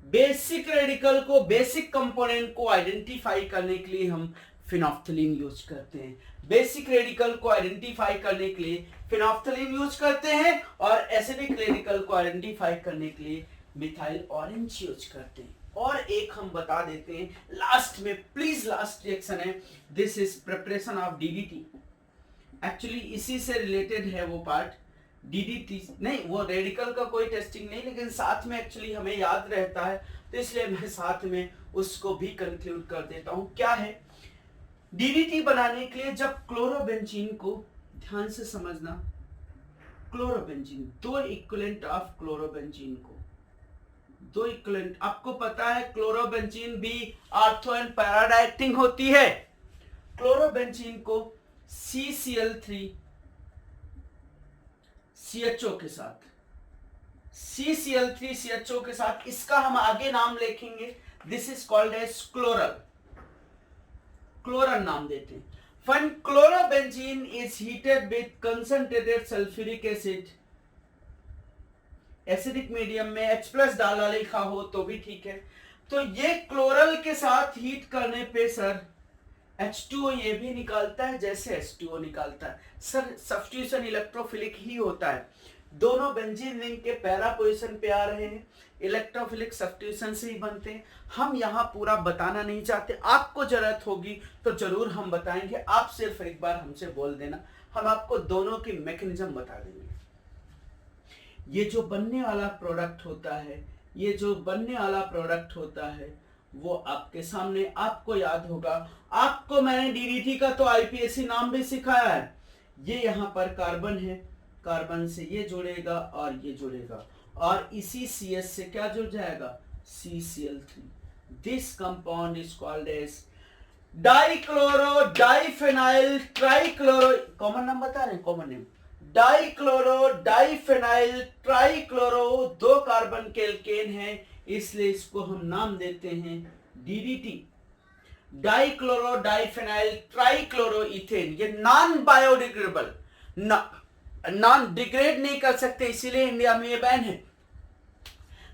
Basic radical को, बेसिक कंपोनेंट को आइडेंटिफाई करने के लिए हम फिनोफ्थलीन यूज करते हैं। बेसिक रेडिकल को आइडेंटिफाई करने के लिए फिनोफ्थलीन यूज करते हैं, और एसिडिक रेडिकल को आइडेंटिफाई करने के लिए मिथाइल ऑरेंज यूज करते हैं। और एक हम बता देते हैं लास्ट में, प्लीज, लास्ट रिएक्शन है, this is preparation of DDT. Actually इसी से रिलेटेड है वो पार्ट, डीडीटी नहीं, वो रेडिकल का कोई टेस्टिंग नहीं, लेकिन साथ में एक्चुअली हमें याद रहता है, तो इसलिए मैं साथ में उसको भी कंक्लूड कर देता हूं। क्या है डीडीटी बनाने के लिए? जब क्लोरोबेंजीन को, ध्यान से समझना, क्लोरोबेंजीन, दो इक्विवेलेंट ऑफ क्लोरोबेंजीन को, दो इक्विवेलेंट, आपको पता है क्लोरोबेंजीन भी ऑर्थो एंड पैरा डायरेक्टिंग होती है। क्लोरोबेंजीन को CCl3 CHO के साथ, CCl3 CHO के साथ, इसका हम आगे नाम लिखेंगे, this is called as chloral, chloral नाम देते हैं। When chlorobenzene is heated with concentrated sulfuric acid, acidic medium में H+ डाला लिखा हो तो भी ठीक है, तो ये क्लोरल के साथ हीट करने पे सर H2O ये भी निकालता है जैसे H2O निकालता है। सर सब्स्टिट्यूशन इलेक्ट्रोफिलिक ही होता है, दोनों बेंजीन रिंग के पैरा पोजीशन पे आ रहे हैं, इलेक्ट्रोफिलिक सब्स्टिट्यूशन से ही बनते हैं। हम यहाँ पूरा बताना नहीं चाहते, आपको जरूरत होगी तो जरूर हम बताएंगे, आप सिर्फ एक बार हमसे बोल देना, हम आपको दोनों की मैकेनिज्म बता देंगे। ये जो बनने वाला प्रोडक्ट होता है, ये जो बनने वाला प्रोडक्ट होता है वो आपके सामने, आपको याद होगा, आपको मैंने डीडीटी का तो आईपीएसी नाम भी सिखाया है। ये यहाँ पर कार्बन है, कार्बन से ये जुड़ेगा और ये जुड़ेगा, और इसी CS से क्या जुड़ जाएगा? CCl3। This compound is called as dichloro diphenyl trichloro, common नाम बता रहे हैं, common name, dichloro diphenyl trichloro, दो कार्बन के एल्केन है, इसलिए इसको हम नाम देते हैं DDT, dichloro diphenyl trichloro ethane. ये नॉन बायोडिग्रेडेबल, नॉन डिग्रेड नहीं कर सकते, इसीलिए इंडिया में ये बैन है।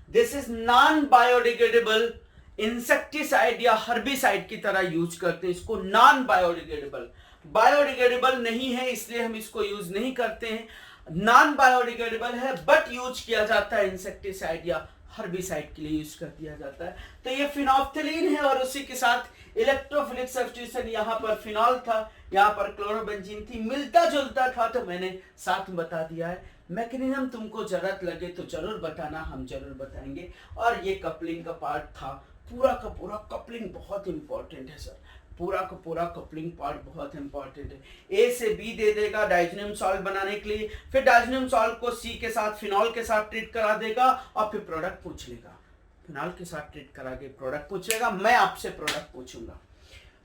This is non biodegradable insecticide या हर्बिसाइड की तरह यूज करते हैं इसको, नॉन बायोडिग्रेडेबल। बायोडिग्रेडेबल नहीं है इसलिए हम इसको यूज नहीं करते हैं, नॉन बायोडिग्रेडेबल है बट यूज किया जाता है इंसेक्टिसाइड या हर्बिसाइड के लिए यूज कर दिया जाता है। तो ये फिनोफ्थलीन है और उसी के साथ इलेक्ट्रोफिलिक सब्स्टिट्यूशन, यहाँ पर फिनॉल था, यहाँ पर क्लोरोबेंजीन थी, मिलता जुलता था तो मैंने साथ में बता दिया है। मैकेनिज्म तुमको जरूरत लगे तो जरूर बताना, हम जरूर बताएंगे। और ये कपलिंग का पार्ट था, पूरा का पूरा कपलिंग बहुत इंपॉर्टेंट है सर, पूरा का पूरा कपलिंग पार्ट बहुत इंपॉर्टेंट है। ए से बी दे देगा डाइज़ोनियम सॉल्ट बनाने के लिए, फिर डाइज़ोनियम सॉल्ट को सी के साथ फिनॉल के साथ ट्रीट करा देगा और फिर प्रोडक्ट पूछ लेगा। फिनॉल के साथ ट्रीट करा के प्रोडक्ट पूछेगा, मैं आपसे प्रोडक्ट पूछूंगा।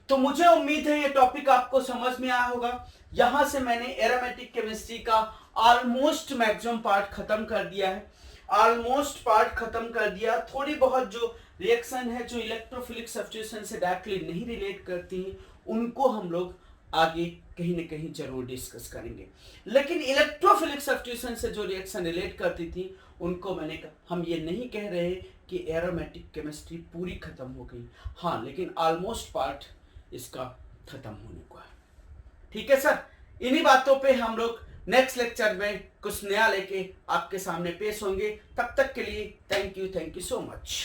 तो मुझे उम्मीद है ये टॉपिक आपको समझ में आया होगा। यहां से मैंने एरोमेटिक केमिस्ट्री का ऑलमोस्ट मैक्सिमम पार्ट खत्म कर दिया है, ऑलमोस्ट पार्ट खत्म कर दिया। थोड़ी बहुत जो रिएक्शन है जो इलेक्ट्रोफिलिक सब्स्टिट्यूशन से डायरेक्टली नहीं रिलेट करती हैं, उनको हम लोग आगे कहीं ना कहीं जरूर डिस्कस करेंगे। लेकिन इलेक्ट्रोफिलिक सब्स्टिट्यूशन से जो रिएक्शन रिलेट करती थी उनको हम ये नहीं कह रहे कि एरोमेटिक केमिस्ट्री पूरी खत्म हो गई, हाँ, लेकिन ऑलमोस्ट पार्ट इसका खत्म होने को है। ठीक है सर, इन्हीं बातों पे हम लोग नेक्स्ट लेक्चर में कुछ नया लेके आपके सामने पेश होंगे। तब तक के लिए थैंक यू सो मच।